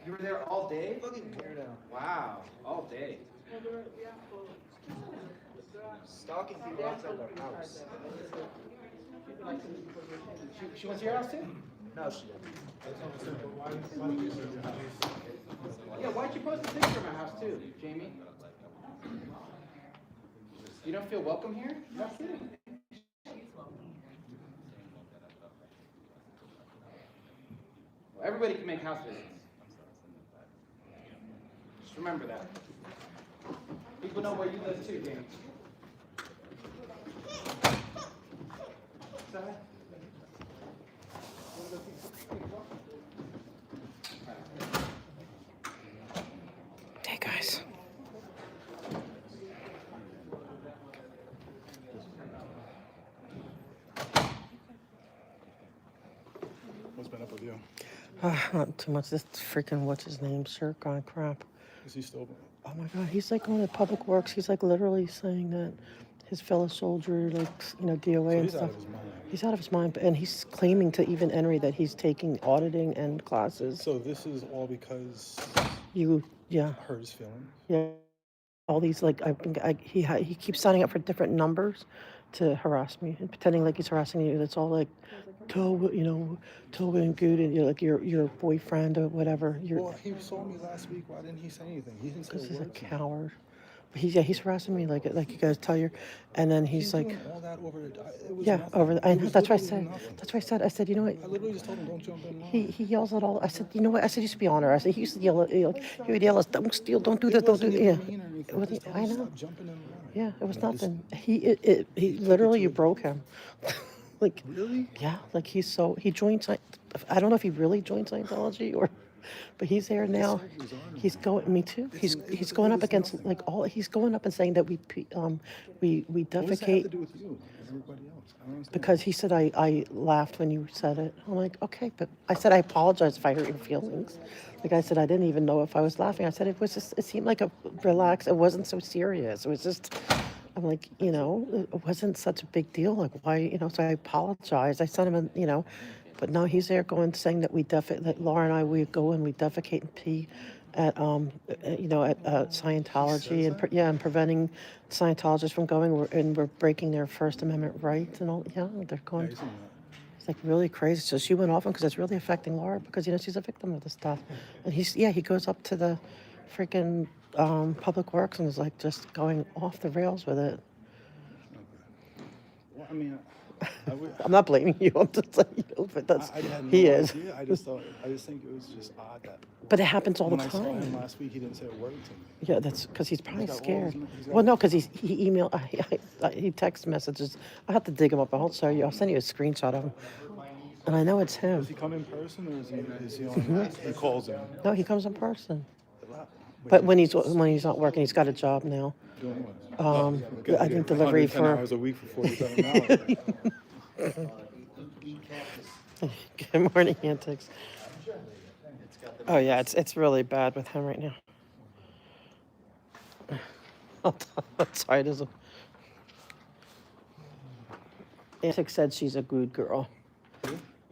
You were there all day? Fucking weirdo. Wow, all day. Stalking people outside their house. She went to your house too? No, she didn't. Yeah, why'd you post a picture of my house too, Jamie? You don't feel welcome here? No kidding. Well, everybody can make house visits. Just remember that. People know where you live too, Jamie. Go ahead. Hey guys. What's been up with you? Not too much. This freaking what's his name? Shirk on crap. Is he still? Oh my god, he's like going to public works. He's like literally saying that his fellow soldier, like DOA So and he's out stuff. of his mind. He's out of his mind, and he's claiming to even Henry that he's taking auditing and classes. So this is all because Yeah, hurt his feelings. yeah. All these like he keeps signing up for different numbers to harass me and pretending like he's harassing you. That's all like, Toga and good and like your boyfriend or whatever. Well, he saw me last week. Why didn't he say anything? He didn't say Because a he's a word to me. coward. But he's harassing me like you guys tell you, and then he's like, doing all that over it was yeah, nothing. over. I It know. was That's what I literally said. nothing. That's what I said. I said, you know what? I literally just told him, don't jump in line. He yells at all. I said, you know what? I said, you should be on her. I said, he used to yell. He would yell us, don't steal, don't do It that, don't do. wasn't Yeah, even mean or anything. it I wasn't. just told I him, know. stop jumping in line. Yeah, it was And nothing. just- He literally to you it. broke him. Like Really? yeah, like he joined. I don't know if he really joined Scientology or, but he's there now. said he was on it. He's going. Me too. He's it going up was against nothing. like all. He's going up and saying that we What does that have to defecate. do with you and everybody else? I don't understand. Because he said I laughed when you said it. I'm like, okay, but I said I apologize if I hurt your feelings. Like I said, I didn't even know if I was laughing. I said it was just, it seemed like a relax. It wasn't so serious. It was just, I'm like, it wasn't such a big deal. Like why, so I apologized. I sent him but now he's there going saying that that Laura and I, we go and we defecate and pee at Scientology and and preventing Scientologists from going and we're breaking their First Amendment rights and all. Yeah, they're Yeah, going. he's in that. It's like really crazy. So she went off him because it's really affecting Laura because she's a victim of this stuff. And he goes up to the freaking public works and is like just going off the rails with it. Well, I mean, I would. I'm not blaming you. I'm just saying, but that's I had no he is. idea. I just think it was just odd that But it happens all the when I saw him time. last week, he didn't say a word to me. Yeah, that's because he's probably got all scared. he's got Well, no, all- because he emailed, he text messages. I have to dig him up. I'll show you. I'll send you a screenshot of him. And I know it's him. Does he come in person or is he on? He calls him. No, he comes in person. Wait, But when he's not working, he's got a job now. doing what? I think delivery 110 for. hours a week for $47. Good morning, antics. Oh yeah, it's really bad with him right now. Sorry, it is. Antics said she's a good girl.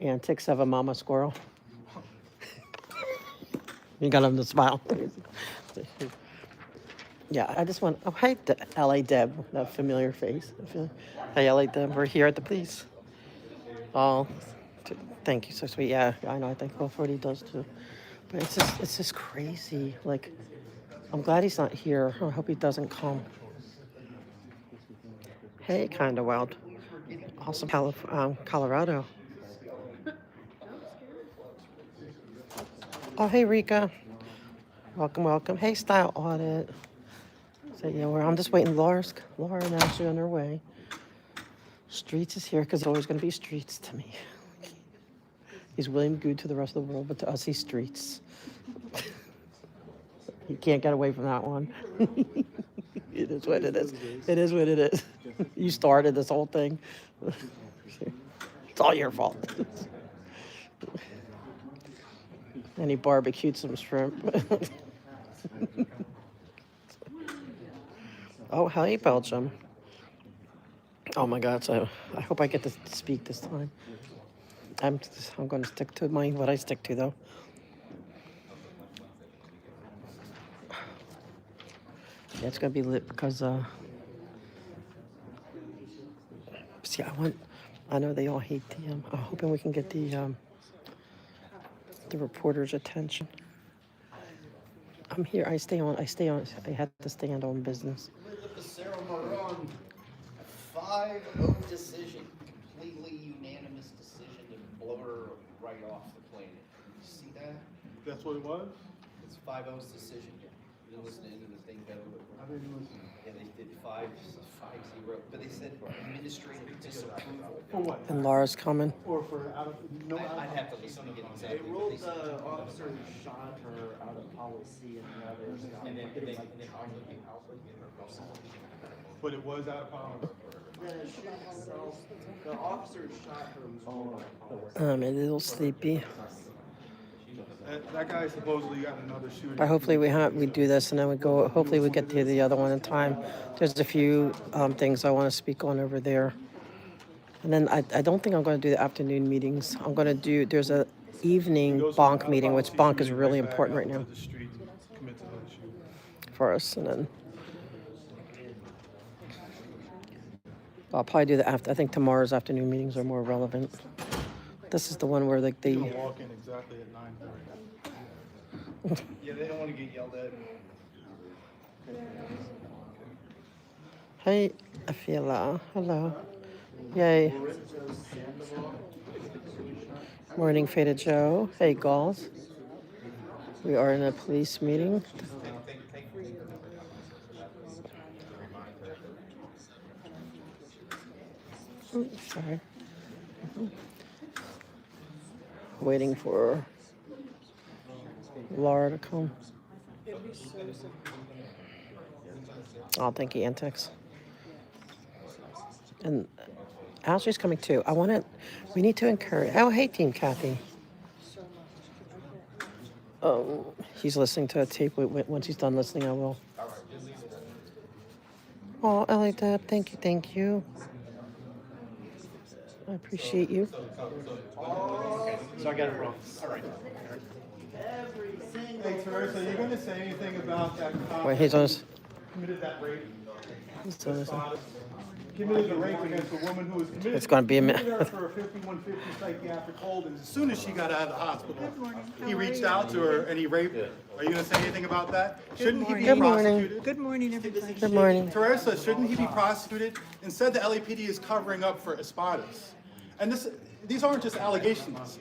Antics have a mama squirrel. You got him to smile. Yeah, I just want. Oh, hi, L.A. Deb, that familiar face. Hey, L.A. Deb, we're here at the police. Oh, thank you, so sweet. Yeah, I know. I think Wilford he does too. But it's just crazy. Like, I'm glad he's not here. I hope he doesn't come. Hey, kind of wild. Awesome, Colorado. Oh, hey, Rika. Welcome, welcome. Hey, Style Audit. So, yeah, I'm just waiting. Laura and Ashley on their way. Streets is here because it's always going to be Streets to me. He's William Good to the rest of the world, but to us, he's Streets. You can't get away from that one. It is what it is. It is what it is. You started this whole thing. It's all your fault. And he barbecued some shrimp. Oh, hey, Belgium. Oh my God! So I hope I get to speak this time. I'm going to stick to what I stick to though. Yeah, it's gonna be lit because see, I know they all hate the I'm hoping we can get the reporter's attention. I'm here. I stay on. I had to stand on business. Linda Becerra Moron, 5-0 decision, completely unanimous decision to blow her right off the planet. You see that? That's what it was? It's 5-0's decision. You didn't listen to any of the thing better. I didn't listen. Yeah, they did 5-0, but they said administrative disapproval. For what? And Laura's coming. Or for out of, no out I'd of. have to listen to get They exactly what ruled they said. the officer who shot her out of policy and the others. But it was out of policy. The officer who shot her was ruled out of policy. I'm a little sleepy. That guy supposedly got another shooting. But hopefully we do this and then we go. Hopefully we get to the other one in time. There's a few things I want to speak on over there. And then I don't think I'm going to do the afternoon meetings. I'm going to do. There's a evening bonk meeting, which bonk is really important right now for us. And then I'll probably do the after. I think tomorrow's afternoon meetings are more relevant. This is the one where like He's the. gonna walk in exactly at 9:30. Yeah, they don't want to get yelled at. Hey, Afila. Hello. Yay. Morning, Faded Joe. Hey, Galls. We are in a police meeting. Oops, sorry. Waiting for Laura to come. Oh, thank you, Antics. And Ashley's coming too. We need to encourage. Oh, hey, Team Kathy. Oh, he's listening to a tape. Once he's done listening, I will. Oh, Ellie Deb, thank you, thank you. I appreciate you. So I got it wrong. All right. Hey, Teresa, are you going to say anything about that cop Wait, he's on his. committed that rape? He's on his Committed a rape against a woman who was committed. It's gonna be a minute. committed her for a 5150 psychiatric hold, and as soon as she got out of the hospital, he reached out to her and he raped her. Are you going to say anything about that? Shouldn't he be Good morning. prosecuted? Good morning, everybody. Good morning. Teresa, shouldn't he be prosecuted? Instead, the LAPD is covering up for Espadas. And these aren't just allegations.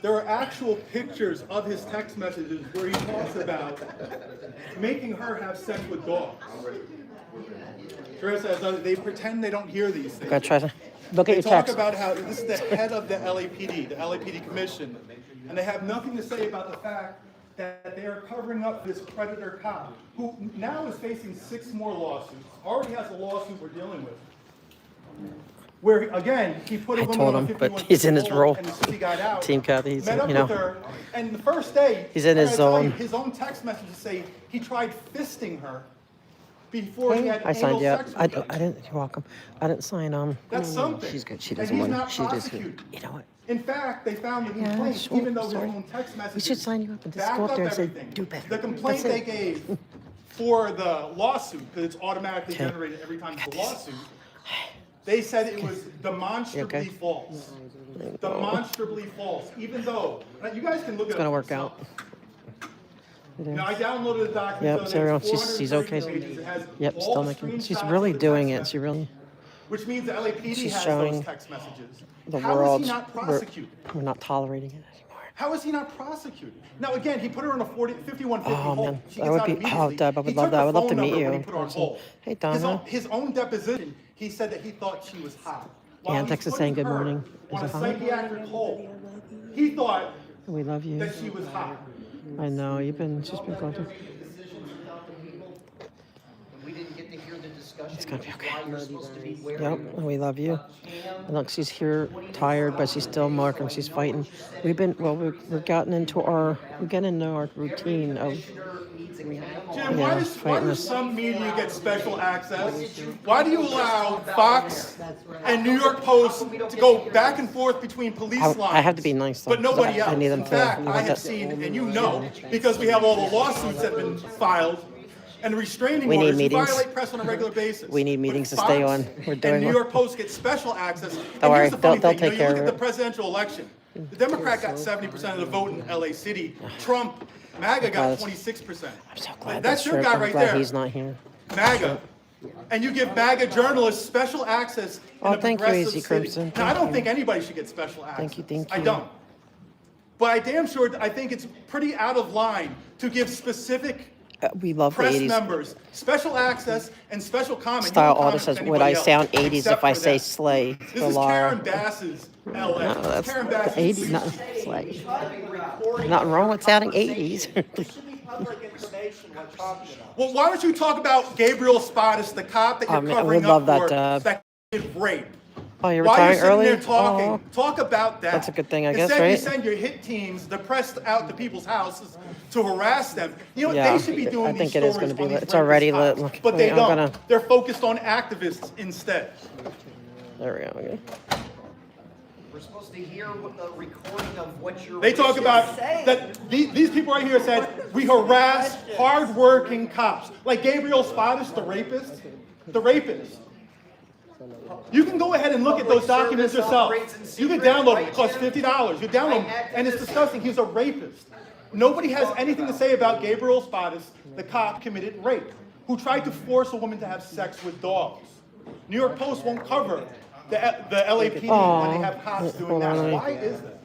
There are actual pictures of his text messages where he talks about making her have sex with dogs. Teresa, they pretend they don't hear these things. Gotta try to look at They your talk text. about how this is the head of the LAPD commission, and they have nothing to say about the fact that they are covering up this predator cop, who now is facing 6 more lawsuits, already has a lawsuit we're dealing with. Where, again, he put a I woman told on him, a but 51 he's in his hold, role. and as soon as he got out, Team Kathy, he's, met up you know. with her, and the first day, He's in I his gotta tell you, zone. his own text messages say he tried fisting her before he had I signed anal you up. sex I with her. didn't. You're welcome. I didn't sign That's something. She's good. She And doesn't he's want. not She just. prosecuted. You know what? In fact, they found the Yeah, complaint, sure, even though sorry. his own text messages We should sign you up and just backed go up there and say, everything. "Do better." The complaint That's they it. gave for the lawsuit, because it's automatically Okay. generated every time it's a lawsuit, they said it was demonstrably okay? false. Demonstrably false, even though, now you guys can look at it. It's gonna work out. It is. Now, I downloaded the document. Yep, so Sarah, it's she's okay. 430 pages. It has Yep, all still the making. She's screenshots really of the doing text it. She really. messages, which means the LAPD She's has showing those text messages. The How world. is he not prosecuted? We're not tolerating it anymore. How is he not prosecuted? Now, again, he put her on a 5150 Oh, hold. man. She That gets would out be- immediately. oh, Deb, I would He love took that. her I would love phone to meet number you when in he put her on person. hold. Hey, Donna. His own deposition, he said that he thought she was hot. While Antics he's is saying putting good her morning. Is On a it hot? psychiatric hold, he thought We love you. that she was hot. I know she's been going through. We didn't get to hear the discussion. It's gonna be which is okay. why you're supposed to be wearing Yep, and we love you. And look, she's here tired, but she's still marking. She's fighting. We're getting into our routine of Jim, Yeah, why fighting does us. some media get special access? Why do you allow Fox and New York Post to go back and forth between police lines? I have to be nice, though, But nobody 'cause I else. need them In to- fact, you know, I have that- seen, and you know, because we have all the lawsuits that have been filed, and restraining We need orders who meetings. violate press on a regular basis. We need But meetings to stay Fox on. We're and doing New one. York Post get special access. And Don't worry, here's the funny they'll thing, take you care look of at the it. presidential election. The Democrat got 70% of the vote in LA City. Trump, MAGA got 26%. I'm so glad That's your Trump- guy I'm right glad there. he's not here. MAGA. And you give MAGA journalists special access in Oh, a thank you, progressive Easy city. Crimson. Now, I Thank don't you. think anybody should get special access. Thank you. I don't. But I damn sure, I think it's pretty out of line to give specific We love the press 80s members special access and special comment. You style. don't All comment this says, to would I anybody sound else 80s except if I for say them. slay This for is Laura? Karen Bass's LA. No, that's Karen the Bass's 80s, not slay. Nothing wrong with sounding 80s. It should be public information we're talking about. Well, why don't you talk about Gabriel Spadis, the cop that you're man, covering we love up that, for Deb. that did rape? Oh, you're While you're retiring sitting early? there talking, Oh. talk about that. That's a good thing, I guess, Instead, right? you send your hit teams, the press, out to people's houses to harass them. You know what? Yeah, They should be doing I these think it is stories gonna be on lit. these It's already rapist lit. cops, Look, but they I'm don't. gonna- They're focused on activists instead. There we go. Okay. We're supposed to hear what the recording of what you're. They talk about that these people right here said we harass hardworking cops, like Gabriel Spadis, the rapist. The rapist. You can go ahead and look at those documents yourself. You can download them. It costs $50. You download them, and it's disgusting. He's a rapist. Nobody has anything to say about Gabriel Spadis, the cop committed rape, who tried to force a woman to have sex with dogs. New York Post won't cover the LAPD when they have cops doing hold on, that. let me- Why is that?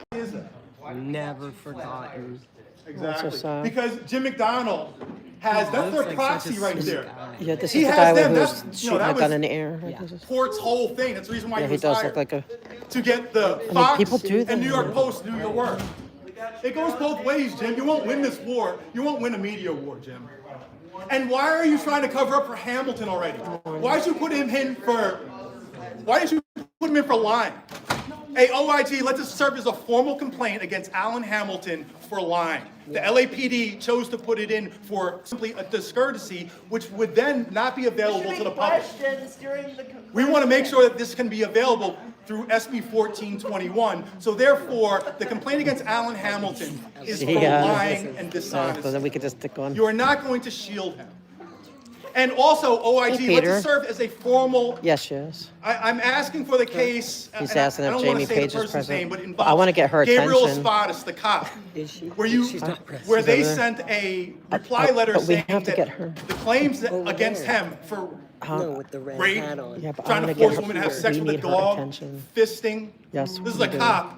Why is that? Never forgotten. Exactly. sad. Because Jim McDonald that's their proxy right there. Yeah, this He is the has guy them. who's That's- shooting that a gun was- in the air. Court's whole thing. That's the reason why Yeah, he he was does hired. look like a. To get the mean, Fox people do that. and New York Post do your work. It goes both ways, Jim. You won't win this war. You won't win a media war, Jim. And why are you trying to cover up for Hamilton already? Why did you put him in for? Why did you put him in for lying? Hey, OIG, let this serve as a formal complaint against Alan Hamilton for lying. The LAPD chose to put it in for simply a discourtesy, which would then not be available to the public. Questions during the. We want to make sure that this can be available through SB 1421. So therefore, the complaint against Alan Hamilton is for Yeah. lying and So then dishonesty. we could just stick on. You are not going to shield him. And also, OIG, Hey, let Peter. this serve as a formal. Yes, yes. I'm asking for the case. He's and I- asking I if don't wanna Jamie say the Page is person's present. name, but it I wanna involves get her Gabriel attention. Spadis, the cop. Is she? Where you, She's not present. where they She's over sent a reply letter but we saying have to that get her. the claims that, Over against there. him for No, with the red rape, hat on. Yeah, but I trying to want to force get a woman to have her. sex We with a need her dog, attention. fisting. Yes, This is we a do. cop.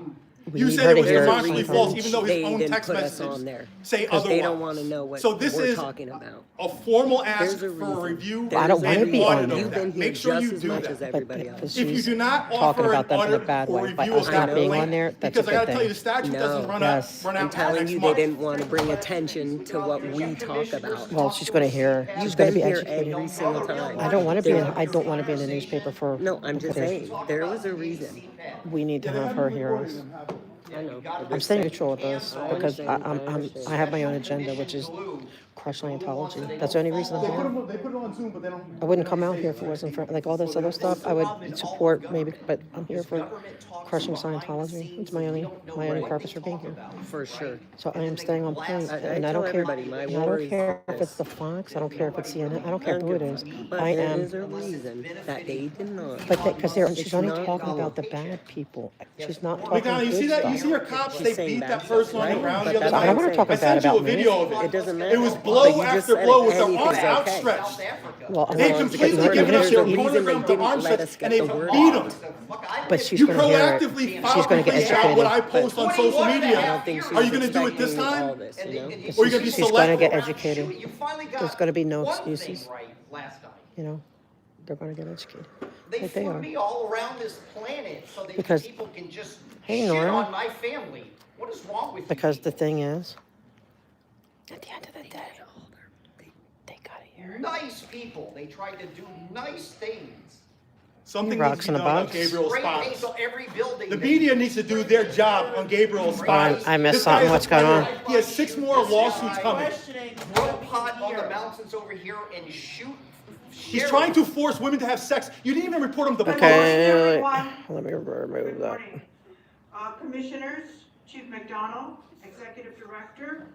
We You need said her it to was hear it. demonstrably false, They even though his they own didn't text put us messages on there. say 'Cause otherwise. they don't want to know what So this we're is talking about. a formal ask There's a for a reason. review There's I don't a wanna and be audit on of there. You've been that. here Make sure just you as do much that. as everybody else. because If you she's do not talking offer about an them in a audit bad or way, but review of us that not being complaint, on there, that's a because I gotta good tell you, thing. the statute No. doesn't run Yes. out I'm telling next you, they month. didn't want to bring attention to what we talk about. Well, she's going to hear. She's You've going to been be here educated. every single time. I don't want to be. There- I don't want to be in the newspaper for. No, I'm just because saying, there was a reason. We need to have her hear us. I know. I'm staying neutral with this because I have my own agenda, which is crush Scientology. That's the only reason I'm They here. put it on Zoom, but they don't. I wouldn't come out here if it wasn't for like all this other stuff. I would support maybe, but I'm here for crushing Scientology. It's my only purpose for being here. For sure. So I am staying on point, I and I tell don't care. everybody, my and I war don't is care if this. it's the Fox. I don't care if it's CNN. I don't care who it is. But I there am. is a reason that they did not. But because she's It's only not talking all- about the bad people. She's not talking McDonald, you good see that? stuff. You see your cops? She's They saying beat bad that stuff, person on the right? ground But the other that's I night. don't want to talk I bad sent you about a me. video of it. It doesn't matter. It was But blow you just after said blow with their anything's arms okay. outstretched. Well, They I'm completely not- given up there's their a reason opponent they from the didn't arms let us get and they've the word beat out. them. But she's You going to hear it. proactively She's filed going to get complaints about what I educated. post on social I media. don't think she Are you was going to do it this expecting all time? this, you know? Or are you going to be She's going to get selective? educated. You finally got There's gonna be no one thing excuses. right last time. You know, they're going to get educated. They Like they flew are. me all around this planet so that Because- people can just Hey, shit Nora. on my family. What is wrong with Because you? the thing is, at the end of the day, they got to hear it. Nice people. They tried to do nice things. Something Rocks needs to in be a done on box. Gabriel Spray paint Spadis. on every building. The that- media needs to do their job on Gabriel Spadis. I missed This guy something. is a What's going on? predator. He has 6 more lawsuits coming. Questioning. Throw pot on the mountains over here and shoot. He's trying to force women to have sex. You didn't even report him to Okay, everyone. let me remove Good that. morning. Commissioners, Chief McDonald, Executive Director,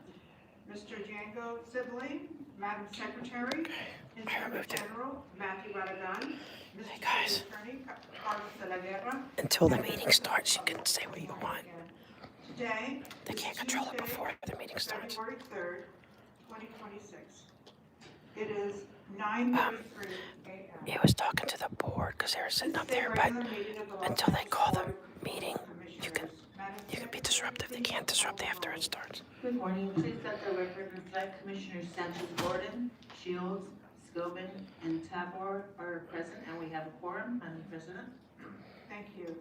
Mr. Django Sibley, Madam Secretary, Inspector removed it. General Matthew Radadan, Mr. Hey, guys. City Attorney Carlos de la Guerra. Until the and meeting Mr. starts, you can say what you want. Today They is can't control it Tuesday, before the meeting starts. February 3rd, 2026. It is 9:33 a.m. He was talking to the board because they were sitting up there, but until they call the meeting, you can be disruptive. They can't disrupt after it starts. Good morning. Please let the record reflect Commissioners Sanchez Gordon, Shields, Scobin, and Tabor are present, and we have a quorum, Madam President. Thank you.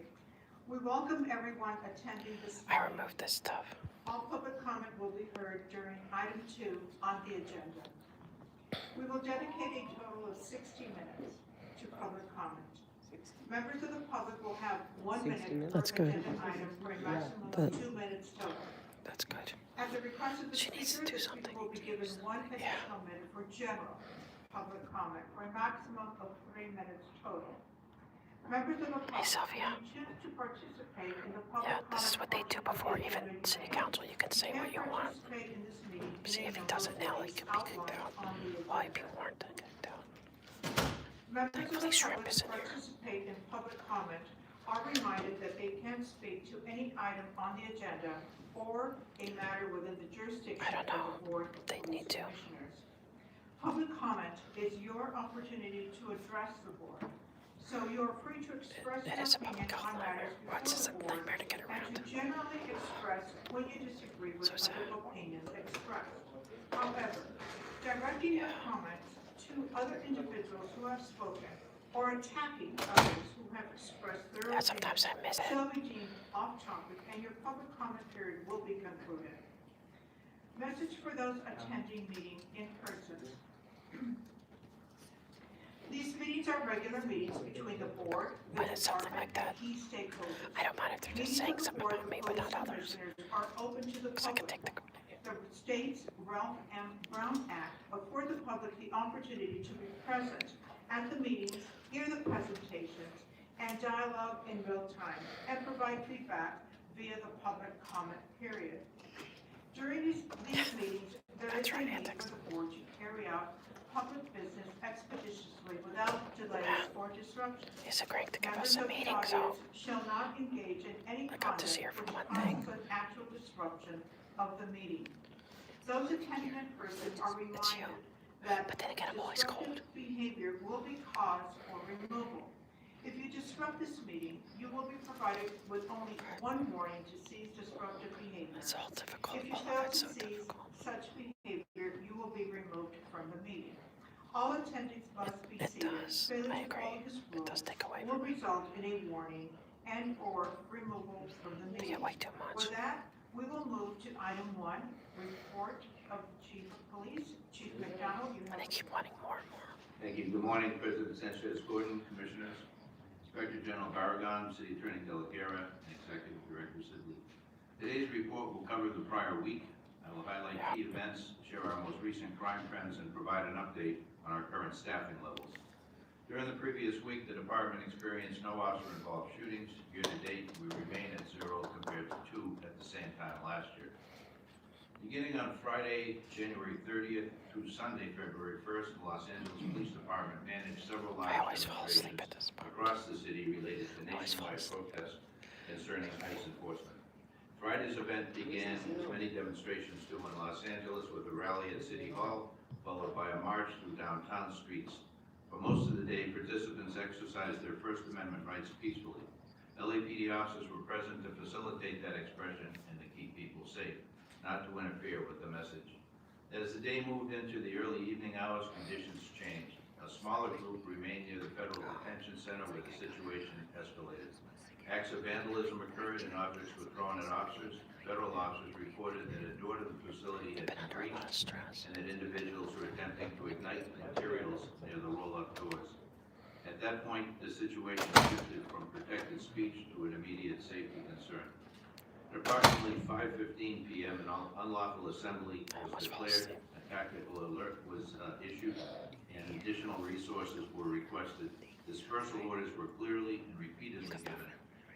We welcome everyone attending this I meeting. removed this stuff. All public comment will be heard during item 2 on the agenda. We will dedicate a total of 60 minutes to public comment. Members of the public will have 1 minute per That's good. agenda item for a maximum But- of 2 minutes total. That's good. At the request of the She needs to speaker, do the something. speaker will be given 1 additional minute for general public comment for a maximum of 3 minutes total. Members of the public Sylvia. who choose to participate in the public Yeah, this is comment what they do portion of before the even agenda city meeting council. You can say what you want. participate in this meeting in See a if he number does of it now, he ways could be kicked outlined out. on the Why agenda. people weren't kicked out? Members of the Thankfully, shrimp public is who in here. participate in public comment are reminded that they can speak to any item on the agenda or a matter within the jurisdiction I don't know. of the Board of They Police need to. Commissioners. Public comment is your opportunity to address the board, so you are free to express It your is a opinion public health on nightmare. matters What's this a before the board nightmare to get and around? to generally express when you disagree with So sad. other opinions expressed. However, directing your comments to other individuals who have spoken or attacking others who have expressed their Yeah, opinions sometimes I miss it. shall be deemed off topic and your public comment period will be concluded. Message for those attending meeting in person. These meetings are regular meetings between the board, the When it's something department, like and that, key stakeholders. I don't mind if they're just Meetings saying of the something Board about of me, but Police not others. Commissioners are open to the Because I can public. take the. The state's Ralph M. Brown Act afford the public the opportunity to be present at the meetings, hear the presentations, and dialogue in real time, and provide feedback via the public comment period. During these meetings, there is That's a right, need antics. for the board to carry out public business expeditiously without delays or disruptions. He's agreeing to give Members us a of the meeting, so audience shall not engage in any I got to see her conduct for which one thing. causes an actual disruption of the meeting. Those attending in person are It's you. reminded that But then again, I'm always cold. disruptive behavior will be cause for removal. If you disrupt this meeting, you will be provided with only 1 warning to cease disruptive behavior. it's all difficult. If you All fail of it's to so cease difficult. such behavior, you will be removed from the meeting. All attendants must be It seated. does. Failure I to follow agree. this It rule does take away will from result in a warning and/or removal from the me. meeting. Get way too much. With that, we will move to item 1, report of the Chief of Police. Chief McDonald, you And have they keep wanting more and more. Thank you. Good morning, President Sanchez Gordon, Commissioners, Inspector General Barragan, City Attorney De La Guerra, and Executive Director Sidley. Today's report will cover the prior week. I will highlight key events, share our most recent crime trends, and provide an update on our current staffing levels. During the previous week, the department experienced no officer-involved shootings. Year-to-date, we remain at 0 compared to 2 at the same time last year. Beginning on Friday, January 30th through Sunday, February 1st, the Los Angeles Police Department managed several I live always fall asleep at demonstrations this part. across the city related to I always fall nationwide asleep. protests concerning ICE enforcement. Friday's event began as many demonstrations do in Los Angeles with a rally at City Hall, followed by a march through downtown streets. For most of the day, participants exercised their First Amendment rights peacefully. LAPD officers were present to facilitate that expression and to keep people safe, not to interfere with the message. As the day moved into the early evening hours, conditions changed. A smaller group remained near the Federal Detention Center where the situation escalated. Acts of vandalism occurred and objects were thrown at officers. Federal officers reported that a door to the facility had Been been under a lot of breached stress. and that individuals were attempting to ignite materials near the roll-up doors. At that point, the situation shifted from protected speech to an immediate safety concern. At approximately 5:15 p.m., an unlawful assembly was declared, a tactical alert was issued, and additional resources were requested. Dispersal orders were clearly and repeatedly given.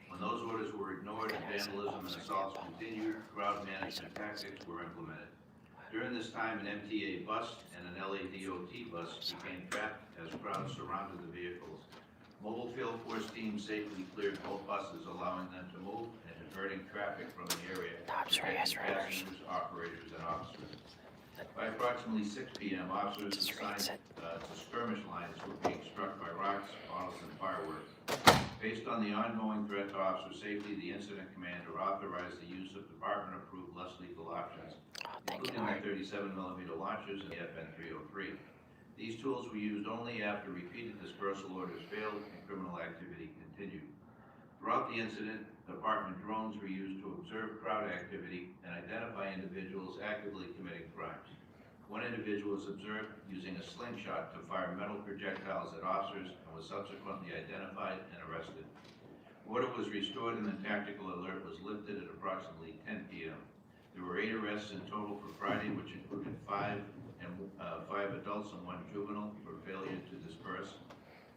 When those orders were ignored and vandalism and assaults continued, crowd management tactics were implemented. During During this time, an MTA bus and an LADOT bus became trapped as crowds surrounded the vehicles. Mobile field force teams safely cleared both buses, allowing them to move and diverting traffic from the area, protecting passengers, operators, and officers. By approximately 6 p.m., officers assigned to skirmish lines were being struck by rocks, bottles, and fireworks. Based on the ongoing threat to officer safety, the incident commander authorized the use of department-approved less lethal options, including the 37mm launchers and the FN-303. These tools were used only after repeated dispersal orders failed and criminal activity continued. Throughout the incident, department drones were used to observe crowd activity and identify individuals actively committing crimes. One individual was observed using a slingshot to fire metal projectiles at officers and was subsequently identified and arrested. Order was restored and the tactical alert was lifted at approximately 10 p.m. There were 8 arrests in total for Friday, which included 5 adults and 1 juvenile for failure to disperse,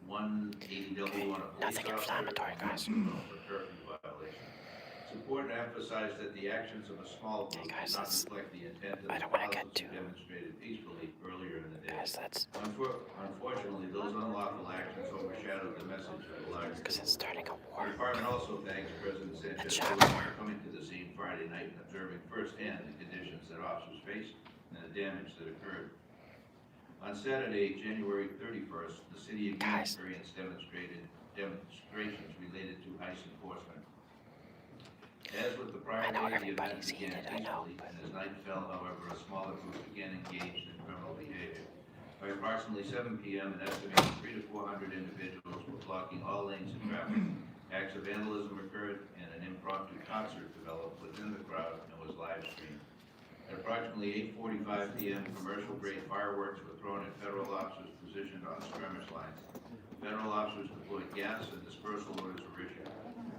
1 ADW on a police officer, and 1 juvenile for curfew violation. It's important to emphasize that the actions of a small group do not reflect the intent of the pilots who demonstrated peacefully earlier in the day. Unfortunately, those unlawful actions overshadowed the message of the larger group. The department also thanks President Sanchez for coming to the scene Friday night and observing firsthand the conditions that officers faced and the damage that occurred. On Saturday, January 31st, the city again experienced demonstrations related to ICE enforcement. As with the prior day, the event began peacefully, and as night fell, however, a smaller group began engaged in criminal behavior. By approximately 7 p.m., an estimated 300 to 400 individuals were blocking all lanes of traffic. Acts of vandalism occurred, and an impromptu concert developed within the crowd and was live streamed. At approximately 8:45 p.m., commercial-grade fireworks were thrown at federal officers positioned on skirmish lines. Federal officers deployed gas and dispersal orders were issued.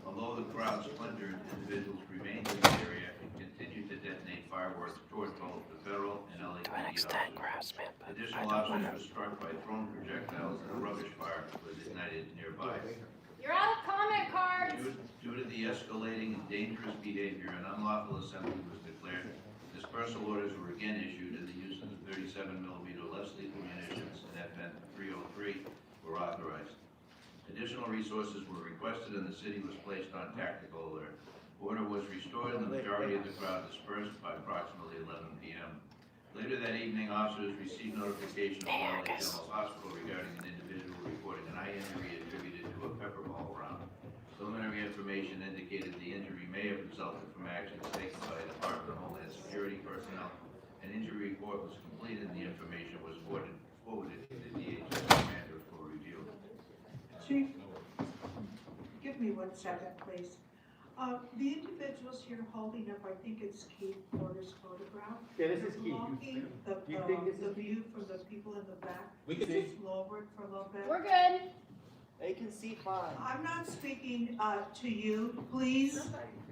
Although the crowd splintered, individuals remained in the area and continued to detonate fireworks toward both the federal and LAPD officers. Additional officers were struck by thrown projectiles and a rubbish fire was ignited nearby. You're out of comment cards. Due to the escalating and dangerous behavior, an unlawful assembly was declared. Dispersal orders were again issued, and the use of the 37mm less lethal munitions and FN-303 were authorized. Additional resources were requested, and the city was placed on tactical alert. Order was restored, and the majority of the crowd dispersed by approximately 11 p.m. Later that evening, officers received notification from LA General Hospital regarding an individual reporting an eye injury attributed to a pepper ball round. Preliminary information indicated the injury may have resulted from actions taken by Department of Homeland Security personnel. An injury report was completed and the information was forwarded to the DHS commander for review. Chief, give me 1 second, please. The individuals here holding up, I think it's Keith Porter's photograph. Yeah, this is Keith. Blocking Do you think this the is view from the people in the back. We can see. Just lower it for a little bit. We're good. They can see fine. I'm not speaking to you, please.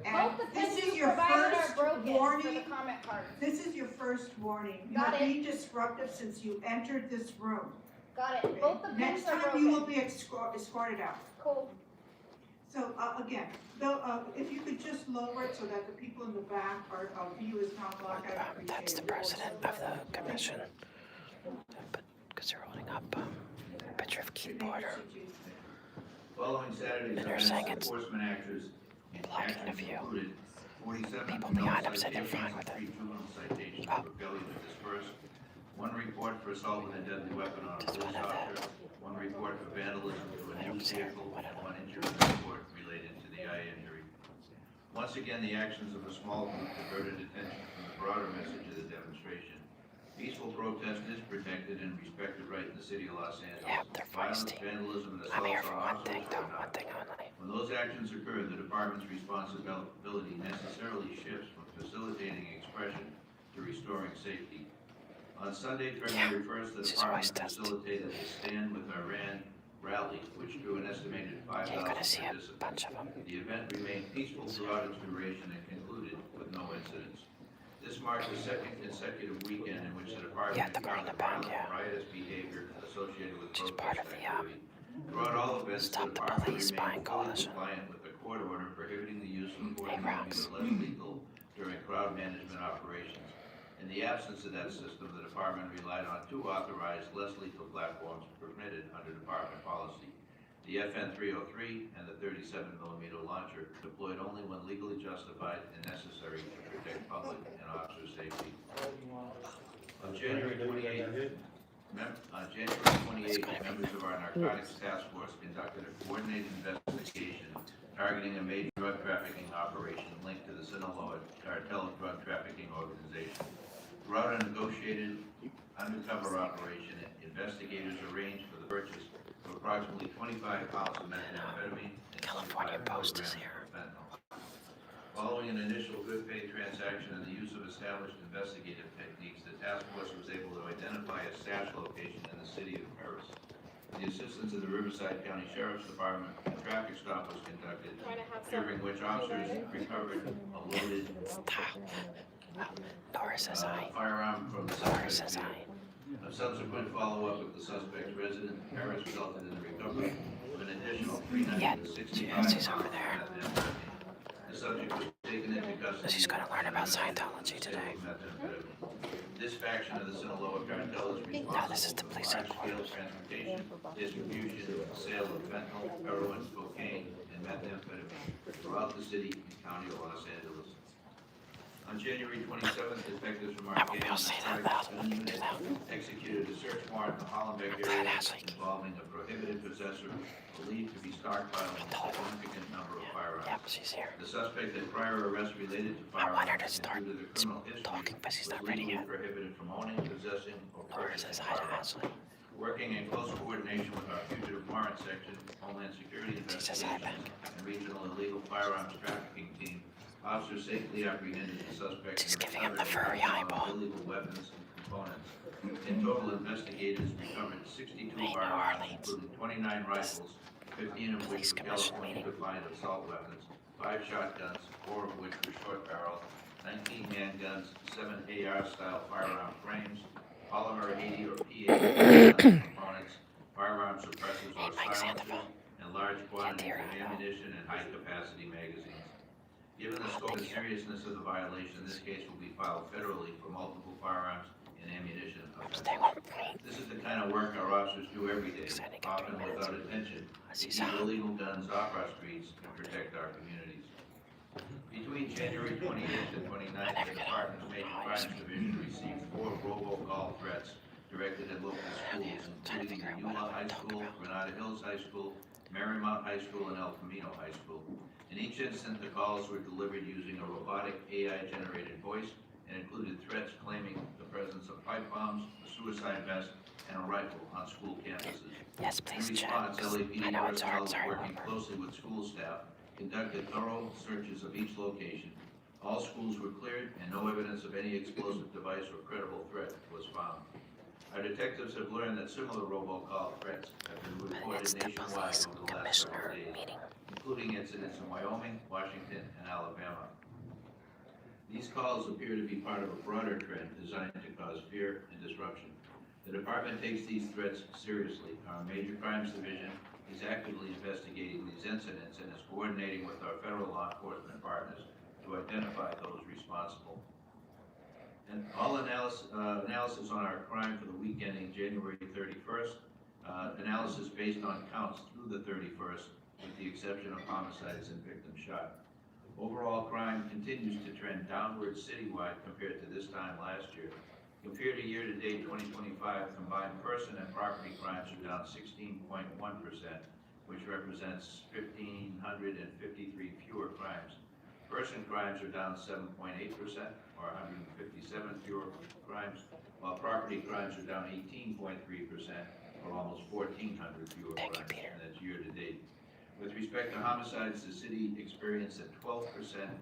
And Both the this pins is you your provided are first broken for the warning. comment cards. This is your first warning. You Got are it. being disruptive since you entered this room. Got it. Both the pins Next are time you will broken. be escorted out. Cool. So again, though, if you could just lower it so that the people in the back, our view is not blocked, I'd appreciate it. That's the president of the commission. Because they're holding up a picture of Keith Porter. Following Saturday's And they're events, saying it's enforcement actions blocking the actions view. included 47 People criminal behind him said they're citations fine with and it. 3 juvenile citations Oh. for failure to disperse, 1 report for assault with a deadly weapon on a Just police one of officer, 1 report for vandalism to a I don't news see it. vehicle, What and of 1 injury report related to the eye injury. Once again, the actions of a small group diverted attention from the broader message of the demonstration. Peaceful protest is protected and respected right in the city of Los Angeles. Yeah, they're Violence, feisty. vandalism, and I'm here assaults for on one thing, officers though, are one not. thing only. When those actions occur, the department's responsibility necessarily shifts from facilitating expression to restoring safety. On Sunday, February 1st, the this is always department tested. facilitated the Stand with Iran rally, which drew an estimated 5,000 You're gonna see a participants. bunch of them. The event remained peaceful throughout its duration and concluded with no incidents. This marked the second consecutive weekend in which the department Yeah, the girl in encountered the back, violent yeah. riotous behavior associated with She's protest part of the, activity. Throughout all events, Stop the department Police remained Spying fully Coalition. compliant with the court order prohibiting the use of Hey, Rox. less lethal during crowd management operations. In the absence of that system, the department relied on two authorized less lethal platforms permitted under department policy. The FN 303 and the 37mm launcher, deployed only when legally justified and necessary to protect public and officer safety. On January 28th, members of our narcotics task force conducted a coordinated investigation targeting a major drug trafficking operation linked to the Sinaloa cartel drug trafficking organization. Throughout a negotiated undercover operation, investigators arranged for the purchase of approximately 25 pounds of methamphetamine and California 25 Post is kilograms here. of fentanyl. Following an initial good faith transaction and the use of established investigative techniques, the task force was able to identify a stash location in the city of Paris. With the assistance of the Riverside County Sheriff's Department, a traffic stop was conducted, during which officers recovered a loaded Nora says hi. firearm from the Nora says suspect. hi. A subsequent follow-up with the suspect's resident in Paris resulted in the recovery of an additional 365 she's over pounds there. of methamphetamine. The subject was taken into custody. She's gonna learn about Scientology today. This faction of the Sinaloa cartel is responsible this is the police for large-scale headquarters. transportation, distribution, sale of fentanyl, heroin, cocaine, and methamphetamine throughout the city and county of Los Angeles. On January 27th, detectives from our I won't be able to say that loud when you do that. executed a search warrant in the Hollenbeck glad area Ashley came. involving a prohibited possessor believed to be stockpiling a significant number of firearms. Yep, she's here. The suspect had prior arrests related to I want her firearms to start and due to the criminal history, talking, but she's was not ready legally yet. prohibited from owning, possessing, or Nora purchasing says hi to firearms. Ashley. Working in close coordination with our fugitive warrant section, Homeland Security She says hi Investigations, back. and Regional Illegal Firearms Trafficking Team, officers safely apprehended the suspect. She's and giving him the recovered furry a number of eyeball. illegal weapons and components. In total, investigators recovered 62 Hey, New firearms, Orleans. including 29 rifles, 15 of which Police were commission California meeting. defined assault weapons, 5 shotguns, 4 of which were short barrel, 19 handguns, 7 AR-style firearm frames, polymer 80 or PA components, firearm suppressors or Mike silencers, Sandoval. and large quantities hear of it. ammunition and high-capacity magazines. Given the scope and seriousness of the violation, this case will be filed federally for multiple firearms and ammunition offenses. They won't wait. This is the kind of work our officers do every day, Exciting. often without attention, to She's keep out. illegal guns off our streets and protect our communities. Between January 28th and 29th, the Department's Major Crimes Division received 4 robocall threats directed at local schools, including Eula High School, Granada Hills High School, Marymount High School, and El Camino High School. In each instance, the calls were delivered using a robotic AI-generated voice and included threats claiming the presence of pipe bombs, a suicide vest, and a rifle on school campuses. Yes, please In check. response, LAPD I know it's hard, personnel, sorry, working Robert. closely with school staff, conducted thorough searches of each location. All schools were cleared and no evidence of any explosive device or credible threat was found. Our detectives have learned that similar robocall threats have been reported It's the nationwide police over the last several commissioner days, meeting. including incidents in Wyoming, Washington, and Alabama. These calls appear to be part of a broader trend designed to cause fear and disruption. The department takes these threats seriously. Our Major Crimes Division is actively investigating these incidents and is coordinating with our federal law enforcement partners to identify those responsible. And all analysis on our crime for the week ending January 31st, analysis based on counts through the 31st, with the exception of homicides and victims shot. Overall crime continues to trend downward citywide compared to this time last year. Compared to year-to-date 2025, combined person and property crimes are down 16.1%, which represents 1,553 fewer crimes. Person crimes are down 7.8%, or 157 fewer crimes, while property crimes are down 18.3%, or almost 1,400 fewer Thank you, crimes. Peter. And that's year-to-date. With respect to homicides, the city experienced a 12%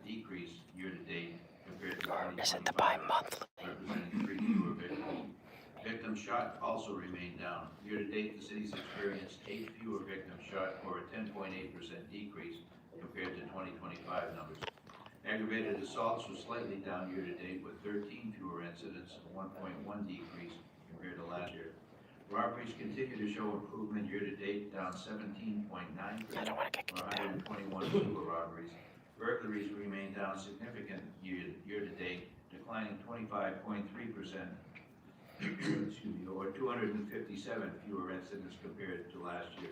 decrease year-to-date compared to 2025. Is it the bi-monthly? Representing 3 fewer victims. Victims shot also remained down. Year-to-date, the city's experienced 8 fewer victims shot, or a 10.8% decrease compared to 2025 numbers. Aggravated assaults were slightly down year-to-date with 13 fewer incidents, a 1.1 decrease compared to last year. Robberies continue to show improvement year-to-date, down 17.9%, I don't want to get or kicked out. 121 fewer robberies. Burglaries remain down significant year-to-date, declining 25.3%, excuse me, or 257 fewer incidents compared to last year.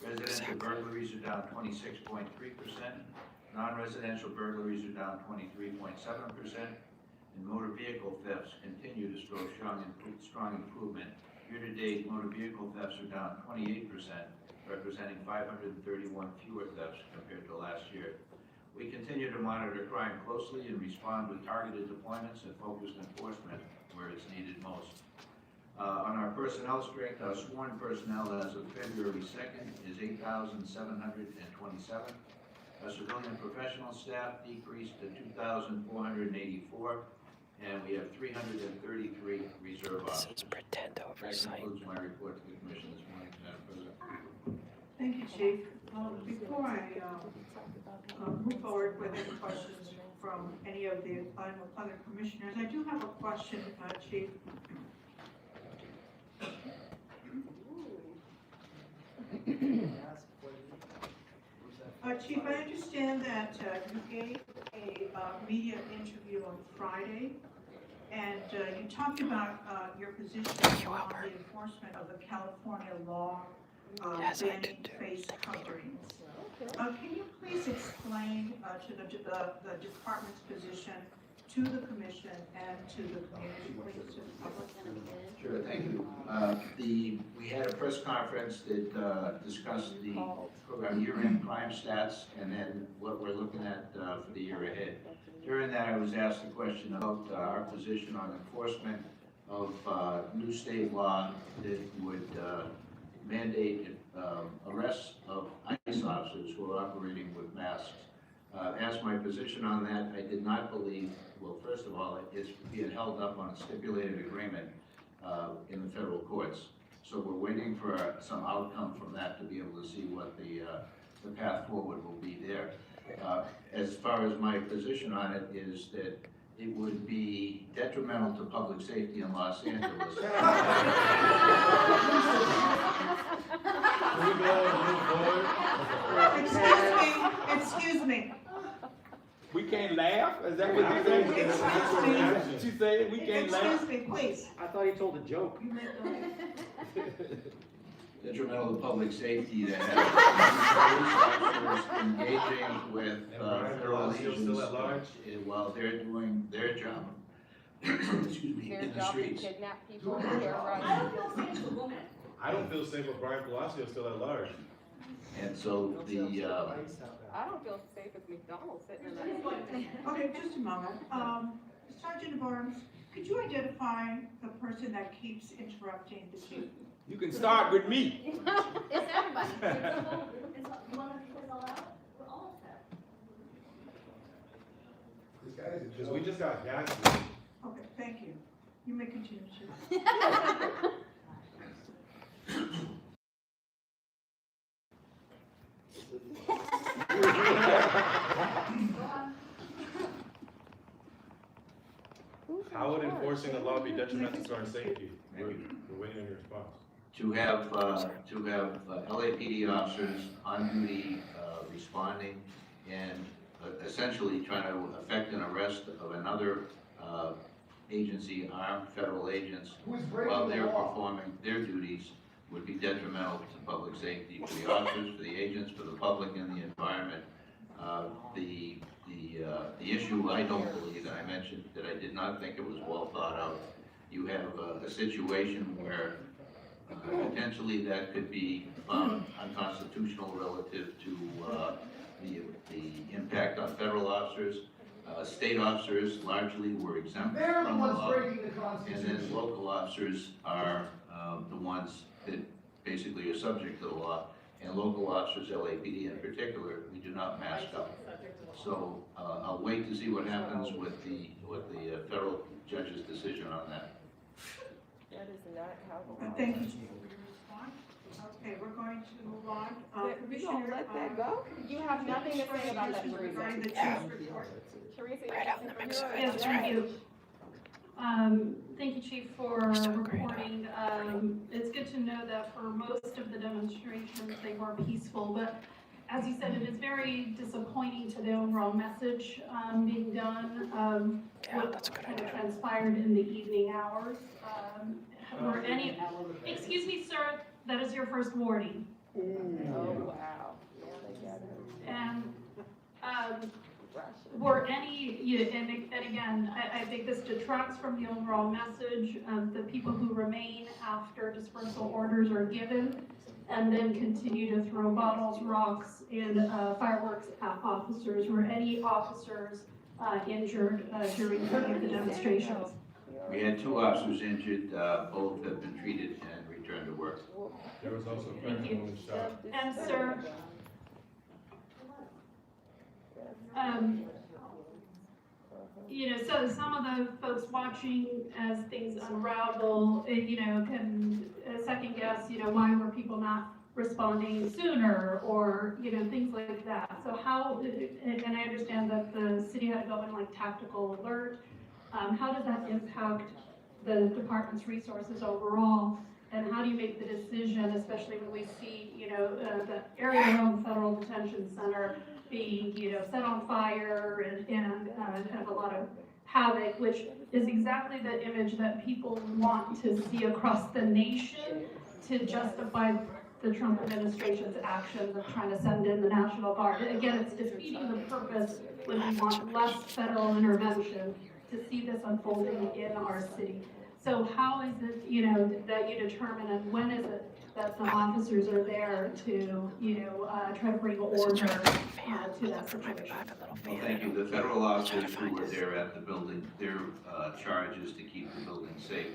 Residential burglaries are down 26.3%, non-residential burglaries are down 23.7%, and motor vehicle thefts continue to show strong improvement. Year-to-date, motor vehicle thefts are down 28%, representing 531 fewer thefts compared to last year. We continue to monitor crime closely and respond with targeted deployments and focused enforcement where it's needed most. On our personnel strength, our sworn personnel as of February 2nd is 8,727. Our civilian professional staff decreased to 2,484, and we have 333 reserve officers. Pretend That concludes my report to the commission this morning, Madam President. Thank you, Chief. Before I move forward with any questions from any of the other commissioners, I do have a question, Chief. Chief, I understand that you gave a media interview on Friday, and you talked about your position on the enforcement of the California law banning face coverings. Can you please explain to the department's position to the commission and to the community, please, to the public? Sure, thank you. We had a press conference that discussed the program year-end crime stats and then what we're looking at for the year ahead. During that, I was asked a question about our position on enforcement of new state law that would mandate arrests of ICE officers who are operating with masks. As my position on that, I did not believe, well, first of all, it's being held up on a stipulated agreement in the federal courts. So we're waiting for some outcome from that to be able to see what the path forward will be there. As far as my position on it is that it would be detrimental to public safety in Los Angeles. Excuse me. We can't laugh? Is that what you're saying? Excuse me. She said we can't laugh? Excuse me, please. I thought he told a joke. Detrimental to public safety to have police officers engaging with federal agents while they're doing their job. Excuse me, in the streets. Kidnap people. I don't feel safe with Brian Palacio still at large. And so I don't feel safe with McDonald's sitting in that. Okay, just a moment. Sergeant of Arms, could you identify the person that keeps interrupting the chief? You can start with me. It's everybody. Because we just got gas. Okay, thank you. You may continue, Chief. How would enforcing the law be detrimental to our safety? We're waiting on your response. to have LAPD officers on duty, responding and essentially trying to effect an arrest of another agency, armed federal agents, while they're performing their duties would be detrimental to public safety for the officers, for the agents, for the public and the environment. The issue I don't believe that I mentioned, that I did not think it was well thought out. You have a situation where potentially that could be found unconstitutional relative to the impact on federal officers. State officers largely were exempt from the law, and then local officers are the ones that basically are subject to the law. And local officers, LAPD in particular, we do not mask up. So I'll wait to see what happens with the federal judge's decision on that. That is not how. Thank you, Chief, for your response. Okay, we're going to move on. We gonna let that go? You have nothing to say about that, Regarding the Teresa. chief's report. Teresa, Yes, thank you. Thank you, Chief, for reporting. It's good to know that for most of the demonstrations, they were peaceful, but as you said, it is very disappointing to the overall message being done. What kind of transpired in the evening hours. Were any, excuse me, sir, that is your first warning. Oh, wow. Yeah, they got it. And were any, and again, I think this detracts from the overall message of the people who remain after dispersal orders are given and then continue to throw bottles, rocks, and fireworks at officers. Were any officers injured during any of the demonstrations? We had 2 officers injured, both have been treated and returned to work. There was also a Thank you. woman shot. And sir, so some of the folks watching as things unravel, can second guess, why were people not responding sooner or, things like that. So how, and I understand that the city had to go in like tactical alert. How does that impact the department's resources overall? And how do you make the decision, especially when we see, the area around the Federal Detention Center being, set on fire and have a lot of havoc, which is exactly the image that people want to see across the nation to justify the Trump administration's actions of trying to send in the National Guard. Again, it's defeating the purpose when we want less federal intervention to see this unfolding in our city. So how is it, that you determine, and when is it that some officers are there to, try to bring order to that situation? Well, thank you. The federal officers who were there at the building, their charge is to keep the building safe.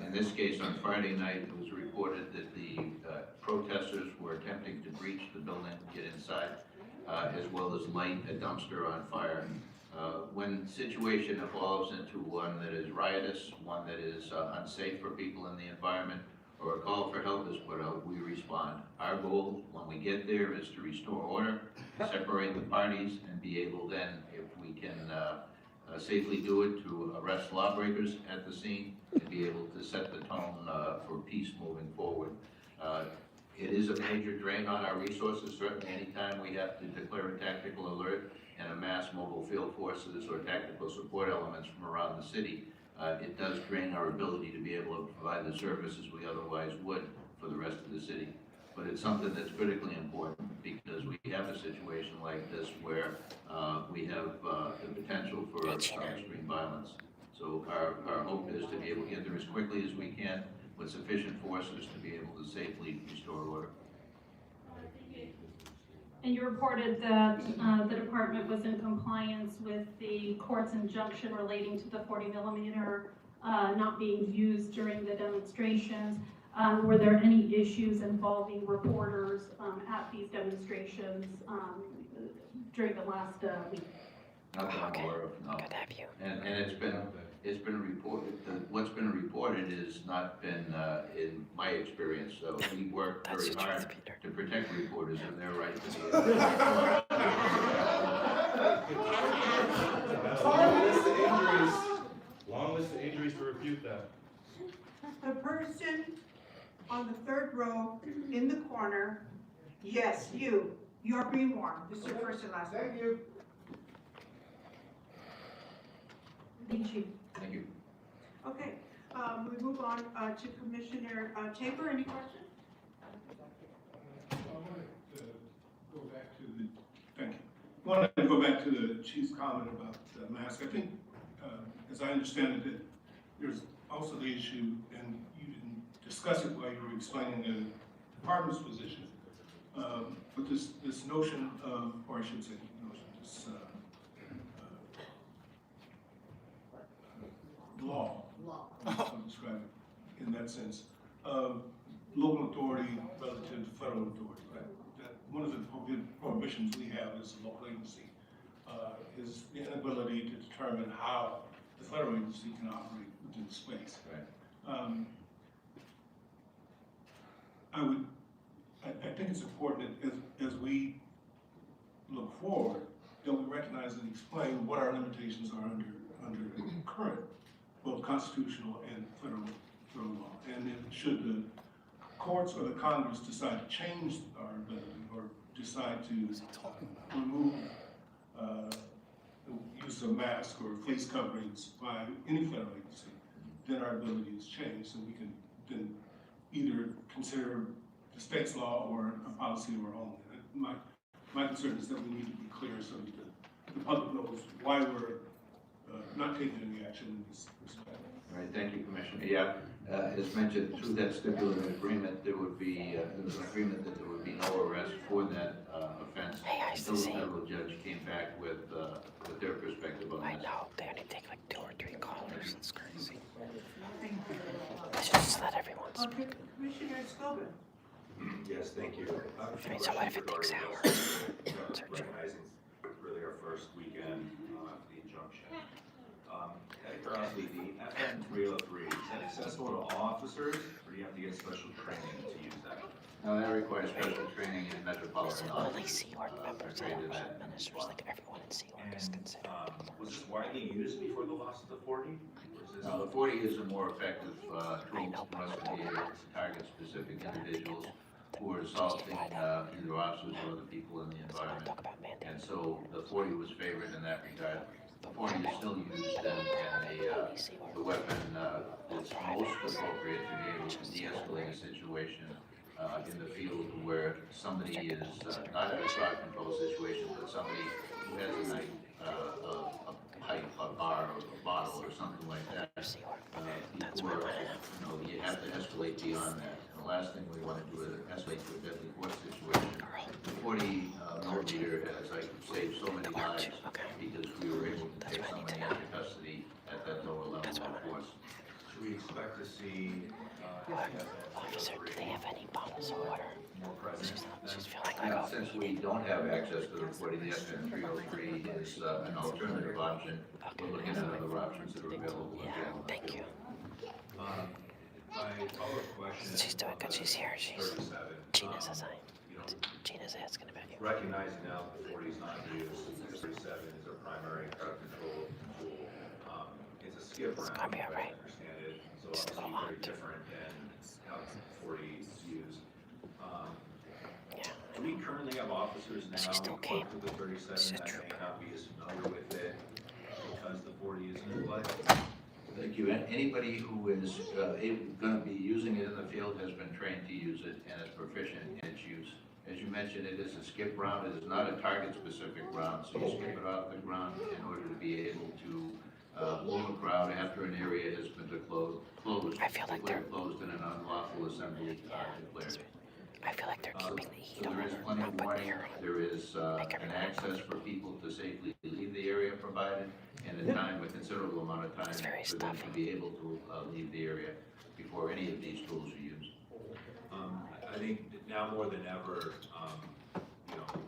In this case, on Friday night, it was reported that the protesters were attempting to breach the building, get inside, as well as light a dumpster on fire. When the situation evolves into one that is riotous, one that is unsafe for people in the environment, or a call for help is put out, we respond. Our goal, when we get there, is to restore order, separate the parties, and be able then, if we can safely do it, to arrest lawbreakers at the scene, and be able to set the tone for peace moving forward. It is a major drain on our resources. Certainly anytime we have to declare a tactical alert and amass mobile field forces or tactical support elements from around the city, it does drain our ability to be able to provide the services we otherwise would for the rest of the city. But it's something that's critically important because we have a situation like this where we have the potential for extreme violence. So our hope is to be able to get there as quickly as we can with sufficient forces to be able to safely restore order. And you reported that the department was in compliance with the court's injunction relating to the 40 millimeter not being used during the demonstrations. Were there any issues involving reporters at these demonstrations during the last week? Not that I'm aware of, no. Good to have you. And it's been reported, what's been reported has not been, in my experience, so we work very hard to protect reporters and their right to be able to. Long list of injuries to refute that. The person on the third row in the corner, yes, you're being warned. This is your first and last name. Thank you. Thank you. Thank you. Okay, we move on to Commissioner Tabor. Any questions? I wanted to go back to the, thank you. I wanted to go back to the chief's comment about the mask. I think, as I understand it, that there's also the issue, and you didn't discuss it while you were explaining the department's position, but this notion of, or I should say notion, this law, I'll describe it in that sense, of local authority relative to federal authority. That one of the prohibitions we have as a local agency is the inability to determine how the federal agency can operate within the space. Right. I think it's important as we look forward that we recognize and explain what our limitations are under current both constitutional and federal law. And if should the courts or the Congress decide to change our ability or decide to remove the use of masks or face coverings by any federal agency, then our ability is changed, so we can then either consider the state's law or a policy of our own. My concern is that we need to be clear so that the public knows why we're not taking any action in this respect. All right, thank you, Commissioner. Yeah, as mentioned, through that stipulated agreement, there would be, there was an agreement that there would be no arrest for that offense until the federal judge came back with their perspective on I this. know, they only take like 2 or 3 callers, it's crazy. I should just let everyone speak. Commissioner Scobin. Yes, thank you. I mean, so what if it takes hours? Recognizing really our first weekend, the injunction. Out of curiosity, the FN 303, is that accessible to all officers, or do you have to get special training to use that? Now, that requires special training in metropolitan Only office. Seaward members, ministers, like everyone in Seaward is considered. Was this widely used before the loss of the 40? Now, the 40 is a more effective tool for us to be able to target specific individuals who are assaulting either officers or other people in the environment. And so the 40 was favored in that regard. The 40 is still used and the weapon is most appropriate to be able to de-escalate a situation in the field where somebody is not in a crowd control situation, but somebody who has a knife, a pipe, a bar, or a bottle, or something like that. Before, you have to escalate beyond that. And the last thing we want to do is escalate to a deadly force situation. The 40 millimeter has, saved so many lives because we were able to take somebody into custody at that lower level of force. Should we expect to see Officer, do they have any bottles of water? more present? She's feeling like, Since we don't have access to the 40, the FN 303 is an alternative option. We're looking at other options that are available. thank you. My follow-up question. She's doing good, she's here, she's, 37. Gina's assigning. You know, Gina's asking about you. recognizing now that the 40 is not used, and 37 is our primary crowd control tool. It's a skip round, gonna be as I alright. understand it, so Just a little obviously very hot. different than how 40 is used. Yeah. Do we currently have officers now She still came. equipped with the 37 She's a that may trooper. not be as familiar with it because the 40 isn't in play? Thank you. Anybody who is going to be using it in the field has been trained to use it and is proficient in its use. As you mentioned, it is a skip round. It is not a target-specific round, so you skip it off the ground in order to be able to move a crowd after an area has been closed. I feel like they're- closed in an unlawful assembly declared. I feel like they're keeping the heat So on, there is plenty not of putting warning. air on. There is Make an everyone access for people to safely leave the area provided, and a time, a considerable amount of time It's very for them to stuffy. be able to leave the area before any of these tools are used. I think now more than ever,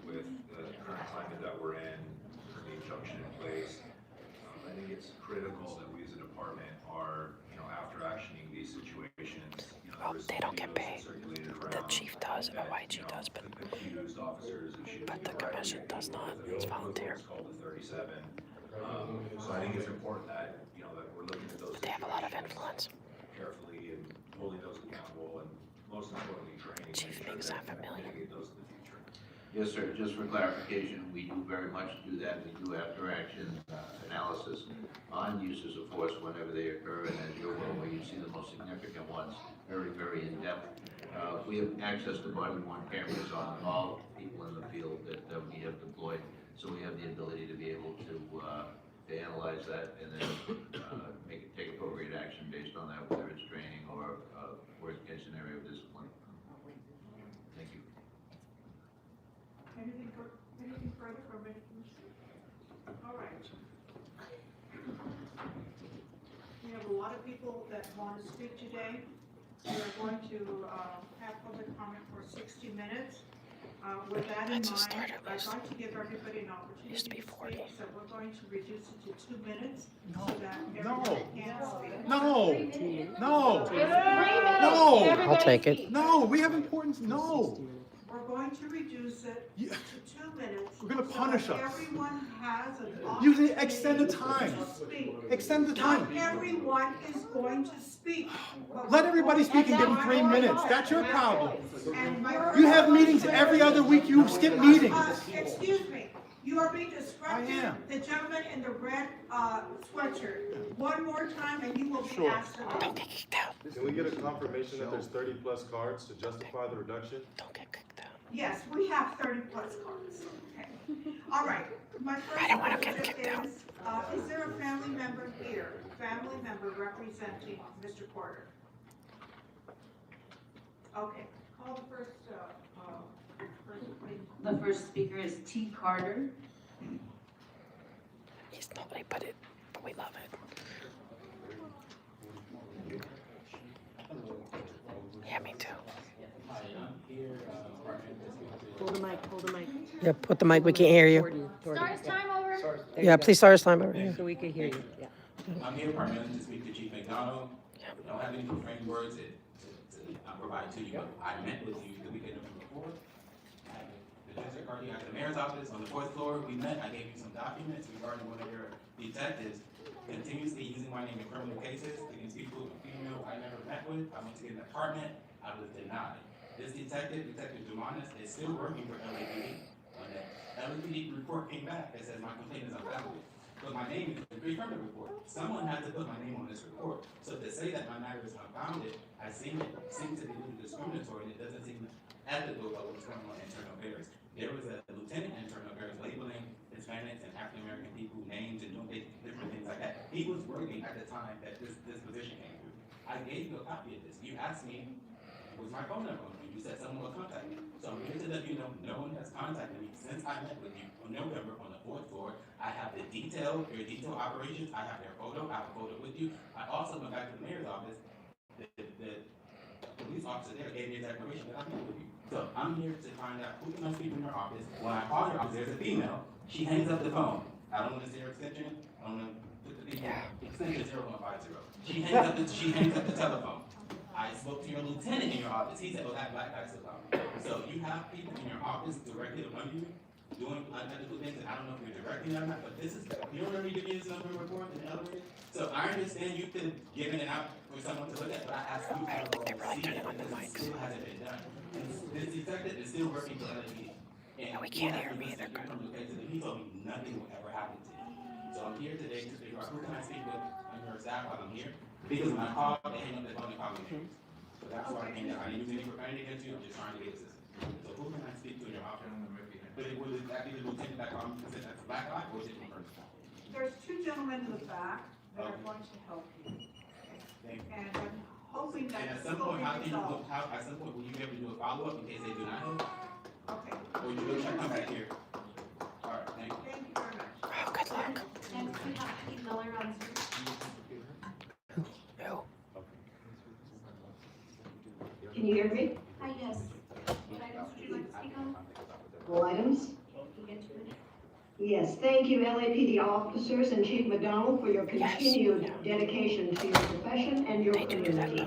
with the current climate that we're in, the injunction in place, I think it's critical that we as a department are, after actioning these situations, Well, they don't get paid. The chief does, or YG does, but accused officers who should the commission does not. It's volunteer. It's called the 37. So I think it's important that, that we're looking at those They have a lot of situations influence. carefully and holding those accountable, and most importantly, training. to Chief ensure makes that half a we million. mitigate those in the future. Yes, sir. Just for clarification, we do very much do that. We do after-action analysis on uses of force whenever they occur, and as you're aware, where you see the most significant ones, very, very in-depth. We have access to body-worn cameras on all people in the field that we have deployed, so we have the ability to be able to analyze that and then take appropriate action based on that, whether it's training or worst-case scenario discipline. Thank you. Anything further from any commissioner? All right. We have a lot of people that want to speak today. We are going to have public comment for 60 minutes. With that in That's a mind, starter I'd list. like to give everybody an opportunity Used to be to 40. speak, so we're going to reduce it to 2 minutes No, so that no, everybody can speak. no. Everybody I'll take it. speak. No, we have important, no. We're going going to reduce it You- to 2 minutes. We're gonna so punish that us. Everyone has an You opportunity need to extend the time. to speak. Extend the time. Not everyone is going to speak. but Let we're everybody going speak and give them to 3 minutes. That's your problem. And my You have first meetings question- every other week. You skip meetings. Excuse me, you are being I disruptive. am. The gentleman in the red sweatshirt. One more time and you will be Sure. asked to leave. Can we get a confirmation that there's 30-plus cards to justify the reduction? Don't get kicked out. Yes, we have 30-plus cards. Okay. All right. My first don't wanna get question kicked out. is there a family member here, family member representing Mr. Porter? Okay, call the first, please. The first speaker is T. Carter. He's nobody but we love it. Yeah, me too. Hold the mic, hold the mic. Yeah, put the mic, we can't hear you. Stars time over. Yeah, please start us time over here. So we can hear you, yeah. I'm here primarily to speak to Chief McDonald. I don't have any profane words to provide to you, but I met with you the weekend before. At the district party at the mayor's office on the 4th floor. We met, I gave you some documents regarding one of your detectives continuously using my name in criminal cases against people, female I never met with. I went to get an apartment, I was denied. This detective, Detective Dumanis, is still working for LAPD. When the LAPD report came back, it says my complaint is unfounded. But my name is in the pre-criminal report. Someone had to put my name on this report. So to say that my matter is unfounded, I seem to be a little discriminatory, and it doesn't seem ethical of what's going on in internal affairs. There was a lieutenant in internal affairs labeling Hispanics and African American people names and doing different things like that. He was working at the time that this position came through. I gave you a copy of this. You asked me, was my phone number on it? You said someone will contact me. So I'm here to let you know no one has contacted me since I met with you in November on the 4th floor. I have your detailed operations. I have their photo. I have a photo with you. I also went back to the mayor's office. The police officer there gave me a declaration that I met with you. So I'm here to find out who can I speak in your office. When I call your office, there's a female. She hangs up the phone. I don't want to say her extension. I don't want to put the extension 0150. She hangs up the telephone. I spoke to your lieutenant in your office. He said, "Oh, that black guy's still out." So you have people in your office directly under you doing unethical things. And I don't know if you're directing them or not, but this is, you don't remember me giving you this number report in the elevator? So I understand you could give it out for someone to look at, but I asked you to see it because it still hasn't been done. And this detective is still working for LAPD. And we can't hear me either. He told me nothing will ever happen to you. So I'm here today to figure out who can I speak with on your staff while I'm here. Because when I call, they hang up the phone and call me. So that's why I came down. I didn't use any profanity against you. I'm just trying to get assistance. So who can I speak to in your office? But it was that be the lieutenant that called me and said that's a black eye, or is it from person? There's 2 gentlemen in the back that are going to help you. Thank you. And I'm hoping that And at this some will point, be at resolved. some point, will you be able to do a follow-up in case they do not know? Okay, Or you will come back here? All right, thank you. thank you very much. Oh, good luck. Next, we have Pete Miller on Zoom. Can you hear me? Hi, yes. What items would you like to speak on? All items? You get 2 minutes. Yes, thank you LAPD officers and Chief McDonald for your continued dedication to your profession and your community.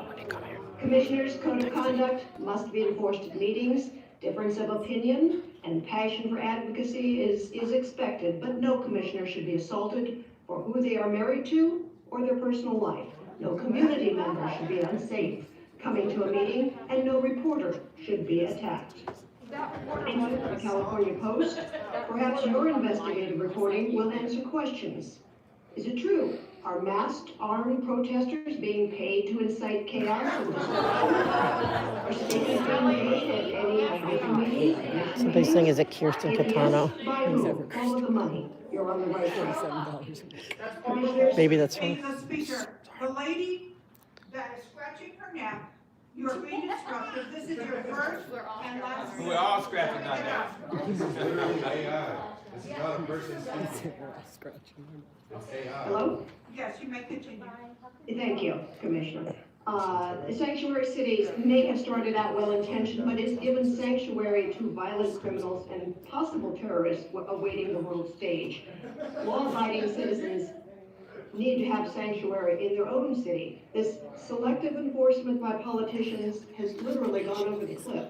Commissioners, code of conduct must be enforced at meetings. Difference of opinion and passion for advocacy is expected, but no commissioner should be assaulted for who they are married to or their personal life. No community member should be unsafe coming to a meeting, and no reporter should be attacked. Thank you for the California Post. Perhaps your investigative reporting will answer questions. Is it true? Are masked, armed protesters being paid to incite chaos and disruption? Are statements being made at any of meetings? Somebody's saying, is it Kirsten Catano? Yes, by who? Follow the money. You're on the right track. Commissioners, Maybe that's Speak her. to the speaker. The lady that is scratching her neck, you are being disruptive. This is your first and last. We're all scratching our necks. AI. This is not a person speaking. It's AI. Hello? Yes, you may continue. Thank you, Commissioner. Sanctuary cities may have started out well-intentioned, but it's given sanctuary to violent criminals and possible terrorists awaiting the world stage. Law-abiding citizens need to have sanctuary in their own city. This selective enforcement by politicians has literally gone over the cliff.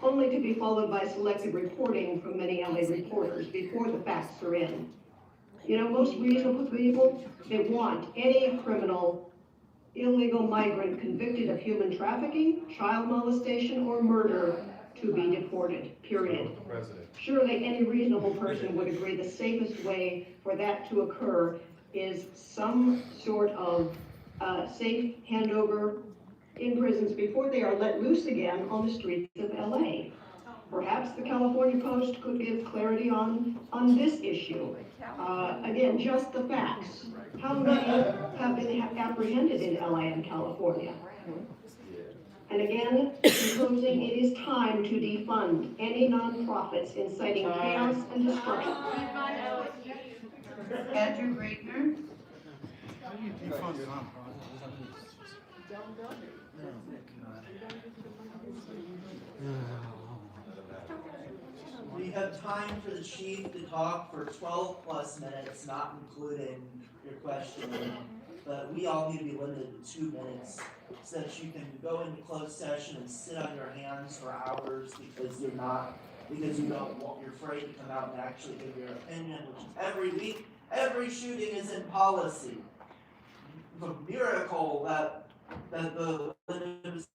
only to be followed by selective reporting from many LA reporters before the facts are in. You know, most reasonable people, they want any criminal, illegal migrant convicted of human trafficking, child molestation, or murder to be deported, period. Surely any reasonable person would agree the safest way for that to occur is some sort of safe handover in prisons before they are let loose again on the streets of LA. Perhaps the California Post could give clarity on this issue. Again, just the facts. How many have been apprehended in LA and California? And again, in closing, it is time to defund any nonprofits inciting chaos and destruction. Andrew Greigner. How do you defund a nonprofit? We have time for the chief to talk for 12 plus minutes, not including your questioning. But we all need to be limited to 2 minutes so that you can go into closed session and sit on your hands for hours because you're afraid to come out and actually give your opinion, which is every week, every shooting is in policy. The miracle that the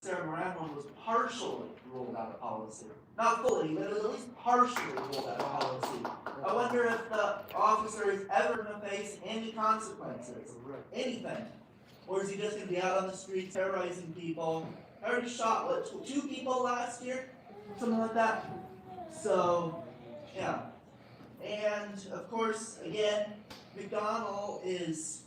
Sarah Moran one was partially ruled out of policy. Not fully, but at least partially ruled out of policy. I wonder if the officer is ever going to face any consequences, anything. Or is he just going to be out on the street terrorizing people? I already shot, what, 2 people last year? Something like that. So, yeah. And, of course, again, McDonald is,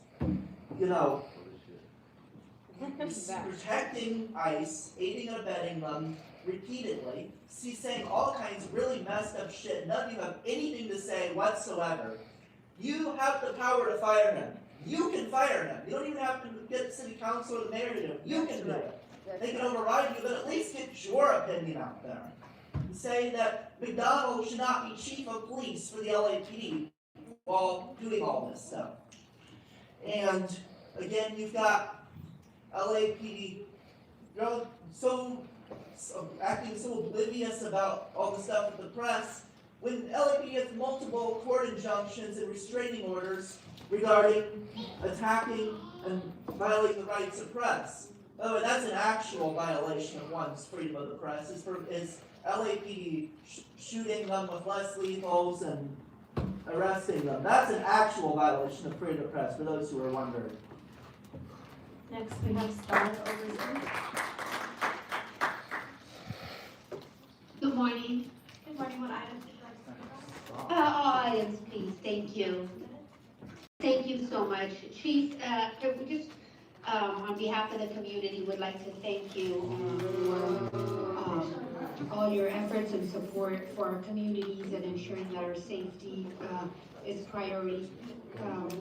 protecting ICE, aiding and abetting them repeatedly. He's saying all kinds of really messed up shit. None of you have anything to say whatsoever. You have the power to fire him. You can fire him. You don't even have to get city council or the mayor to do it. You can do it. They can override you, but at least get your opinion out there. Say that McDonald should not be chief of police for the LAPD while doing all this stuff. And again, you've got LAPD, acting so oblivious about all the stuff with the press, when LAPD has multiple court injunctions and restraining orders regarding attacking and violating the rights of press. By the way, that's an actual violation of one's freedom of the press, is LAPD shooting them with less lethals and arresting them. That's an actual violation of freedom of press, for those who are wondering. Next, we have Star over. Good morning. Good morning, what items would you like to discuss? All items, please. Thank you. Thank you so much. Chief, we just, on behalf of the community, would like to thank you for all your efforts and support for our communities and ensuring that our safety is priority.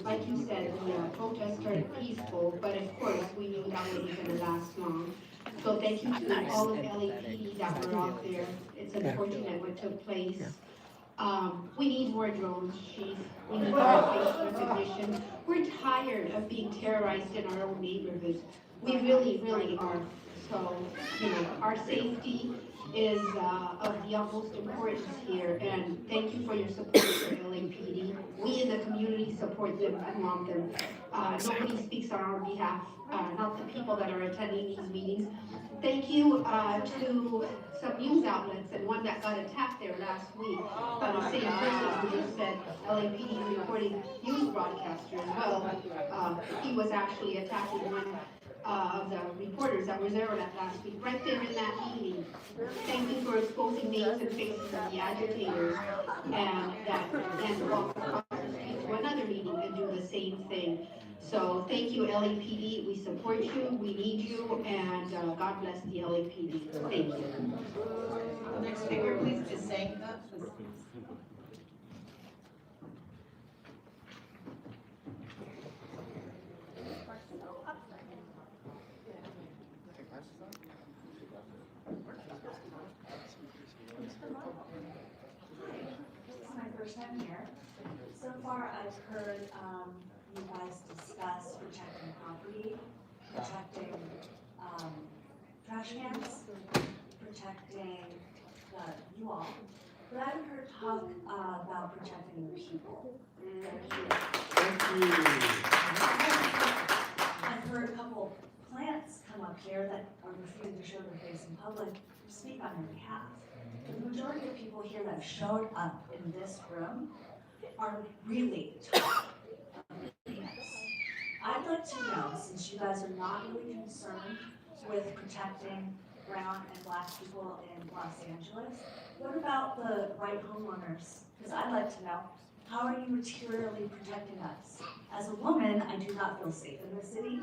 Like you said, the protest started peaceful, but of course, we knew that wasn't going to last long. So thank you to all of LAPD that were out there. It's unfortunate what took place. We need more drones, Chief. We need more face recognition. We're tired of being terrorized in our own neighborhoods. We really, really are. So, our safety is of the utmost importance here, and thank you for your support for LAPD. We in the community support them and want them. Nobody speaks on our behalf, not the people that are attending these meetings. Thank you to some news outlets, and one that got attacked there last week by the same person who just said LAPD reporting news broadcaster as well. He was actually attacking one of the reporters that was there that last week, right there in that meeting. Thank you for exposing names and faces of the agitators, and walk across the street to another meeting and do the same thing. So thank you, LAPD. We support you, we need you, and God bless the LAPD. Thank you. The next speaker, please, is saying that. This is my first time here. So far, I've heard you guys discuss protecting property, protecting trash cans, protecting you all, but I haven't heard talk about protecting the people. I've heard a couple plants come up here that are refusing to show their face in public to speak on their behalf. The majority of people here that have showed up in this room are really tough. I'd like to know, since you guys are not really concerned with protecting brown and black people in Los Angeles, what about the white homeowners? Because I'd like to know, how are you materially protecting us? As a woman, I do not feel safe in the city.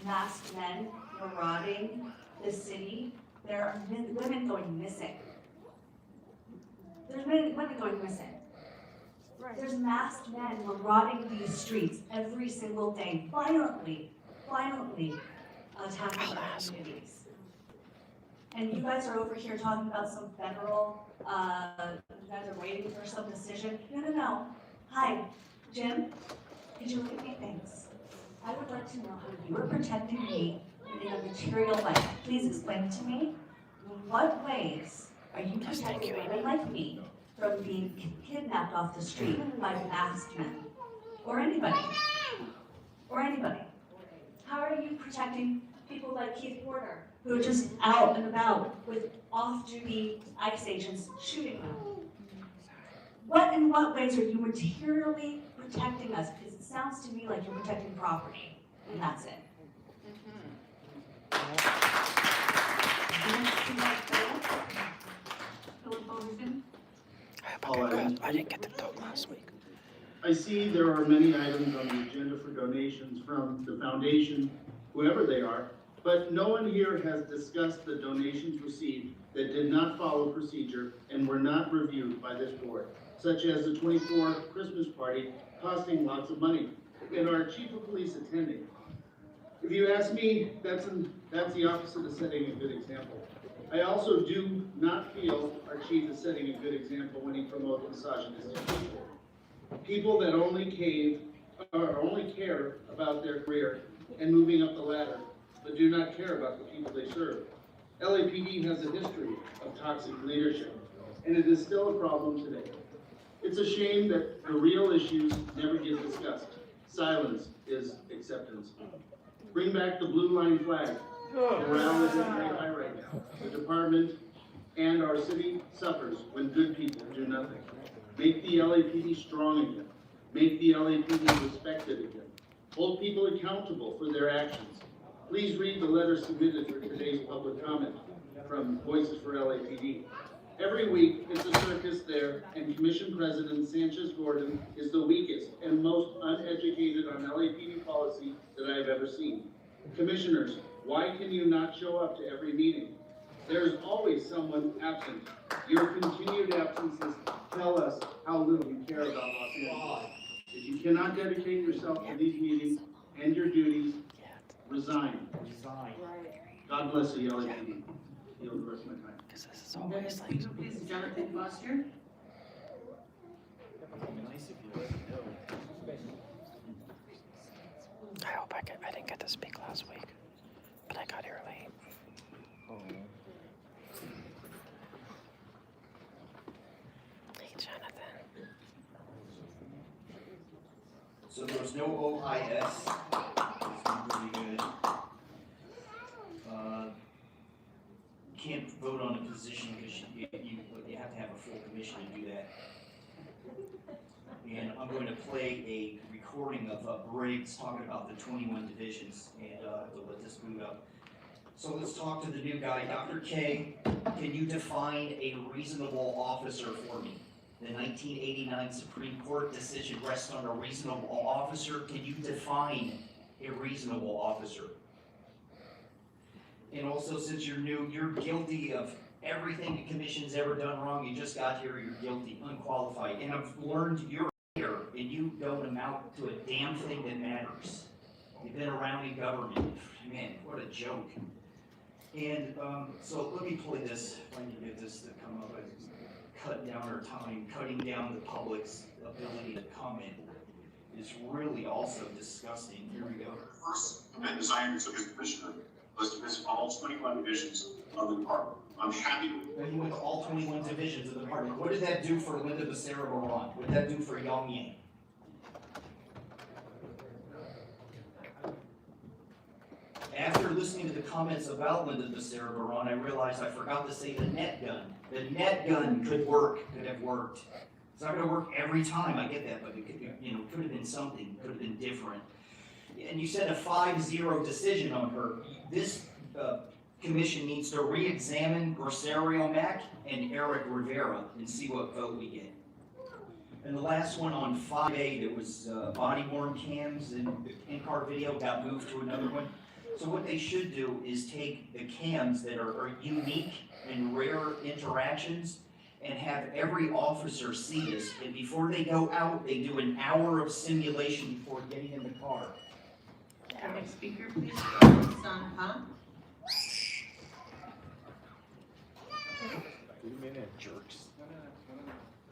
Masked men marauding the city. There are women going missing. There's women going missing. There's masked men marauding these streets every single day, violently attacking our communities. And you guys are over here talking about some federal, you guys are waiting for some decision. No. Hi, Jim, could you look at me? Thanks. I would like to know how you are protecting me in a material way. Please explain to me, what ways are you protecting women like me from being kidnapped off the street by masked men? Or anybody? How are you protecting people like Keith Porter, who are just out and about with off-duty ICE agents shooting them? In what ways are you materially protecting us? Because it sounds to me like you're protecting property, and that's it. I didn't get to talk last week. I see there are many items on the agenda for donations from the foundation, whoever they are, but no one here has discussed the donations received that did not follow procedure and were not reviewed by this board, such as the 24 Christmas party costing lots of money and our chief of police attending. If you ask me, that's the opposite of setting a good example. I also do not feel our chief is setting a good example when he promotes misogynistic people. People that only care about their career and moving up the ladder, but do not care about the people they serve. LAPD has a history of toxic leadership, and it is still a problem today. It's a shame that the real issues never get discussed. Silence is acceptance. Bring back the blue line flag. Morale is very high right now. The department and our city suffers when good people do nothing. Make the LAPD strong again. Make the LAPD respected again. Hold people accountable for their actions. Please read the letter submitted for today's public comment from Voices for LAPD. Every week, it's a circus there, and Commission President Sanchez Gordon is the weakest and most uneducated on LAPD policy that I have ever seen. Commissioners, why can you not show up to every meeting? There is always someone absent. Your continued absences tell us how little you care about Los Angeles. If you cannot dedicate yourself to these meetings and your duties, resign. God bless you, LAPD. Yield the rest of my time. Because this is always like. Please, Jonathan Foster. I hope I didn't get to speak last week, but I got here late. Hey, Jonathan. So there was no OIS. It's really good. Can't vote on a position because you have to have a full commission to do that. And I'm going to play a recording of Briggs talking about the 21 divisions, and we'll let this boot up. So let's talk to the new guy, Dr. K. Can you define a reasonable officer for me? The 1989 Supreme Court decision rests on a reasonable officer. Can you define a reasonable officer? And also, since you're new, you're guilty of everything the commission's ever done wrong. You just got here, you're guilty, unqualified. And I've learned you're here, and you don't amount to a damn thing that matters. You've been around in government. Man, what a joke. And so let me play this, if I can get this to come up. Cut down our time, cutting down the public's ability to comment is really also disgusting. Here we go. First, and desires of the commissioner was to visit all 21 divisions of the department. I'm happy to. When you went to all 21 divisions of the department, what did that do for Linda Becerra-Baron? What did that do for Yang Yang? After listening to the comments about Linda Becerra-Baron, I realized I forgot to say the net gun. The net gun could have worked. It's not gonna work every time, I get that, but it could, could have been something, could have been different. And you said a 5-0 decision on her. This commission needs to re-examine Rosario Mack and Eric Rivera and see what vote we get. And the last one on 5A, that was body-worn cams and the in-car video got moved to another one. So what they should do is take the cams that are unique and rare interactions and have every officer see this. And before they go out, they do an hour of simulation before getting in the car. Next speaker, please. Son, huh? 3 minutes, jerks.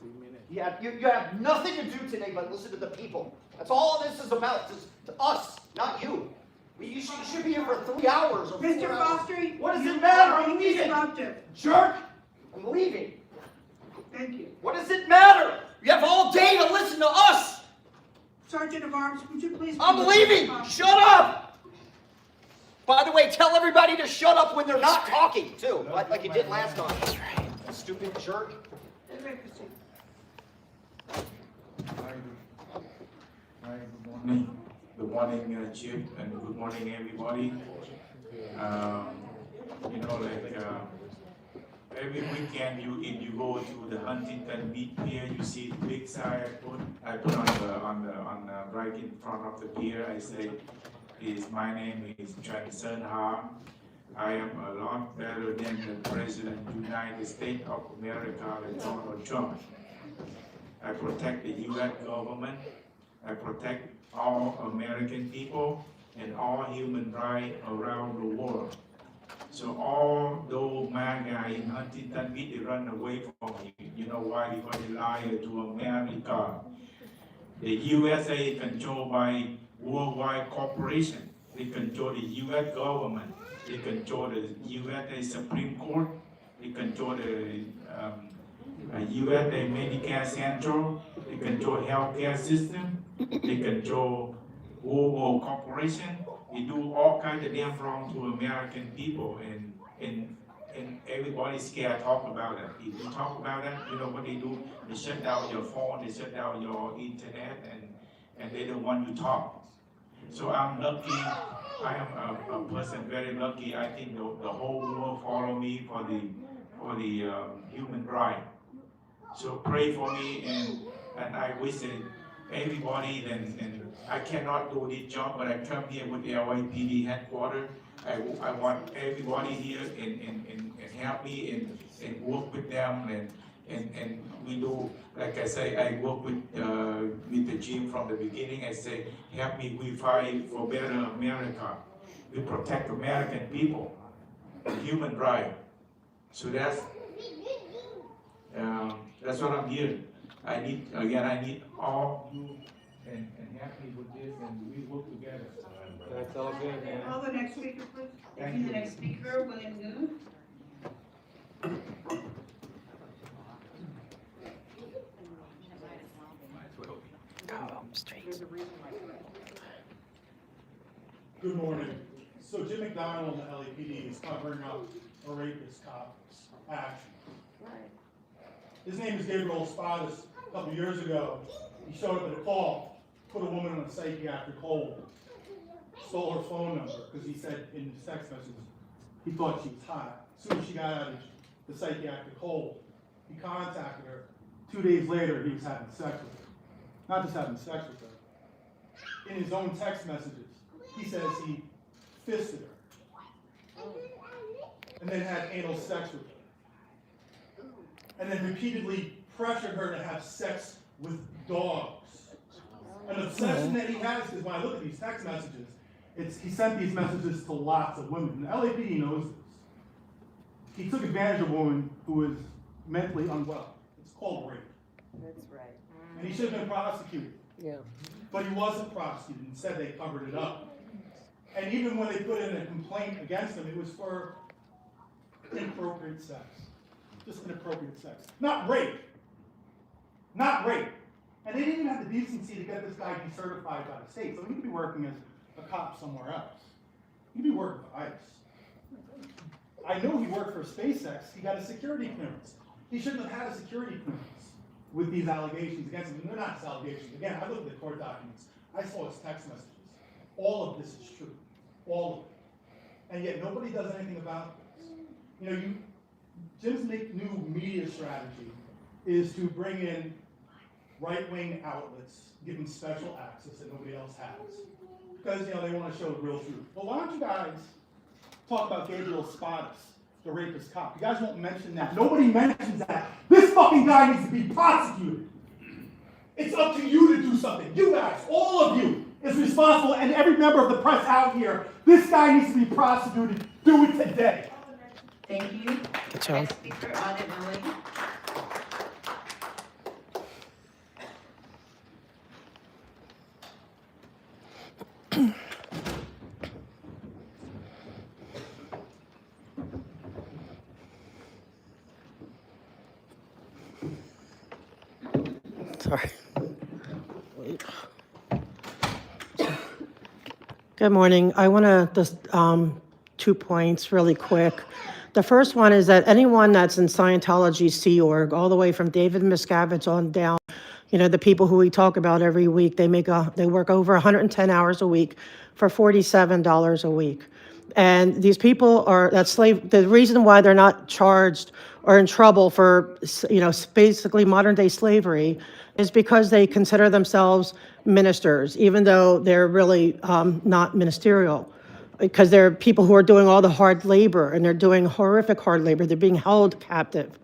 3 minutes. Yeah, you have nothing to do today but listen to the people. That's all this is about, just to us, not you. You should be here for 3 hours or 4 Mr. hours. Foster, What does you it matter? are I'm leaving. disruptive. Jerk! I'm leaving. Thank you. What does it matter? You have all day to listen to us. Sergeant of Arms, would you please? I'm leaving. Shut up. By the way, tell everybody to shut up when they're not talking, too, like you did last time. That's right. Stupid jerk. Hi, good morning. Good morning, Chief, and good morning, everybody. Every weekend, if you go to the Huntington Beach Pier, you see the big sign I put on the right in front of the pier. I say, my name is Chen Sen Ha. I am a lot better than the President of the United States of America, Donald Trump. I protect the U.S. government. I protect all American people and all human rights around the world. So all those MAGA in Huntington Beach, they run away from you. You know why? Because they lied to America. The USA is controlled by worldwide corporation. They control the U.S. government. They control the USA Supreme Court. They control the USA Medicare Central. They control healthcare system. They control Google Corporation. They do all kinds of damn wrong to American people, and everybody's scared to talk about it. If you talk about it, you know what they do? They shut down your phone, they shut down your internet, and they don't want you to talk. So I'm lucky. I am a person very lucky. I think the whole world follow me for the human right. So pray for me, and I wish that everybody, and I cannot do this job, but I come here with the LAPD headquarters. I want everybody here and help me and work with them, and we do, like I say, I work with the Jim from the beginning. I say, help me, we fight for better America. We protect American people, human rights. So that's what I'm here. I need all you and help me with this, and we work together. That's all good, man. Call the next speaker, please. Thank you. The next speaker, William Goode. Go home straight. Good morning. So Jim McDonald and the LAPD is covering up a rapist cop's action. His name is Gabriel Espadas. A couple years ago, he showed up at a call, put a woman on a psychiatric hold, stole her phone number because he said in his text messages he thought she was hot. As soon as she got out of the psychiatric hold, he contacted her. 2 days later, he was having sex with her. Not just having sex with her. In his own text messages, he says he fisted her and then had anal sex with her, and then repeatedly pressured her to have sex with dogs. An obsession that he has, because when I look at these text messages, he sent these messages to lots of women. And the LAPD knows this. He took advantage of a woman who was mentally unwell. It's called rape. That's right. And he should have been prosecuted. Yeah. But he wasn't prosecuted. Instead, they covered it up. And even when they put in a complaint against him, it was for inappropriate sex. Just inappropriate sex. Not rape. Not rape. And they didn't even have the decency to get this guy decertified by the state. So he could be working as a cop somewhere else. He'd be working for ICE. I know he worked for SpaceX. He got a security clearance. He shouldn't have had a security clearance with these allegations against him. And they're not his allegations. Again, I looked at the court documents. I saw his text messages. All of this is true. All of it. And yet nobody does anything about this. You know, Jim's new media strategy is to bring in right-wing outlets, give them special access that nobody else has. Because, you know, they want to show the real truth. Well, why don't you guys talk about Gabriel Spadas, the rapist cop? You guys won't mention that. Nobody mentions that. This fucking guy needs to be prosecuted. It's up to you to do something. You guys, all of you, is responsible, and every member of the press out here, this guy needs to be prosecuted. Do it today. Thank you. Good job. Next speaker, Audit Miller. Sorry. Good morning. I want to just 2 points really quick. The first one is that anyone that's in Scientology Sea Org, all the way from David Miscavige on down, you know, the people who we talk about every week, they work over 110 hours a week for $47 a week. And these people are, the reason why they're not charged or in trouble for, you know, basically modern day slavery is because they consider themselves ministers, even though they're really not ministerial. Because they're people who are doing all the hard labor, and they're doing horrific hard labor. They're being held captive.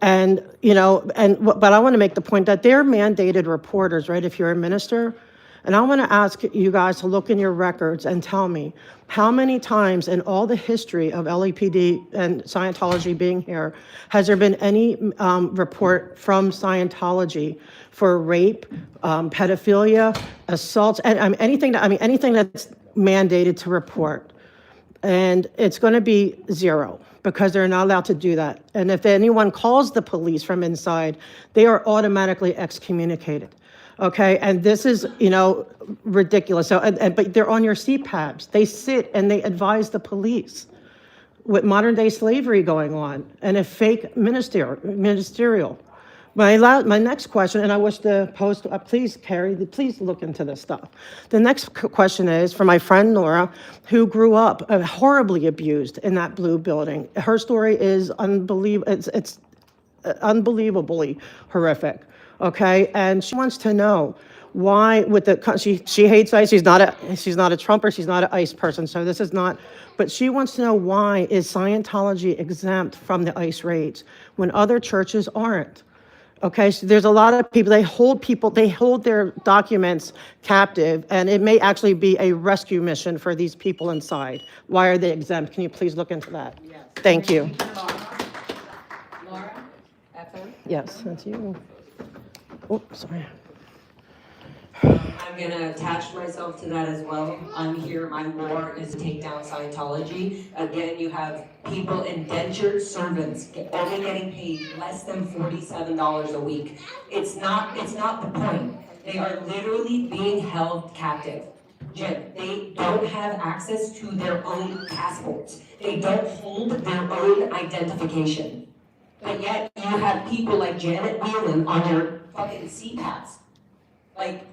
And, you know, but I want to make the point that they're mandated reporters, right, if you're a minister. And I want to ask you guys to look in your records and tell me how many times in all the history of LAPD and Scientology being here has there been any report from Scientology for rape, pedophilia, assaults, and anything that's mandated to report? And it's going to be zero, because they're not allowed to do that. And if anyone calls the police from inside, they are automatically excommunicated. Okay, and this is, you know, ridiculous. So, but they're on your CPABs. They sit and they advise the police with modern day slavery going on and a fake ministerial. My next question, and I wish the post, please, Carrie, please look into this stuff. The next question is for my friend Nora, who grew up horribly abused in that blue building. Her story is unbelievable. It's unbelievably horrific. Okay, and she wants to know why she hates ICE. She's not a Trumper. She's not an ICE person. So this is not. But she wants to know, why is Scientology exempt from the ICE raids when other churches aren't? Okay, so there's a lot of people, they hold their documents captive, and it may actually be a rescue mission for these people inside. Why are they exempt? Can you please look into that? Yes. Thank you. Laura, FM. Yes, that's you. Oh, sorry. I'm gonna attach myself to that as well. I'm here, my war is to take down Scientology. Again, you have people, indentured servants, only getting paid less than $47 a week. It's not the point. They are literally being held captive. Jim, they don't have access to their own passports. They don't hold their own identification. But yet, you have people like Janet Whelan on your fucking CPAPs. Like,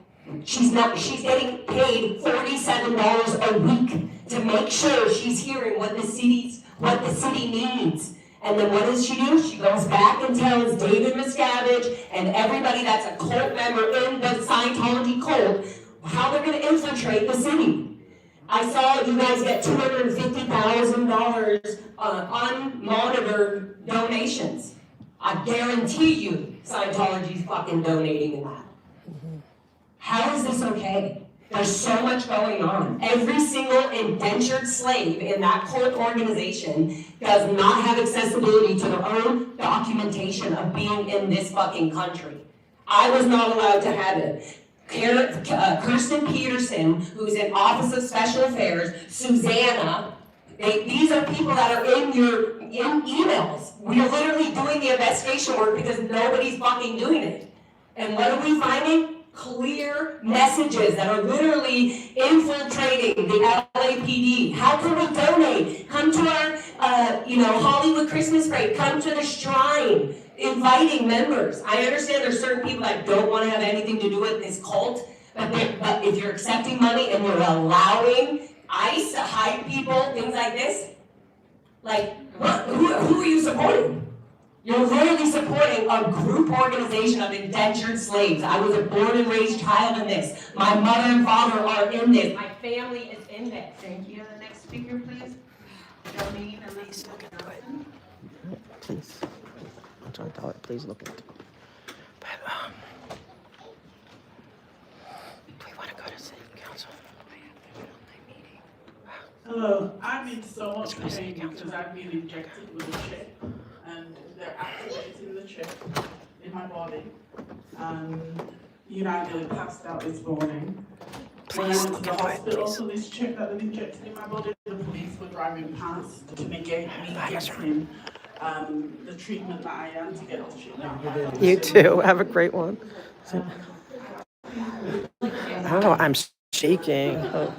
she's getting paid $47 a week to make sure she's hearing what the city needs. And then what does she do? She goes back and tells David Miscavige and everybody that's a cult member in the Scientology cult how they're gonna infiltrate the city. I saw you guys get $250,000 unmonitored donations. I guarantee you Scientology's fucking donating in that. How is this okay? There's so much going on. Every single indentured slave in that cult organization does not have accessibility to their own documentation of being in this fucking country. I was not allowed to have it. Kirsten Peterson, who's in Office of Special Affairs, Susanna. These are people that are in emails. We are literally doing the investigation work because nobody's fucking doing it. And what are we finding? Clear messages that are literally infiltrating the LAPD. How can we donate? Come to our, Hollywood Christmas parade. Come to the shrine. Inviting members. I understand there's certain people that don't want to have anything to do with this cult, but if you're accepting money and you're allowing ICE to hide people, things like this, like, who are you supporting? You're literally supporting a group organization of indentured slaves. I was a born and raised child in this. My mother and father are in this. My family is in this. Thank you. The next speaker, please. Darlene Elizabeth Johnson. Please. I'm trying to tell it, please look into it. But, we want to go to city council. Hello, I'm in so much pain because I've been injected with a chip and they're activating the chip in my body. And I nearly passed out this morning. When I went to the hospital for this chip that they've injected in my body, the police were driving past to negate me getting the treatment that I am to get the chip now. You too. Have a great one. Oh, I'm shaking. Oh,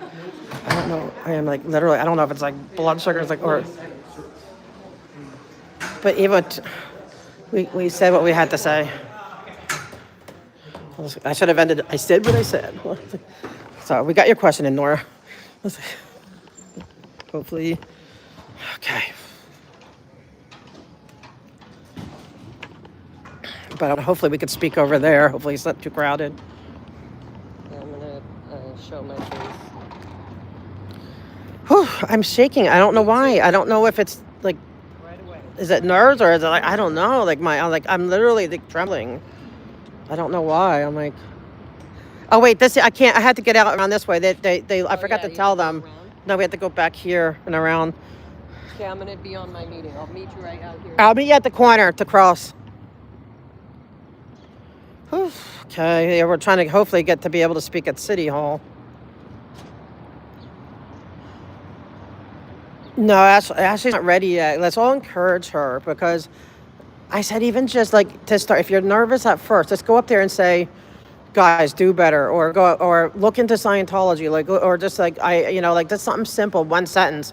I don't know. I am like literally. I don't know if it's like blood sugar, it's like or. But Eva, we said what we had to say. I should have ended. I said what I said. So we got your question in, Nora. Hopefully, okay. But hopefully we could speak over there. Hopefully it's not too crowded. I'm gonna show my face. Whew, I'm shaking. I don't know why. I don't know if it's like, is it nerves or is it like, I don't know. Like I'm literally like trembling. I don't know why. I'm like, oh wait, I can't. I had to get out around this way. I forgot to tell them. No, we have to go back here and around. Okay, I'm gonna be on my meeting. I'll meet you right out here. I'll meet you at the corner to cross. Whew, okay, yeah, we're trying to hopefully get to be able to speak at City Hall. No, Ashley's not ready yet. Let's all encourage her because I said even just like to start, if you're nervous at first, let's go up there and say, guys, do better, or go or look into Scientology, like, or just like like just something simple, one sentence.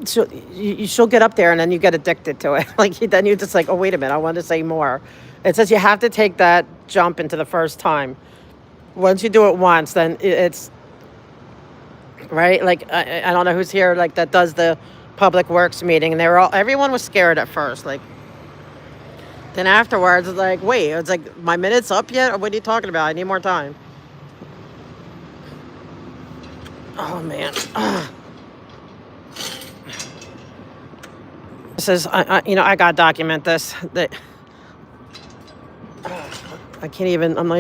She'll get up there and then you get addicted to it. Like then you're just like, oh wait a minute, I want to say more. It says you have to take that jump into the first time. Once you do it once, then it's right. Like I don't know who's here like that does the public works meeting, and everyone was scared at first. Like then afterwards, it's like, wait, it's like my minute's up yet? Or what are you talking about? I need more time. Oh man. This is I gotta document this. That. I can't even, am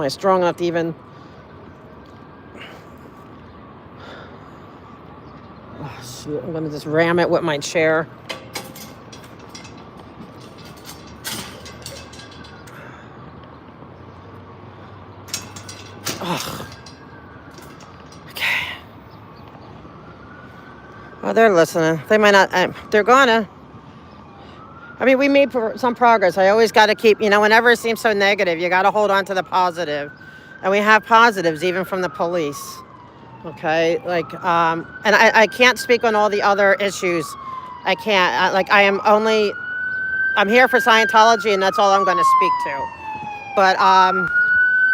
I strong enough to even, oh, shoot, I'm gonna just ram it with my chair. Oh. Okay. Well, they're listening. They might not, they're gonna. I mean, we made some progress. I always got to keep, whenever it seems so negative, you got to hold on to the positive. And we have positives, even from the police. Okay? Like, and I can't speak on all the other issues. I can't. I'm here for Scientology, and that's all I'm going to speak to. But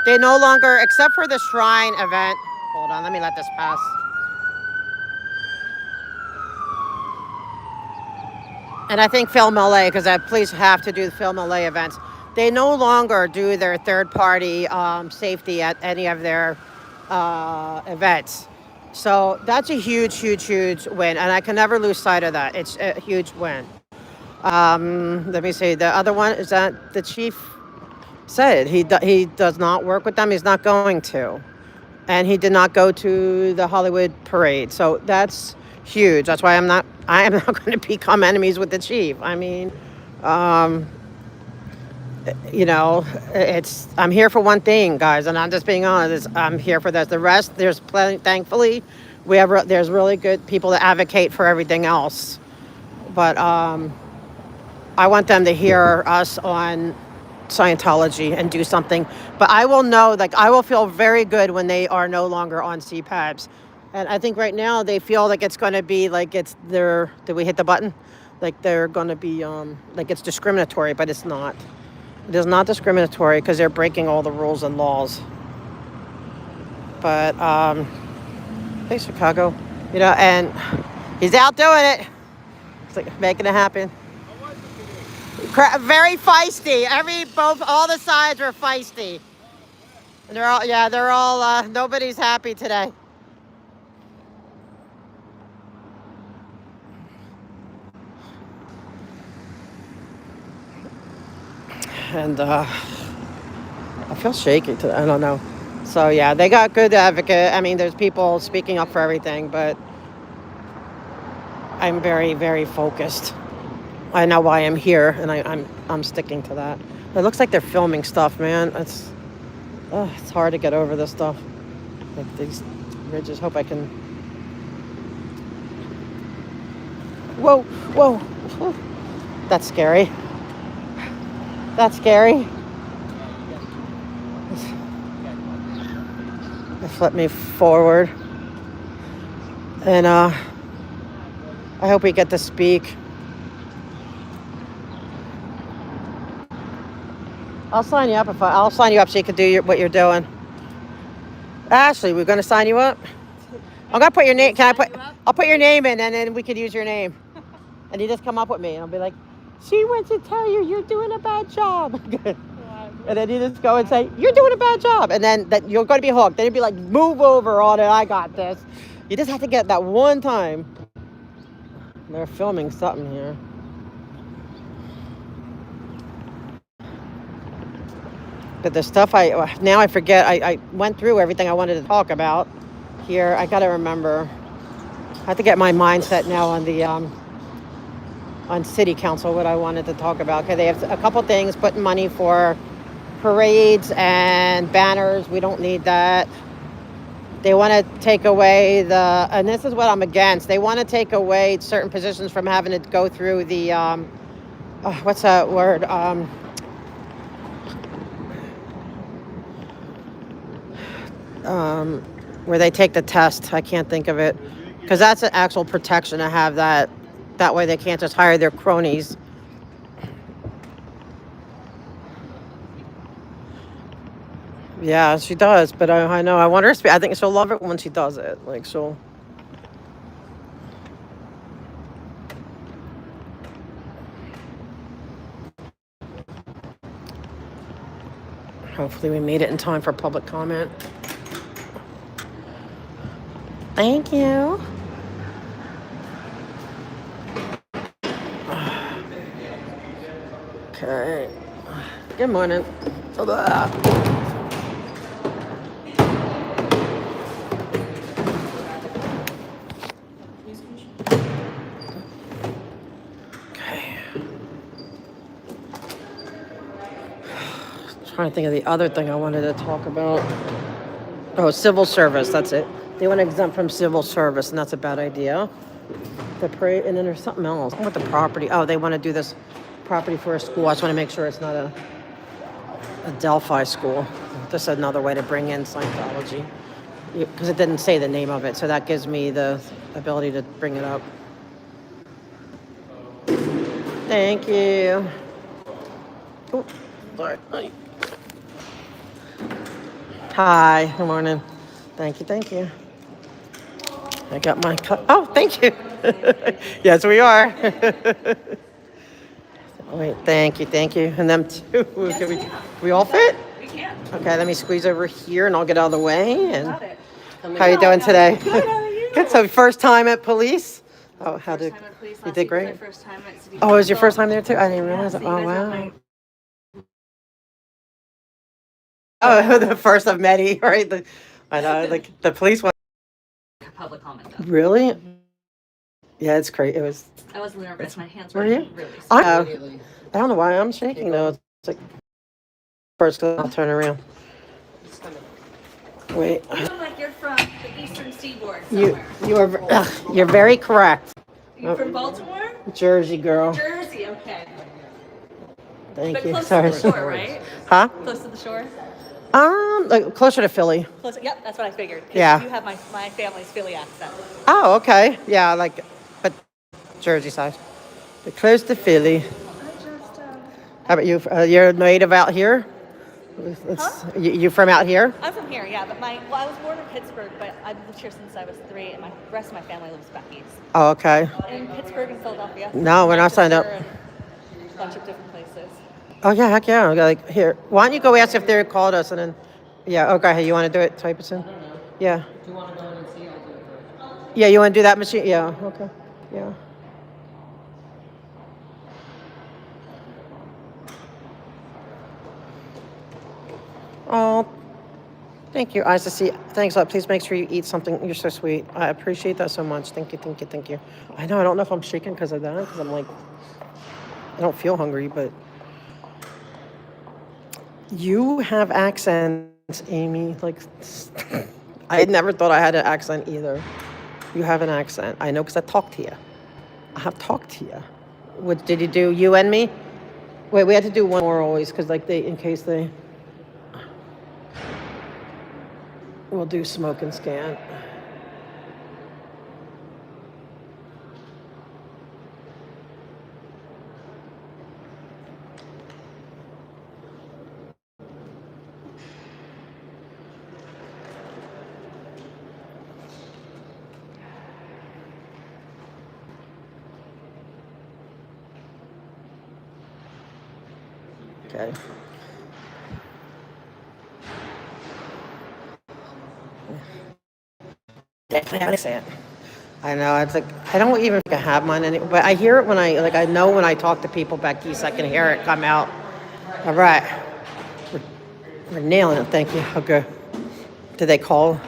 they no longer, except for the shrine event. Hold on, let me let this pass. And I think Film LA, because police have to do the Film LA events. They no longer do their third-party safety at any of their events. So that's a huge, huge, huge win. And I can never lose sight of that. It's a huge win. Let me see. The other one is that the chief said he does not work with them. He's not going to. And he did not go to the Hollywood parade. So that's huge. That's why I am not going to become enemies with the chief. I mean, you know, I'm here for one thing, guys, and I'm just being honest. I'm here for this. The rest, there's plenty, thankfully, there's really good people that advocate for everything else. But I want them to hear us on Scientology and do something. But I will know, like, I will feel very good when they are no longer on CPAPs. And I think right now they feel like it's going to be like did we hit the button? Like they're going to be, like it's discriminatory, but it's not. It is not discriminatory because they're breaking all the rules and laws. But, hey, Chicago, you know, and he's out doing it. It's like making it happen. Very feisty. All the sides were feisty. And they're all, nobody's happy today. And I feel shaky today. I don't know. So yeah, they got good advocate. I mean, there's people speaking up for everything, but I'm very, very focused. I know why I'm here, and I'm sticking to that. It looks like they're filming stuff, man. It's hard to get over this stuff. Like these ridges. Hope I can. Whoa, whoa, whoa. That's scary. That's scary. They flip me forward. And I hope we get to speak. I'll sign you up I'll sign you up so you can do what you're doing. Ashley, we're gonna sign you up? I'm gonna put your name. I'll put your name in and then we could use your name. And you just come up with me and I'll be like, she went to tell you you're doing a bad job. And then you just go and say, you're doing a bad job. And then you're going to be hooked. Then you'd be like, move over on it. I got this. You just have to get that one time. They're filming something here. But the stuff now I forget. I went through everything I wanted to talk about here. I got to remember. I have to get my mindset now on the on city council, what I wanted to talk about. Okay, they have a couple things, putting money for parades and banners. We don't need that. They want to take away and this is what I'm against. They want to take away certain positions from having to go through the, what's that word? Where they take the test. I can't think of it. Because that's an actual protection to have that. That way they can't just hire their cronies. Yeah, she does, but I know. I want her to speak. I think she'll love it when she does it. Like, she'll... Hopefully we made it in time for public comment. Thank you. Okay. Good morning. Trying to think of the other thing I wanted to talk about. Oh, civil service, that's it. They want to exempt from civil service, and that's a bad idea. The parade, and then there's something else. What the property? Oh, they want to do this property for a school. I just want to make sure it's not a Delphi school. Just another way to bring in Scientology. Because it didn't say the name of it, so that gives me the ability to bring it up. Thank you. Oh, sorry. Hi, good morning. Thank you. I got my cup. Oh, thank you. Yes, we are. Wait, thank you. And them too. Can we all fit? We can. Okay, let me squeeze over here and I'll get out of the way. And Got it. how you doing today? Good, how are you? Good. So first time at police? Oh, First time at police. You Last did week was great. my first time at City Oh, it was your Council. first time there too? I didn't realize Yeah, it. so you Oh, guys have wow. my- Oh, the first of many, right? I know, like the police one. Public comment though. Really? Yeah, it's great. It was. I was nervous. My hands Were were you? really I sweaty. don't know why I'm shaking though. It's like first, 'cause I'll turn around. Wait, You look like you're from the Eastern Seaboard you, somewhere. you're very correct. You from Baltimore? Jersey girl. Jersey, okay. Thank But you. close Sorry. to the shore, right? Huh? Close to the shore? Like closer to Philly. Close, yep, that's what I figured. 'Cause Yeah. You have my family's Philly accent. Oh, okay. Yeah, like, but Jersey side. But close to Philly. How about you? You're a native out here? You from out here? I'm from here, yeah, but I was born in Pittsburgh, but I've lived here since I was 3, and the rest of my family lives back east. Oh, okay. In Pittsburgh and Philadelphia. No, when I signed up. Manchester and a bunch of different places. Oh, yeah, heck yeah. Like, here. Why don't you go ask if they called us and then, yeah, okay. Hey, you want to do it? Type it in? Yeah. Do you want to go in and see? I'll do it first. Yeah, you want to do that machine? Yeah, okay. Yeah. Oh, thank you, Isa. See, thanks a lot. Please make sure you eat something. You're so sweet. I appreciate that so much. Thank you, thank you, thank you. I know, I don't know if I'm shaking because of that, because I'm like, I don't feel hungry, but you have accents, Amy. Like, I never thought I had an accent either. You have an accent. I know because I talked to you. I have talked to you. What did you do? You and me? Wait, we had to do one more always because, like, in case they. We'll do smoke and scan. Okay. Definitely have an accent. I know, it's like, I don't even think I have mine anymore, but I hear it when I know when I talk to people back east, I can hear it come out. All right. We're nailing it, thank you. Okay. Did they call?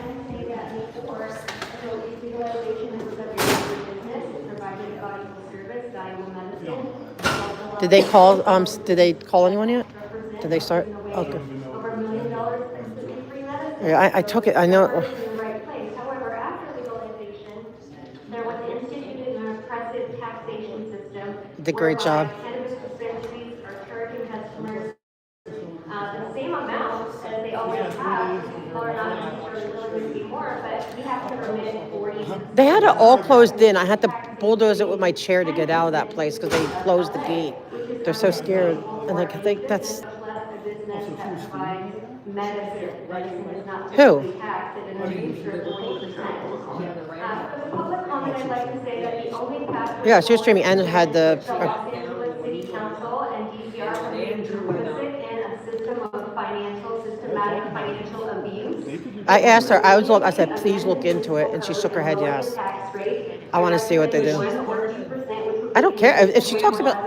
Did they call anyone yet? Did they start? Okay. Yeah, I took it, I know. However, after legalization, there was instituted an oppressive taxation system. Did a great job. Cannabis dispensaries are charging customers the same amount as they always have. People are not necessarily willing to pay more, but we have to permit 40. They had it all closed in. I had to bulldoze it with my chair to get out of that place because they closed the gate. They're so scared. And like, I think that's. Who? Yeah, she was streaming and it had the. City Council and DCR were complicit in a system of systematic financial abuse. I asked her, I said, please look into it. And she shook her head, yes. I want to see what they do. I don't care. If she talks about.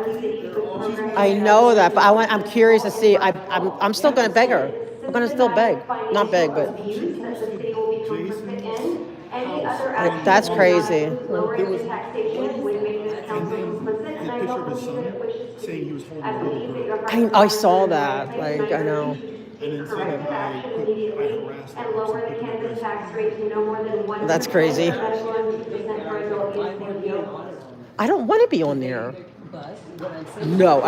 I know that, but I'm curious to see. I'm still going to beg her. I'm going to still beg. Not beg, but. Like, that's crazy. I saw that. Like, I know. That's crazy. I don't want to be on there. No,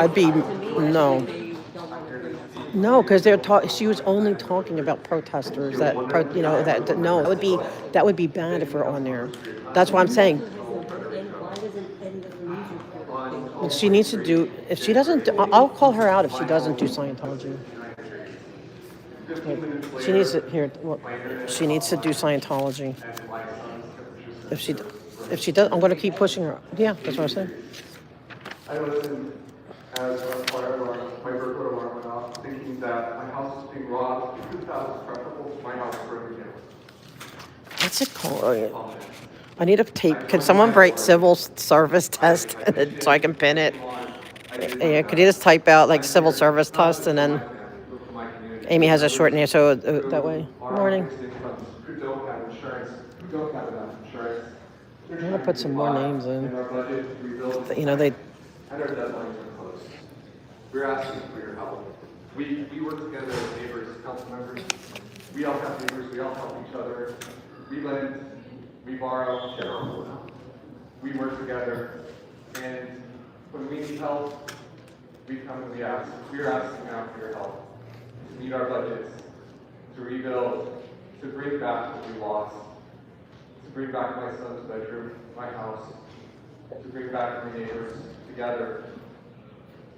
no, because she was only talking about protesters that would be bad if we're on there. That's why I'm saying. She needs to do, if she doesn't, I'll call her out if she doesn't do Scientology. She needs to do Scientology. If she does, I'm going to keep pushing her. Yeah, that's what I'm saying. I listen as a fire alarm, my burglar alarm went off, thinking that my house is being robbed because that was preferable to my house burning down. What's it called? I need a tape. Can someone write civil service test so I can pin it? Yeah, could you just type out like civil service test and then Amy has a short name, so that way. Morning. Who don't have insurance, who don't have enough insurance. I'm gonna put some more names in. Our budget to rebuild. You know, they. And our deadlines are close. We're asking for your help. We work together as neighbors, council members. We all have neighbors, we all help each other. We lend, we borrow, we work together. And when we need help, we come and we ask. We're asking now for your help to meet our budgets, to rebuild, to bring back what we lost, to bring back my son's bedroom, my house, to bring back my neighbors together.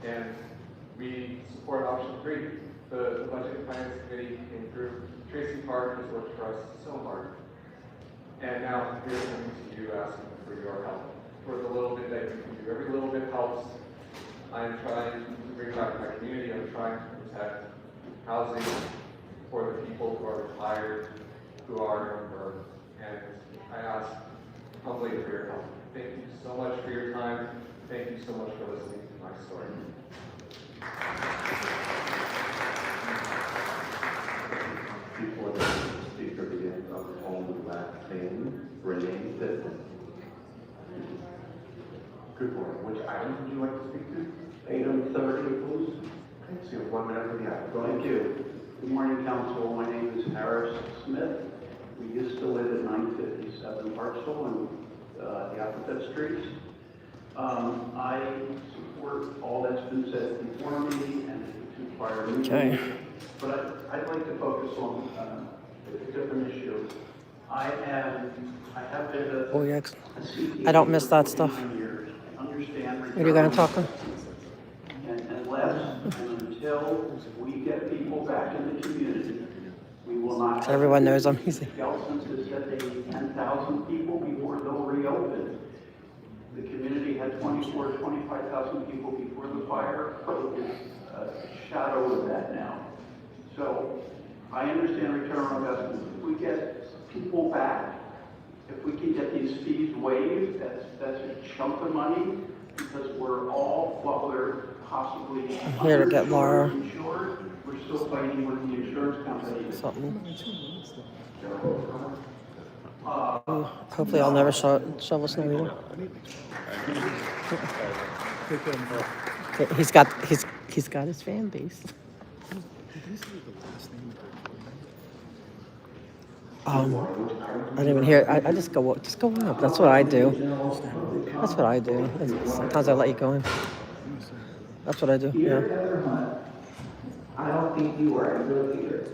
And we support option 3. The Budget and Finance Committee came through. Tracy Park has worked for us so hard. And now we're coming to you asking for your help, for the little bit that you can do. Every little bit helps. I'm trying to bring back my community. I'm trying to protect housing for the people who are retired, who are younger. And I ask humbly for your help. Thank you so much for your time. Thank you so much for listening to my story. Before the speaker begins, I'll call the last name, Renee Fitton. Good morning. Which item would you like to speak to? Item 30, please. Okay, so you have 1 minute for the item. Thank you. Good morning, council. My name is Harris Smith. We used to live at 957 Hartsville and the Alphabet Streets. I support all that's been said before me and the 2 prior meetings. Okay. But I'd like to focus on a different issue. I have been a Oh, yeah. CPA I don't miss that for stuff. 29 years. I understand. Are you going to talk? And unless and until we get people back in the community, we will not. Everyone knows I'm easy. Gelson's has said they need 10,000 people before they'll reopen. The community had 25,000 people before the fire, but it's a shadow of that now. So I understand return on investment. If we get people back, if we can get these fees waived, that's a chunk of money because we're all, while we're possibly I'm here to get Laura. insured, we're still fighting with the insurance company. Something. Hopefully I'll never shovel snow either. He's got his fan base. I didn't even hear. I just go up. That's what I do. That's what I do. Sometimes I let you go in. That's what I do. Yeah. I don't think you are a good leader.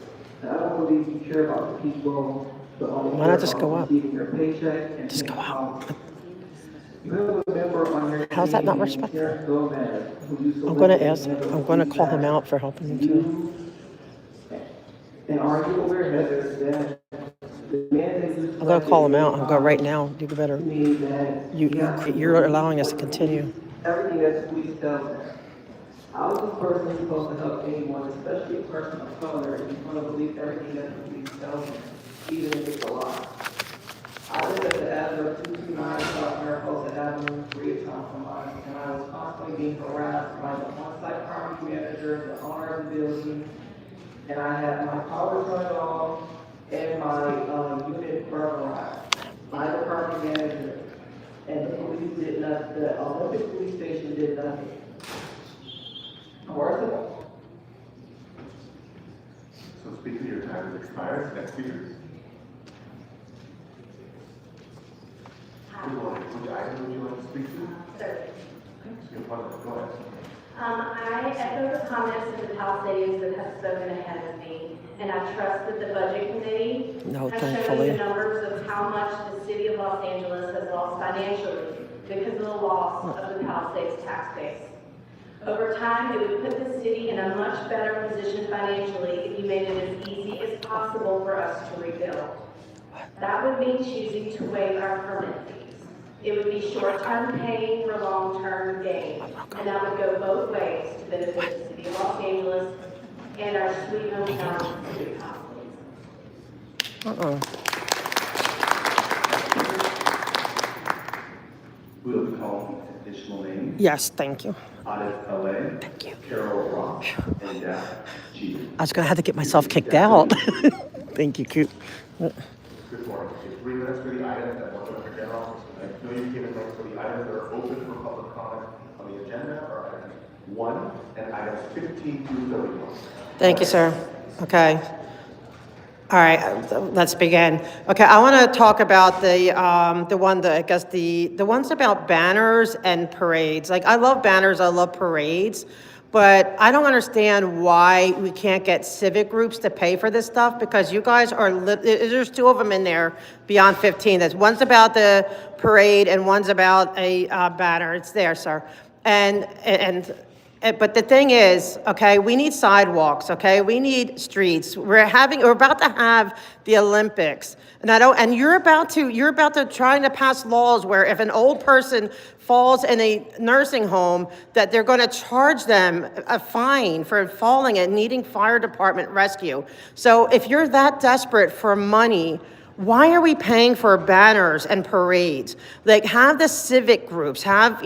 I don't believe you care about the people. Why not just go up? Your paycheck and Just go up. How's that not respectful? I'm going to ask. I'm going to call him out for helping him too. And are you aware that I'm going to call him out. I'm going right now. You better. You're allowing us to continue. everything that the police tells them? How is this person supposed to help anyone, especially a person of color, if you want to believe everything that the police tells them, even if it's a lie? I live at the address 229 South Mariposa Avenue, Koreatown, Vermont, and I was constantly being harassed by the on-site property manager, the owner of the building, and I had my power turned off and my unit burglarized by the property manager, and the police did nothing. The Olympic Police Station did nothing. Worse of all. So speaker, your time has expired. Next speaker. Good morning. Which item would you like to speak to? Third. Go ahead. I echo the comments of the Palisades that have spoken ahead of me, and I trust that the Budget Committee No, has shown thankfully. you the numbers of how much the city of Los Angeles has lost financially because of the loss of the Palisades tax base. Over time, it would put the city in a much better position financially if you made it as easy as possible for us to rebuild. That would mean choosing to waive our permit fees. It would be short-term pain for long-term gain, and that would go both ways to benefit the city of Los Angeles and our sweet hometown city council. We'll be calling additional names. Yes, thank you. Audit LA. Thank you. Carol Rock and Daph G. I was going to have to get myself kicked out. Thank you, Coop. Good morning. 3 minutes for the items that we're going to general. I know you've given notes for the items that are open for public comment on the agenda or items 1 and items 15 through 31. Thank you, sir. Okay. All right, let's begin. Okay, I want to talk about the one that, I guess, the ones about banners and parades. Like, I love banners, I love parades, but I don't understand why we can't get civic groups to pay for this stuff, because you guys are, there's 2 of them in there beyond 15. One's about the parade and one's about a banner. It's there, sir. But the thing is, okay, we need sidewalks, okay? We need streets. We're about to have the Olympics. And you're about to trying to pass laws where if an old person falls in a nursing home, that they're going to charge them a fine for falling and needing fire department rescue. So if you're that desperate for money, why are we paying for banners and parades? Like, have the civic groups, have,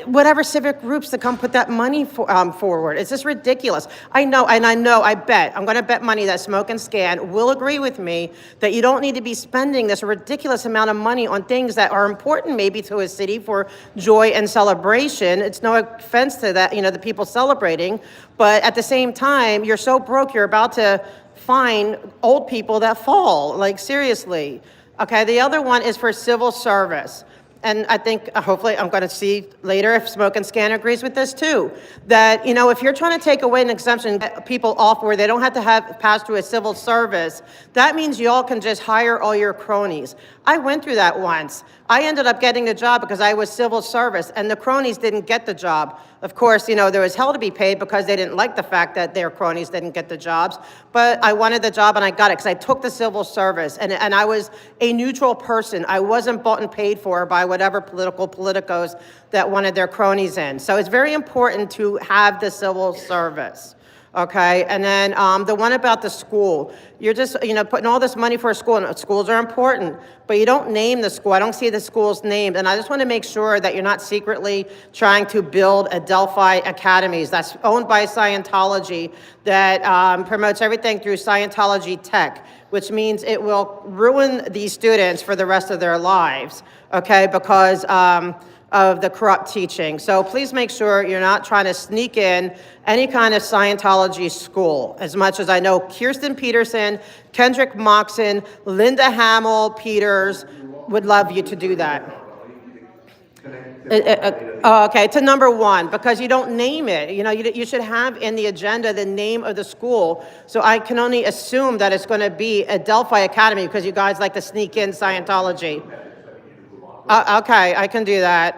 whatever civic groups to come put that money forward. It's just ridiculous. I'm going to bet money that Smoke and Scan will agree with me that you don't need to be spending this ridiculous amount of money on things that are important maybe to a city for joy and celebration. It's no offense to that, the people celebrating, but at the same time, you're so broke, you're about to fine old people that fall, like, seriously. Okay, the other one is for civil service. And I think, hopefully, I'm going to see later if Smoke and Scan agrees with this too, that, if you're trying to take away an exemption, get people off where they don't have to pass through a civil service, that means you all can just hire all your cronies. I went through that once. I ended up getting the job because I was civil service, and the cronies didn't get the job. Of course, there was hell to be paid because they didn't like the fact that their cronies didn't get the jobs. But I wanted the job and I got it because I took the civil service, and I was a neutral person. I wasn't bought and paid for by whatever politicos that wanted their cronies in. So it's very important to have the civil service. Okay, and then the one about the school, you're just, putting all this money for a school, and schools are important, but you don't name the school. I don't see the schools named, and I just want to make sure that you're not secretly trying to build Adelphi Academies that's owned by Scientology that promotes everything through Scientology Tech, which means it will ruin these students for the rest of their lives, okay, because of the corrupt teaching. So please make sure you're not trying to sneak in any kind of Scientology school. As much as I know Kirsten Peterson, Kendrick Moxon, Linda Hamill Peters would love you to do that. Okay, to number 1, because you don't name it. You should have in the agenda the name of the school. So I can only assume that it's going to be Adelphi Academy because you guys like to sneak in Scientology. Okay, I can do that.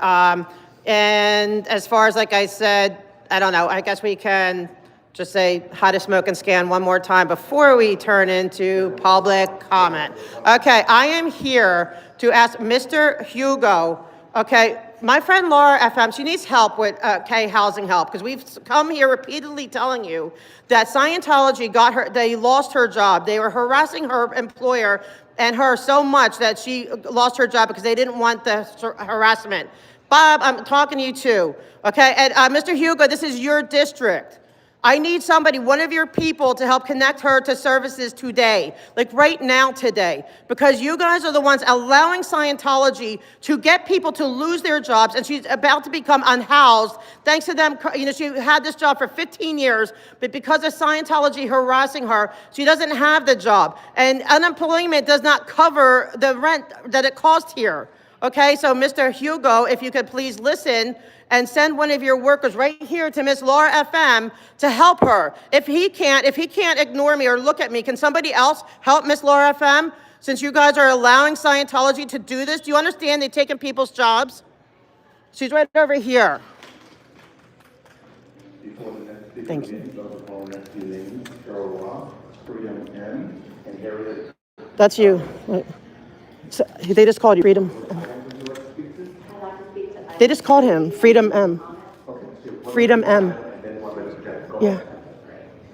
And as far as, like I said, I don't know, I guess we can just say hi to Smoke and Scan one more time before we turn into public comment. Okay, I am here to ask Mr. Hugo, okay, my friend Laura FM, she needs help with housing help, because we've come here repeatedly telling you that Scientology they lost her job. They were harassing her employer and her so much that she lost her job because they didn't want the harassment. Bob, I'm talking to you too, okay? And Mr. Hugo, this is your district. I need somebody, one of your people, to help connect her to services today, like right now today, because you guys are the ones allowing Scientology to get people to lose their jobs, and she's about to become unhoused. Thanks to them, she had this job for 15 years, but because of Scientology harassing her, she doesn't have the job. And unemployment does not cover the rent that it costs here. Okay, so Mr. Hugo, if you could please listen and send one of your workers right here to Miss Laura FM to help her. If he can't ignore me or look at me, can somebody else help Miss Laura FM? Since you guys are allowing Scientology to do this, do you understand they're taking people's jobs? She's right over here. Thank you. That's you. So they just called you Freedom. They just called him Freedom M. Freedom M. Yeah.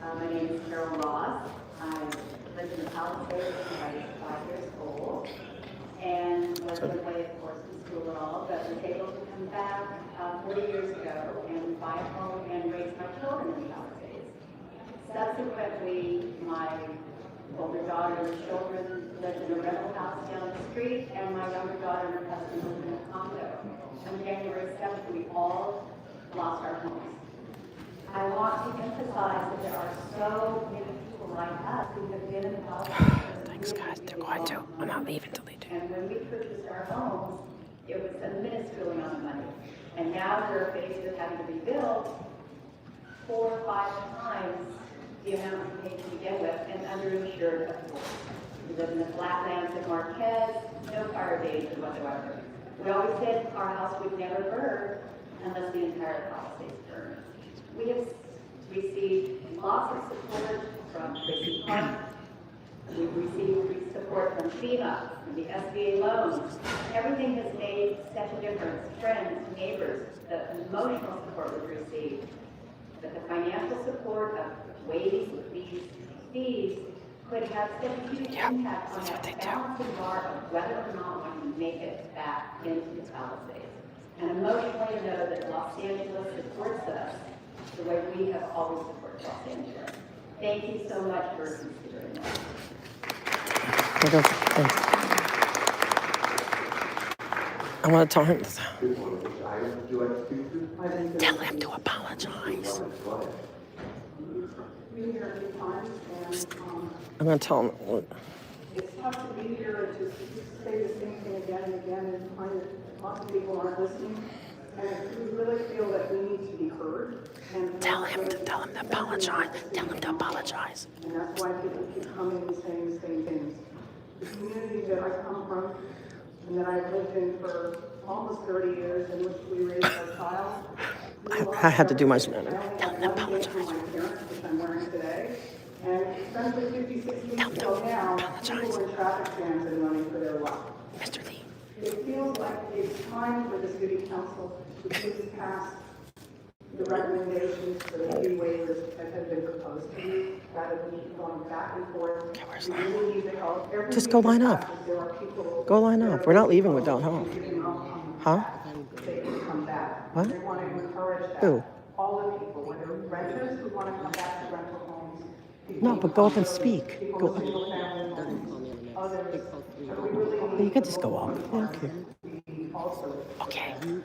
My name is Carol Ross. I lived in the Palisades since I was 5 years old, and wasn't away, of course, from school at all, but was able to come back 40 years ago and buy a home and raise my children in the Palisades. Subsequently, my older daughter and children lived in a rental house down the street, and my younger daughter and her husband lived in a condo. On January 7th, we all lost our to emphasize that there are so many people like us who have been in politics. Thanks, guys. They're going to. I'm not leaving till they do. And when we purchased our homes, it was a minuscule amount of money. And now we're faced with having to rebuild 4 or 5 times the amount we paid to begin with, and underinsured, of course. We live in the flatlands of Marquez, no fire danger whatsoever. We always said our house would never burn unless the entire Palisades burned. We have received lots of support from Tracy Park. We've received support from FEMA, from the SBA loans. Everything has made such a difference. Friends, neighbors, the emotional support we've received. But the financial support of waiving these fees could have such a huge impact on that balancing bar of whether or not one can make it back into the Palisades. And emotionally to know that Los Angeles supports us the way we have always supported Los Angeles. Thank you so much for considering that. I want to tell him. Tell him to apologize. I'm going to tell him. It's tough to be here and to say the same thing again and again and find that lots of people aren't listening. And we really feel that we need to be heard. And tell him to apologize. Tell him to apologize. And that's why people keep coming and saying the same things. The community that I come from and that I've lived in for almost 30 years, in which we raised our child. I had to do my Tell him to apologize. Which I'm wearing today. And especially 56 weeks ago now, people were in traffic jams and running for their life. Mr. Lee. It feels like it's time for the city council to please pass the recommendations for the 3 waivers that have been proposed to you, rather than keep going back and forth. We really need the help. Every Just go line up. there are people Go line up. We're not leaving without help. Huh? They can come back. What? They want to encourage that. Who? All the people, whether renters who want to come back to rental homes. No, but go up and speak. People Go. with single family homes, others. So we really need You can just go up. Thank you. also. Okay. And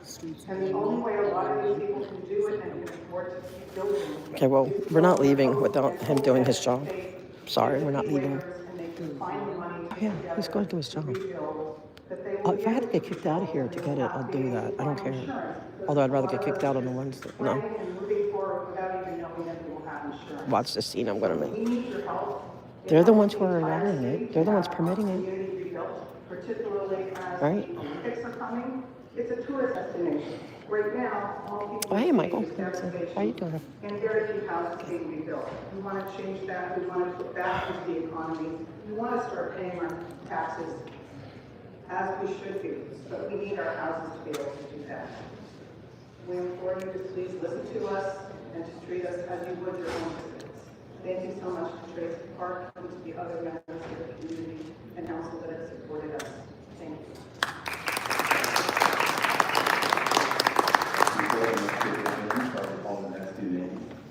the only way a lot of these people can do it and can afford to keep building. Okay, well, we're not leaving without him doing his job. Sorry, we're not leaving. Oh, yeah, he's going to do his job. If I had to get kicked out of here to get it, I'll do that. I don't care. Although I'd rather get kicked out on the ones that, no. Watch the scene I'm going to make. They're the ones who are allowing it. They're the ones permitting it. Right? Olympics are coming. It's a tourist destination. Right now, all people. Oh, hey, Michael. see is devastation. How you doing? And very few houses being rebuilt. We want to change that. We want to put back into the economy. We want to start paying our taxes as we should be, but we need our houses to be able to do that. We implore you to please listen to us and to treat us as you would your own citizens. Thank you so much to Tracy Park and to the other members of the community and council that have supported us. Thank you.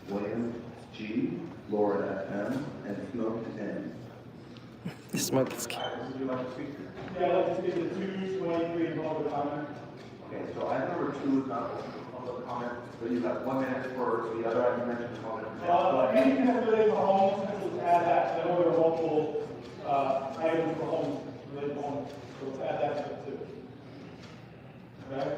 Williams G, Laura M, and Smoked N. Smoke is Would you like to speak? Yeah, I'd like to speak to 223 and public comment. Okay, so item number 2 is not public comment, but you got 1 minute for the other item you mentioned, comment. Anything that's related to homes, let's add that. I know there are multiple items for homes, related to homes, so let's add that to it too. Okay?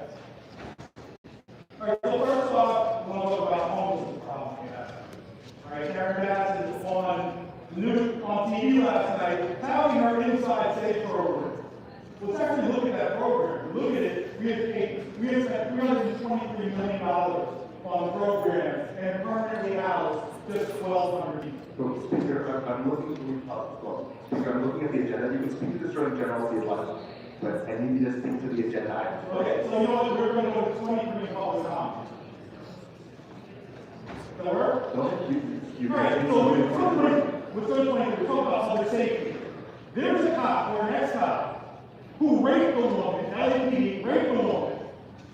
All right, so first off, I want to talk about homes as a problem we have. All right, Karen Bass is on TV last night, touting her Inside Safe program. Let's actually look at that program. Look at it. We have spent $323 million on the program and permanently housed just 1,200 people. So, Speaker, I'm looking at the agenda. You can speak to this during general if you'd like, but I need you to stick to the agenda items. Okay, so you know what? We're going to go to 23 public comment. Does that work? No, you All right, so we're talking about public safety. There's a cop or an ex-cop who raped a woman, LAPD raped a woman,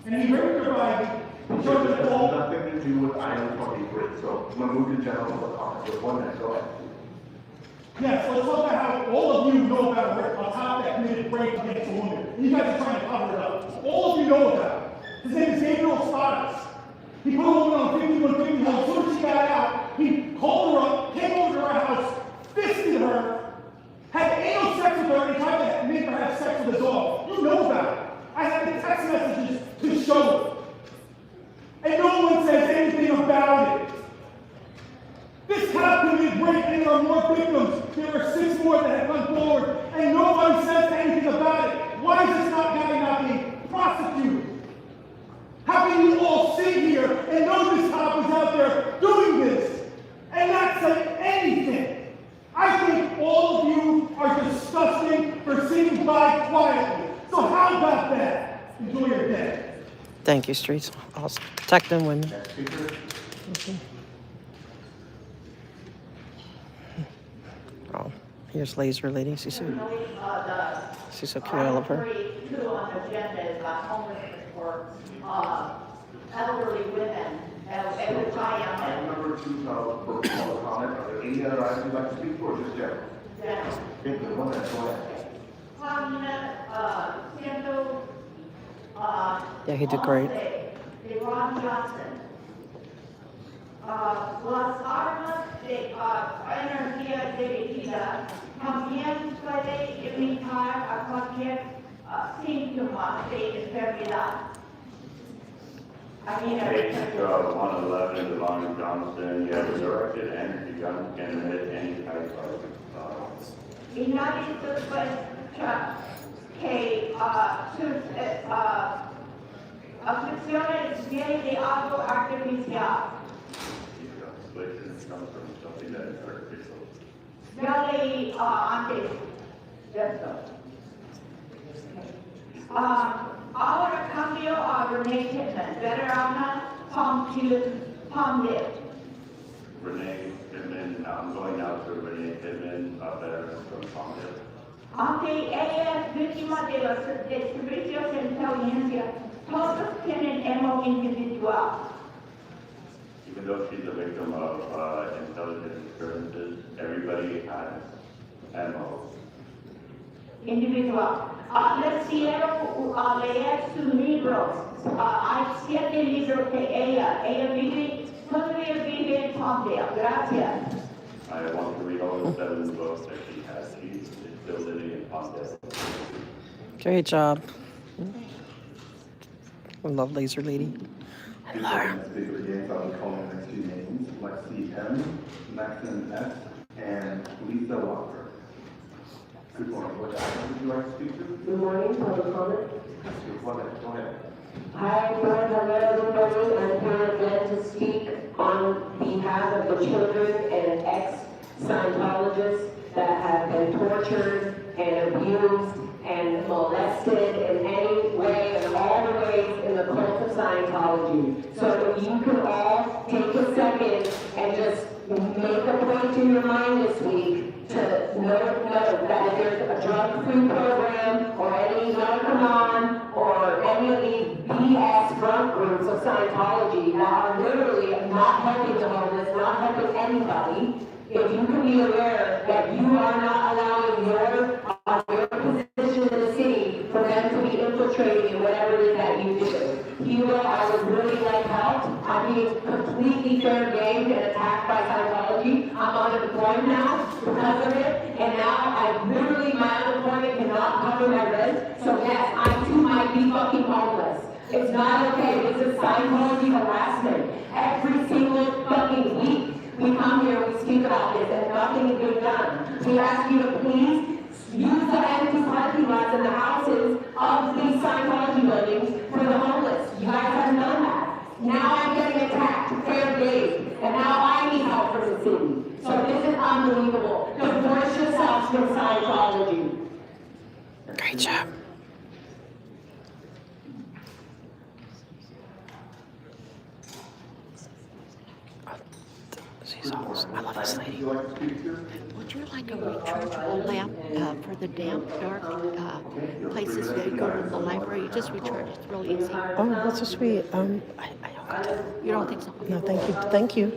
and he raped her by This has nothing to do with item 23, so I'm going to move to general public comment. Just 1 minute, go ahead. Yes, let's talk about how all of you know about a cop that committed rape against a woman. You guys are trying to cover it up. All of you know about it. His name is Gabriel Stadas. He put a woman on 5150 home. As soon as she got out, are victims. There are 6 more that have come forward, and nobody says anything about it. Why is this guy not being prosecuted? How can you all sit here and know this cop is out there doing this and not say anything? I think all of you are disgusting for sitting by quietly. So how about that? Enjoy your day. Thank you, Streets. I'll protect them when. Oh, here's Laser Lady. She's so cute. I love her. Two on the agenda is homelessness for elderly women, which I am. Item number 2, for public comment. Are there any other items you'd like to speak to, or just general? General. Okay, good. Go ahead. Yeah, he did great. Ron Johnson. Las armas de energía dirigida también puede imitar a cualquier síntoma de enfermedad. Page 111, Devon Johnson, you have a directed energy gun can emit any type of, Y nadie sospecha que aflicciones vienen de algo artificial. afflictions come from something that is artificial. Ya leí antes de esto. Ahora cambio a Renee Pittman, veterana Palmdale. Renee Pittman, I'm going out to Renee Pittman, veteran from Palmdale. Aunque ella es víctima de los servicios de inteligencia, todos tienen emo individual. Even though she's a victim of intelligence experiences, everybody has MO. Individual. Les quiero leer sus libros. Hay 7 libros de ella. Todavía vive en Palmdale. Gracias. I want to read all the 7 books that she has. She's still living in Palmdale. Great job. I love Laser Lady. I love her. Speaker again, so I'll be calling the next 2 names. Lexi M, Maxine S, and Lisa Walker. Good morning. What item would you like to speak to? Good morning, public comment. Go ahead. Hi, Board, hello, everybody. I'm here again to speak on behalf of the children and ex-Scientologists that have been tortured and abused and molested in any way and all the ways in the cult of Scientology. So if you could all take a second and just make a point in your mind this week to note that if there's a drug-free program or any Narconon or any of these BS front groups of Scientology that are literally not helping the homeless, not helping anybody, if you can be aware that you are not allowing your position in the city for them to be infiltrating in whatever it is that you do. Hilo, I would really like help. I'm being completely fair game and attacked by Scientology. I'm unemployed now because of it, and now my unemployment cannot cover my rent. So yes, I too might be fucking homeless. It's not okay. This is Scientology harassment. Every single fucking week we come here, we speak about this, and nothing is being done. We ask you to please use the empty parking lots in the houses of these Scientology buildings for the homeless. You guys haven't done that. Now I'm getting attacked, fair game, and now I need help from the city. So this is unbelievable. Divorce yourselves from Scientology. Great job. She's awesome. I love this lady. Would you like a rechargeable lamp for the damp, dark places that you go to the library? You just recharge. It's real easy. Oh, that's so sweet. You don't think so? No, thank you. Thank you.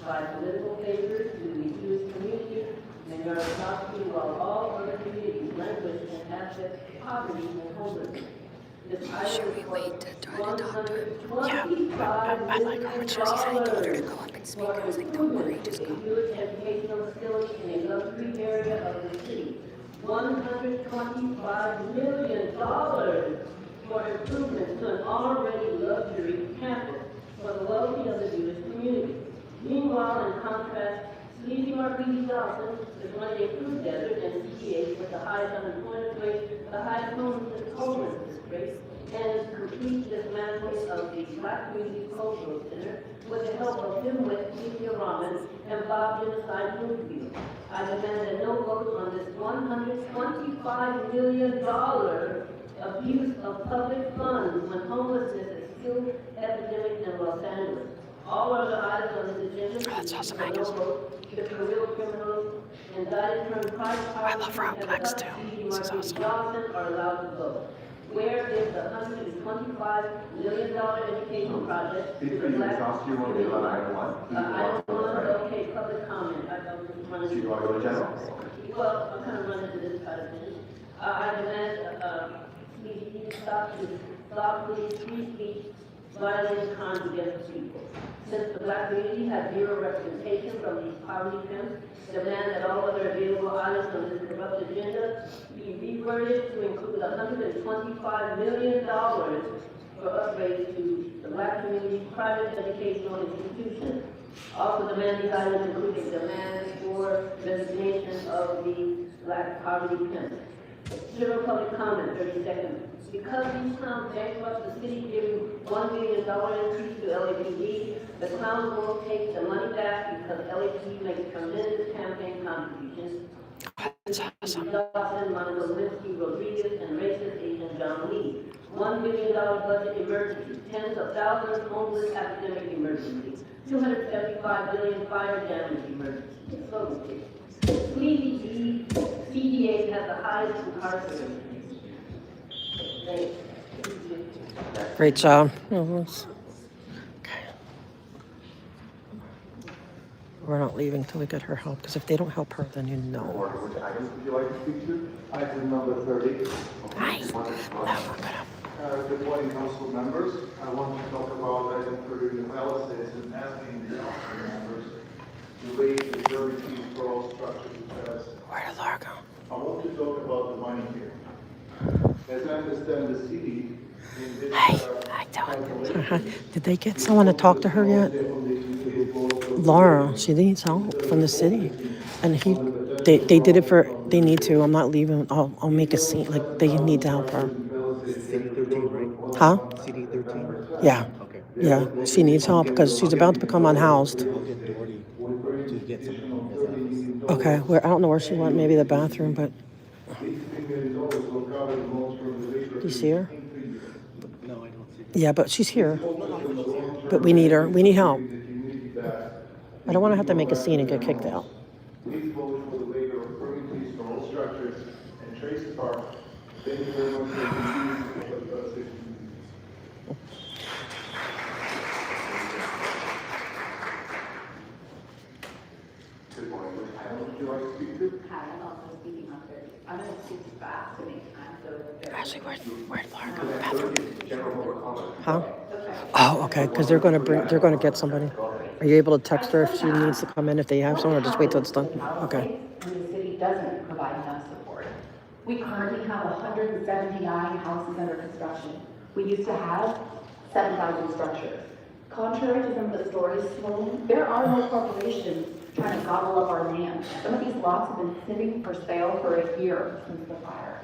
By political favors to the Jewish community, and you are talking while all other communities languish in abject poverty and homelessness. Should we wait to try to talk to him? Yeah, I like her. When she said I told her to go up and speak, I was like, don't worry, just go. Jewish educational facility in a luxury area of the city. $125 million for improvements to an already luxury campus for the wealthy of the Jewish community. Meanwhile, in contrast, sleazy Marquis 30,000 is one of the approved debtors and CPAs with the highest unemployment rate, the highest homelessness rate, and complete dismantling of the Black Community Cultural Center with the help of Dimwit, Cynthia Rahman, and Bob Genocide Bloomfield. I demand a no vote on this $125 million abuse of public funds when homelessness is still epidemic in Los Angeles. All other items on this agenda should be no vote if the real criminals indicted from private I love Rob Flex too. This is awesome. Johnson are allowed to vote. Where is the $125 million education project? If you exhaust your one, you'll allow one. I don't want to, okay, public comment. I don't want Do to. you want to go to general? Well, I'm kind of running to this side of things. I demand, we stop police free speech, violent crimes against people. Since the Black community has zero representation from these poverty camps, demand that all other available items on this corrupt agenda be reworded to include $125 million for upgrades to the Black community private educational institutions. Also demand these items include a demand for resignation of the Black poverty camps. General public comment, 30 seconds. Because these clowns bankrupt the city, giving $1 million increase to LAPD, the clowns won't take the money back because LAPD makes tremendous campaign contributions. Dawson, Monica Lewinsky, Rodriguez, and racist Asian John Lee. $1 billion budget emergency, tens of thousands homeless academic emergency, $275 billion fire damage emergency. So, please, CDA has the highest incarceration. Great job. We're not leaving till we get her help, because if they don't help her, then you know. Which items would you like to speak to? Item number 30. Nice. Good morning, council members. I want to talk about item 30 analysis and asking the council members to raise the services for all structures because Where did Laura go? I want to talk about the money here. As I understand the city in this Did they get someone to talk to her yet? Laura, she needs help from the city. And they did it for, they need to. I'm not leaving. I'll make a scene. Like, they need to help her. Huh? CD 13? Yeah. Okay. Yeah. She needs help because she's about to become unhoused. To get some Okay. Where I don't know where she went. Maybe the bathroom, but. Do you see her? No, I don't see. Yeah, but she's here. But we need her. We need help. I don't want to have to make a scene and get kicked out. Please vote for the waiver of permit for all structures and Tracy Park. Thank you very much for your assistance. Good morning. Which item would you like to speak to? Hi, I'm also speaking on 30. I'm going to speak fast to make time, so. Ashley, where'd Laura go? Bathroom. Huh? Oh, okay. Because they're going to get somebody. Are you able to text her if she needs to come in if they have someone, or just wait till it's done? Okay. And the city doesn't provide enough support. We currently have 179 houses under construction. We used to have 7,000 structures. Contrary to some of the stories told, there are no corporations trying to gobble up our land. Some of these lots have been sitting for sale for a year since the fire.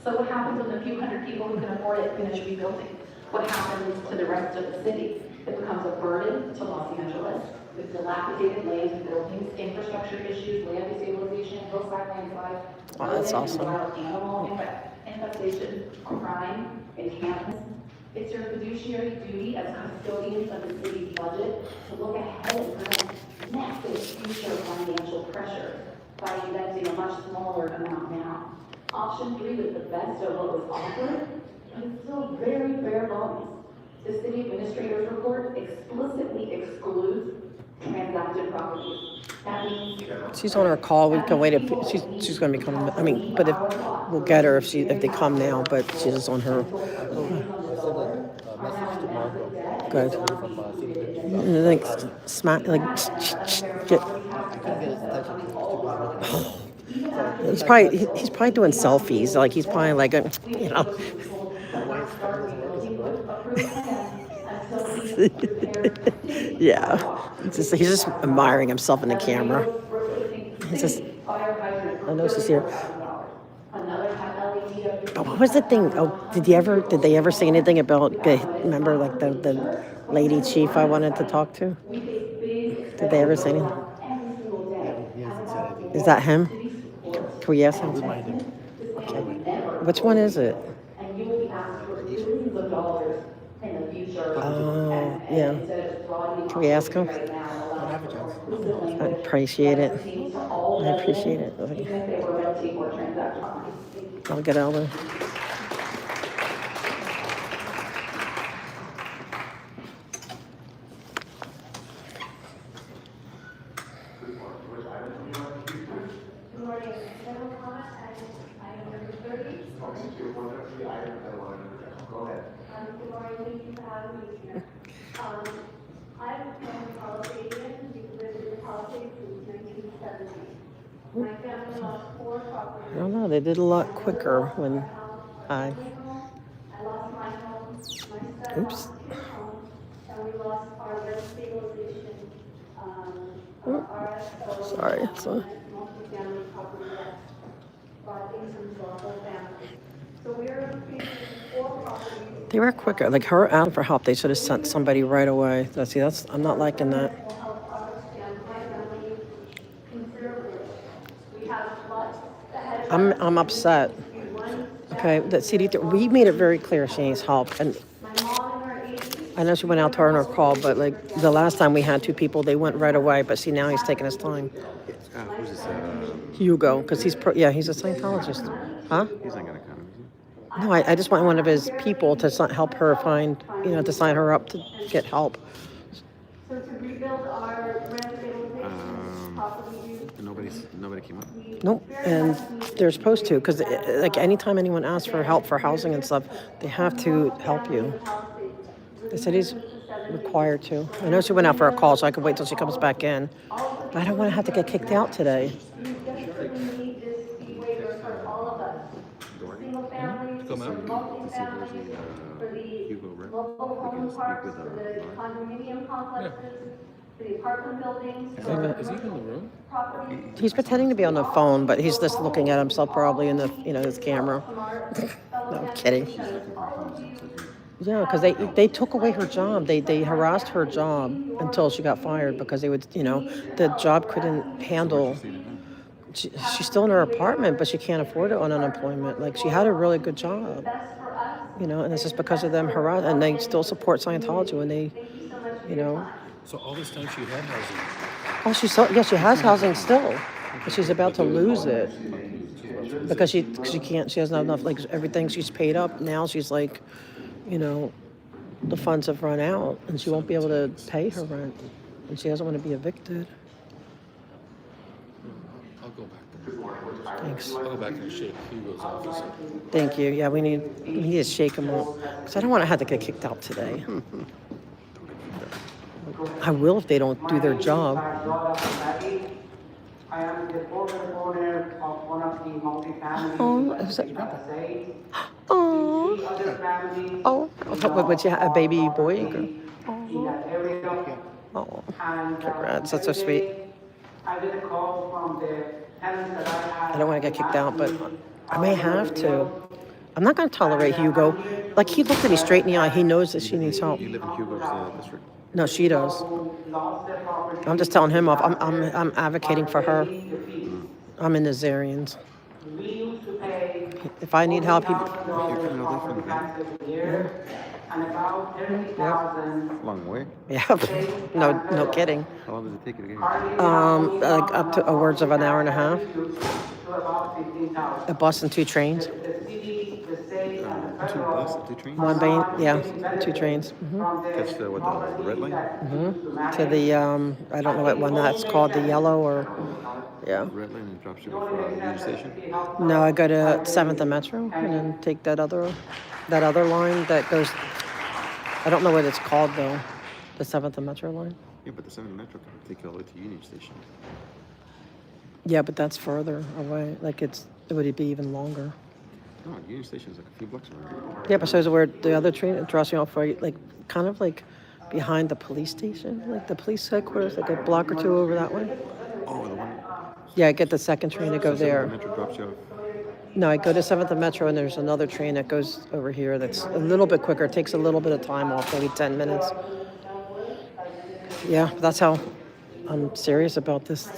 So what happens when the few hundred people who can afford it finish rebuilding? What happens to the rest of the city? It becomes a burden to Los Angeles with dilapidated lands and buildings, infrastructure issues, land destabilization, hillside landslides, Oh, that's awesome. wild animal infestation, crime, encampments. It's your fiduciary duty as custodians of the city's budget to look ahead and prevent massive future financial pressure by investing a much smaller amount now. Option 3 was the best of what was offered, but it's still very bare bones. The city administrator's report explicitly excludes transacted properties. That means She's on her call. We can wait. She's going to be coming. I mean, but if we'll get her if they come now. But she's on her. Good. And like smack like. Get. He's probably doing selfies. Like he's probably like you know. Yeah, he's just admiring himself in the camera. It's just, Fire hydrant for I know she's here. $30,000. Another had LED. Oh, what was the thing? Oh, did they ever say anything about, remember like the lady chief I wanted to talk to? Did they ever say anything? Every single day. He hasn't said anything. Is that him? Can we ask him? Remind him. Which one is it? And you will be asked for billions of dollars in the future. Oh, And yeah. instead of just broadening Can we ask him? right now, I appreciate it. I appreciate it. even if they were red tape or transactional. I'll get out of there. Good morning. General comment, item number 30. Good Good morning, thank you for having me here. I'm a Palestinian, we've lived in politics since 1970. My family lost 4 properties. I don't know. They did a lot quicker when I. I lost my home, my son Oops. lost his home, and we lost our rent stabilization, RSO. Sorry. So, Multifamily property that brought income to our whole family. So we're facing 4 properties. they were quicker. Like her out for help. They should have sent somebody right away. That's. I'm not liking that. Will help understand my family considerably. We have floods ahead of us. I'm upset. Okay, that CD, we made it very clear she needs help, and I know she went out to her on her call, but like the last time we had 2 people, they went right away. But see, now he's taking his time. Who's this? Hugo, because he's he's a Scientologist, huh? He's not gonna come. No, I just want one of his people to help her find, to sign her up to get help. So to rebuild our rent stabilization property use. Nobody came up. Nope, and they're supposed to, because like anytime anyone asks for help for housing and stuff, they have to help you. They said he's required to. I know she went out for a call, so I could wait till she comes back in. But I don't want to have to get kicked out today. We desperately need this fee waiver for all of us. Single families, Come out. multi-families, for the mobile home parks, for the condominium complexes, for the apartment buildings, Is he in the room? property. He's pretending to be on the phone, but he's just looking at himself probably in the, his camera. No, I'm kidding. Yeah, because they took away her job. They harassed her job until she got fired because they would, the job couldn't handle. She's still in her apartment, but she can't afford it on unemployment. Like she had a really good job, and it's just because of them harass, and they still support Scientology when they, So all this time she had housing. Oh, she has housing still, but she's about to lose it because she can't. She doesn't have enough. Like everything she's paid up now, she's like, the funds have run out, and she won't be able to pay her rent, and she doesn't want to be evicted. I'll go back there. Thanks. I'll go back and shake Hugo's office up. Thank you. Yeah, we need to shake him up because I don't want to have to get kicked out today. I will if they don't do their job. I am the former owner of one of the multi-family Oh, other families but you have a baby boy? in that area. Oh, And congrats. That's so sweet. I get a call from the tenants that I had. I don't want to get kicked out, but I may have to. I'm not going to tolerate Hugo. Like, he looked at me straight in the eye. He knows that she needs help. You live in Hugo's district? No, she does. I'm just telling him off. I'm advocating for her. I'm in the Zarians. If I need help, he. And about 30,000. Long way. Yeah, no kidding. How long does it take you to get Like up to words of an hour and a half. To about 15,000. A bus and 2 trains. The city, the state, and the Two federal. buses, 2 trains? One train, yeah, 2 trains. Catch the red line? To the I don't know what one that's called, the yellow or yeah. Red line and drops you before the Union Station? No, I go to 7th and Metro and then take that other line that goes. I don't know what it's called though. The 7th and Metro line. Yeah, but the 7th Metro can take you all the way to Union Station. Yeah, but that's further away. Like it would be even longer. No, Union Station is like a few blocks away. Yeah, but so is where the other train it drops you off right, like kind of like behind the police station, like the police headquarters, like a block or 2 over that way. Oh, the one. Yeah, I get the second train to go there. Metro drops you off. No, I go to 7th and Metro, and there's another train that goes over here that's a little bit quicker. It takes a little bit of time off, maybe 10 minutes. Yeah, that's how I'm serious about this.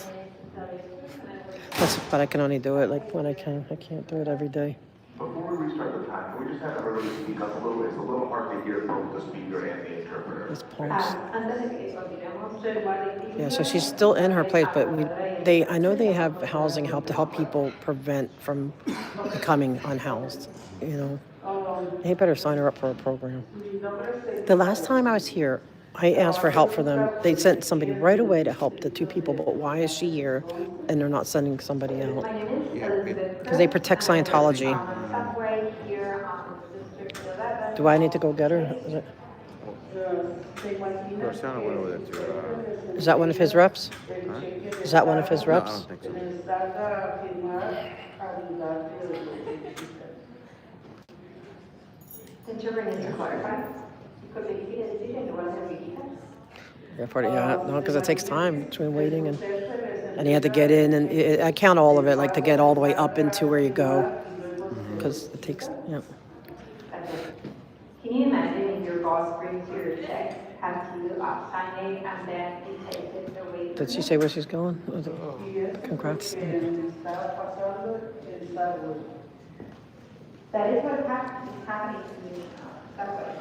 But I can only do it like when I can. I can't do it every day. Before we restart the time, can we just have everybody speak up a little bit? It's a little hard to hear both the speaker and the interpreter. This pulse. Yeah, so she's still in her place, but I know they have housing help to help people prevent from becoming unhoused. You know, they better sign her up for a program. The last time I was here, I asked for help for them. They sent somebody right away to help the 2 people, but why is she here and they're not sending somebody out? Because they protect Scientology. Do I need to go get her? Rosanna went over there to, Is that one of his reps? huh? Is that one of his No, I reps? don't think so. Yeah, no, because it takes time between waiting and you have to get in, and I count all of it, like to get all the way up into where you go, because it takes, yeah. Can you imagine if your boss brings you your check, has you sign it, and then he takes it away? Did she say where she's going? Congrats. That is what's happening to me. That's what.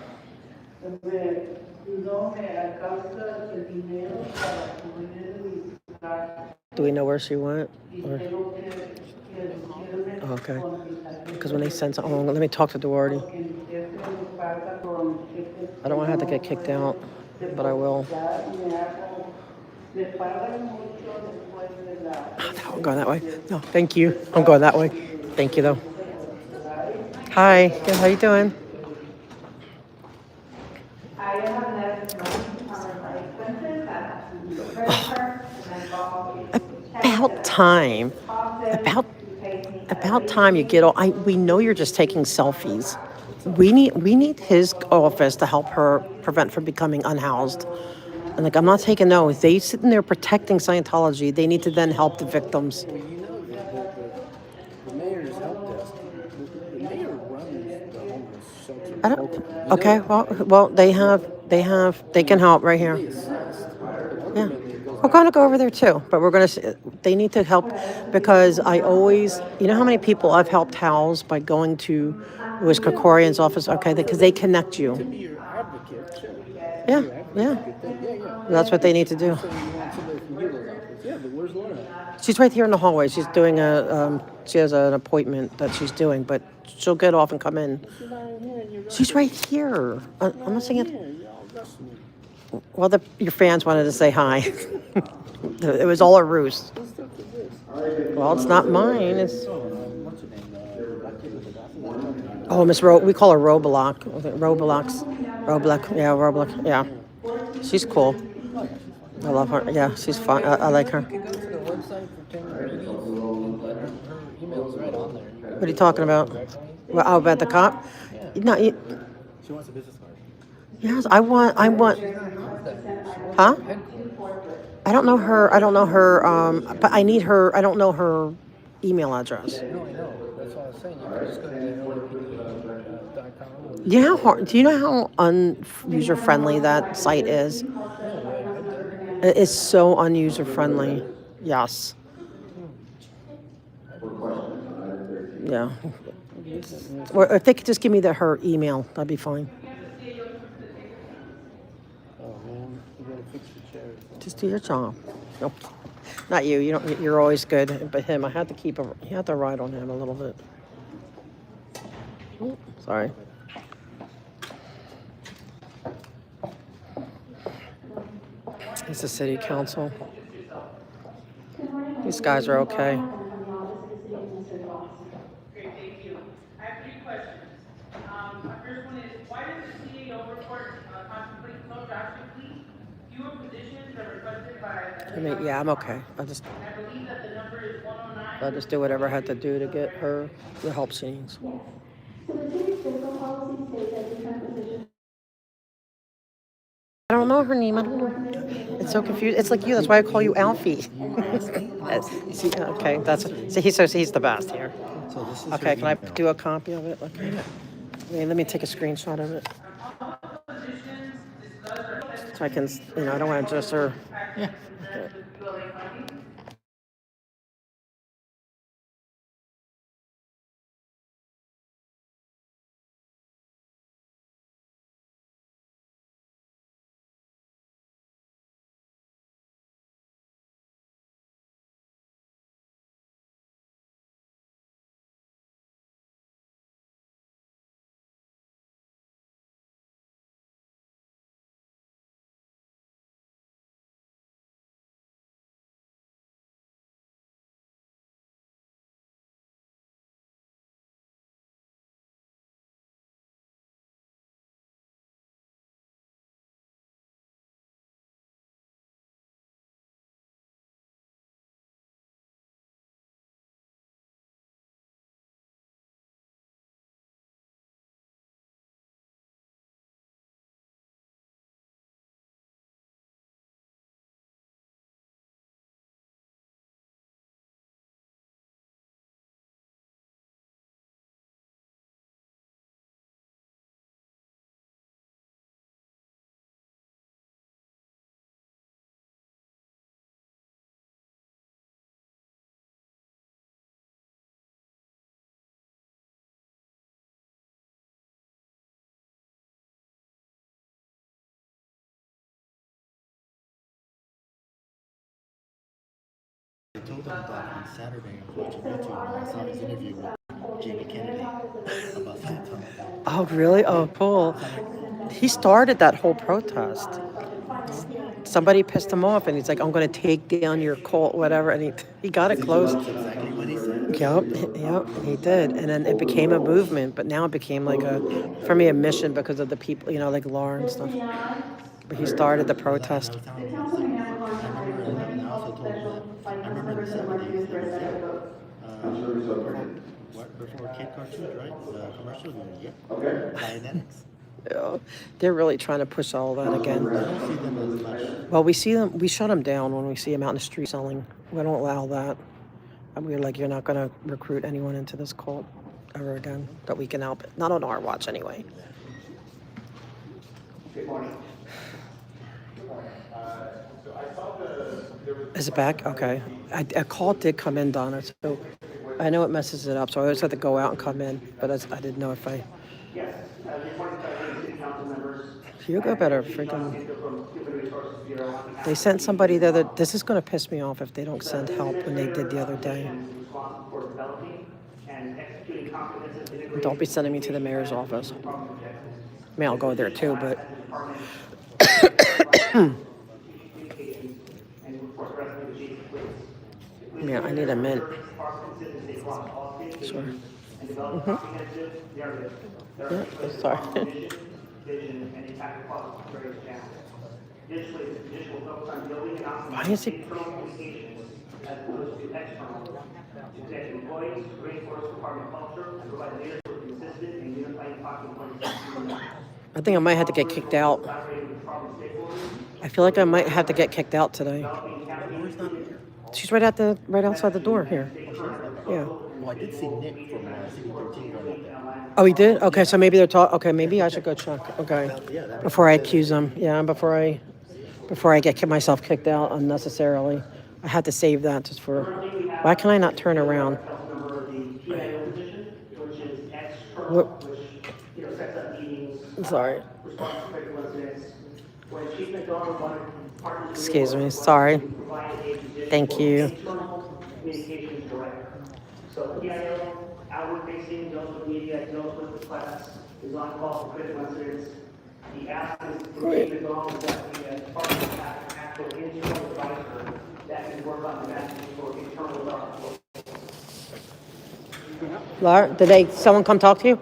Do we know where she went? Or? Oh, okay. Because when they send some, let me talk to Duarte. I don't want to have to get kicked out, but I will. I'm going that way. No, thank you. I'm going that way. Thank you, though. Hi. Good, how you doing? About time. About time you get all. We know you're just taking selfies. We need his office to help her prevent from becoming unhoused. And like, I'm not taking no. If they sitting there protecting Scientology, they need to then help the victims. The mayor's help desk. The mayor runs the homeless shelter. I don't. Okay. Well, they can help right here. Yeah. We're going to go over there too, but they need to help because I always, you know how many people I've helped house by going to, it was Krikorian's office, okay, because they connect you. To be your advocate, sure. Yeah. That's what they need to do. Yeah, but where's Laura? She's right here in the hallway. She's doing she has an appointment that she's doing, but she'll get off and come in. She's right here. I'm not saying it. Well, your fans wanted to say hi. It was all a ruse. Well, it's not mine. It's Miss we call her Roblox. Roblox. Yeah, Roblox. Yeah, she's cool. I love her. Yeah, she's fun. I like her. What are you talking about? Well, about the cop? No, She wants a business card. yes, I want. Huh? I don't know her. But I need her. I don't know her email address. No, I know. That's what I was saying. You could just go to LAPD.com. Do you know how user friendly that site is? It is so user friendly. Yes. Yeah. Or if they could just give me her email, that'd be fine. Oh man, you gotta fix the chair. Just do your job. Nope. Not you. You don't. You're always good. But him, I had to you have to ride on him a little bit. Oh, sorry. It's the city council. These guys are okay. Okay, thank you. I have 3 questions. My first one is, why does the CAO report contemplate so drastically fewer positions are requested by... Yeah, I'm okay. I believe that the number is 109. I'll just do whatever I had to do to get her the help she needs. So the city's fiscal policy states that different positions I don't know her name. I don't know. It's so confused. It's like you. That's why I call you Alfie. See, okay, that's he's the best here. So this is Okay, her can I email. do a copy of it? Okay. Wait, let me take a screenshot of it. So I can, I don't want to just her. Yeah. I told him that on Saturday I was watching YouTube and I saw his interview with Jamie Kennedy about Scientology. Oh, really? Oh, cool. He started that whole protest. Somebody pissed him off, and he's like, "I'm going to take down your cult, whatever." And he got it closed. That's exactly what he said. Yep, he did. And then it became a movement, but now it became like for me, a mission because of the people, like Laura and stuff. But he started the protest. I also told him that I remember in the 70s before Kid Cartoons, right? The commercial, Dianetics. Yeah, they're really trying to push all that again. I don't see them as much. Well, we shut them down when we see them out in the street selling. We don't allow that. And we're like, you're not going to recruit anyone into this cult ever again that we can help it. Not on our watch, anyway. Good morning. So I saw there was... Is it back? Okay. A call did come in, Donna, so I know it messes it up, so I always have to go out and come in, but I didn't know if I... Yes, good morning, city council members. Hugo better freaking... They sent somebody there that... This is going to piss me off if they don't send help when they did the other day. Don't be sending me to the mayor's office. I mean, I'll go there too, but... Yeah, I need a mint. Sure. Yeah, sorry. Why is he... I think I might have to get kicked out. I feel like I might have to get kicked out today. She's right outside the door here. Yeah. Well, I did see Nick from CD13 going up there. Oh, he did? Okay, so maybe they're talking. Okay, maybe I should go check. Okay. Before I accuse them. Yeah, before I get myself kicked out unnecessarily. I had to save that just for... Why can I not turn around? What? Sorry. Excuse me. Sorry. Thank you. Communications director. So PIO, outward facing, deals with media, deals with the class, is on call for critical incidents. The ask is for Chief McDonald that the department have an actual internal advisor that can work on the messaging for internal documents. Laura, someone come talk to you?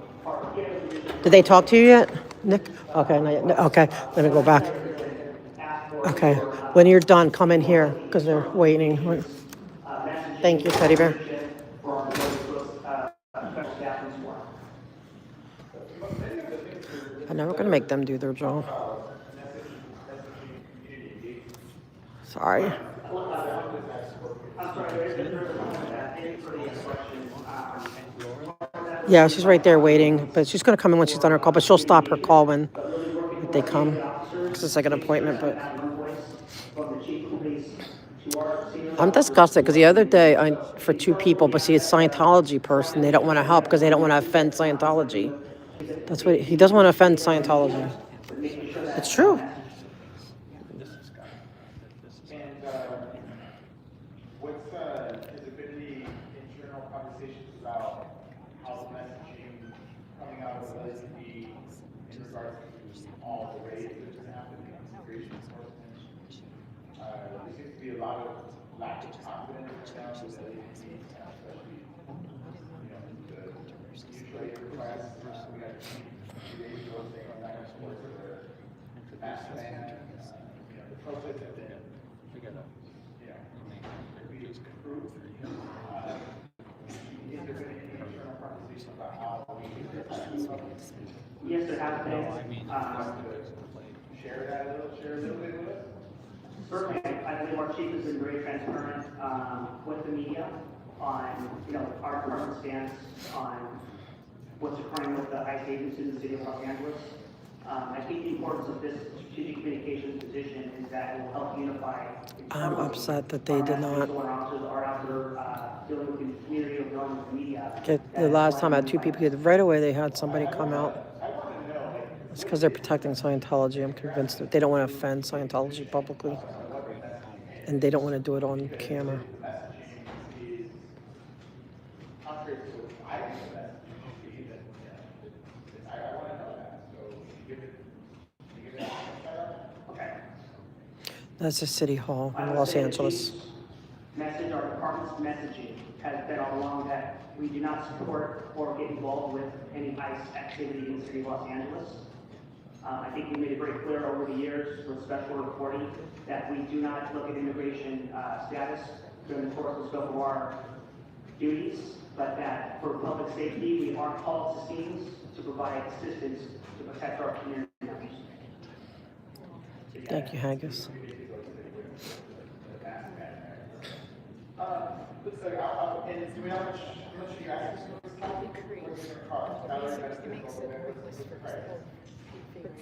Did they talk to you yet, Nick? Okay, not yet. No, okay, let me go back. Okay, when you're done, come in here because they're waiting. Thank you, Teddy Bear. I'm never going to make them do their job. Sorry. I'm sorry, there is a moment that, thank you for the question. Yeah, she's right there waiting, but she's gonna come in when she's done her call, but she'll stop her call when if they come. Because it's like an appointment, but From the chief of police to our senior. I'm disgusted because the other day for two people, but see, it's Scientology person. They don't want to help because they don't want to offend Scientology. That's what he doesn't want to offend Scientology. It's true. And, what's, has there been any internal conversations about how the messaging coming out of the LSD in regards to all the raids that have been happening in immigration enforcement? There seems to be a lot of lack of confidence now with the LSD, especially, the mutual aid requests. We got 2 days ago saying we're not going to support the mask ban. The protests have been, improved. Is there been any internal conversation about how we Yes, there has been. share a little bit with us? Certainly, I believe our chief has been very transparent with the media on, our department stance on what's occurring with the ICE agents in the city of Los Angeles. I think the importance of this strategic communications position is that it will help unify. I'm upset that they did not. Our out there dealing with the community of dealing with the media. The last time I had two people here, right away they had somebody come out. It's because they're protecting Scientology. I'm convinced that they don't want to offend Scientology publicly. And they don't want to do it on camera. That's the City Hall in Los Angeles. Message, our department's messaging has been all along that we do not support or get involved with any ICE activity in the city of Los Angeles. I think we made it very clear over the years with special reporting that we do not look at immigration status during the course and scope of our duties, but that for public safety, we are called to scenes to provide assistance to protect our community members. Thank you, Haggis. Looks like, and do we know how much you asked for this county? What's it gonna cost?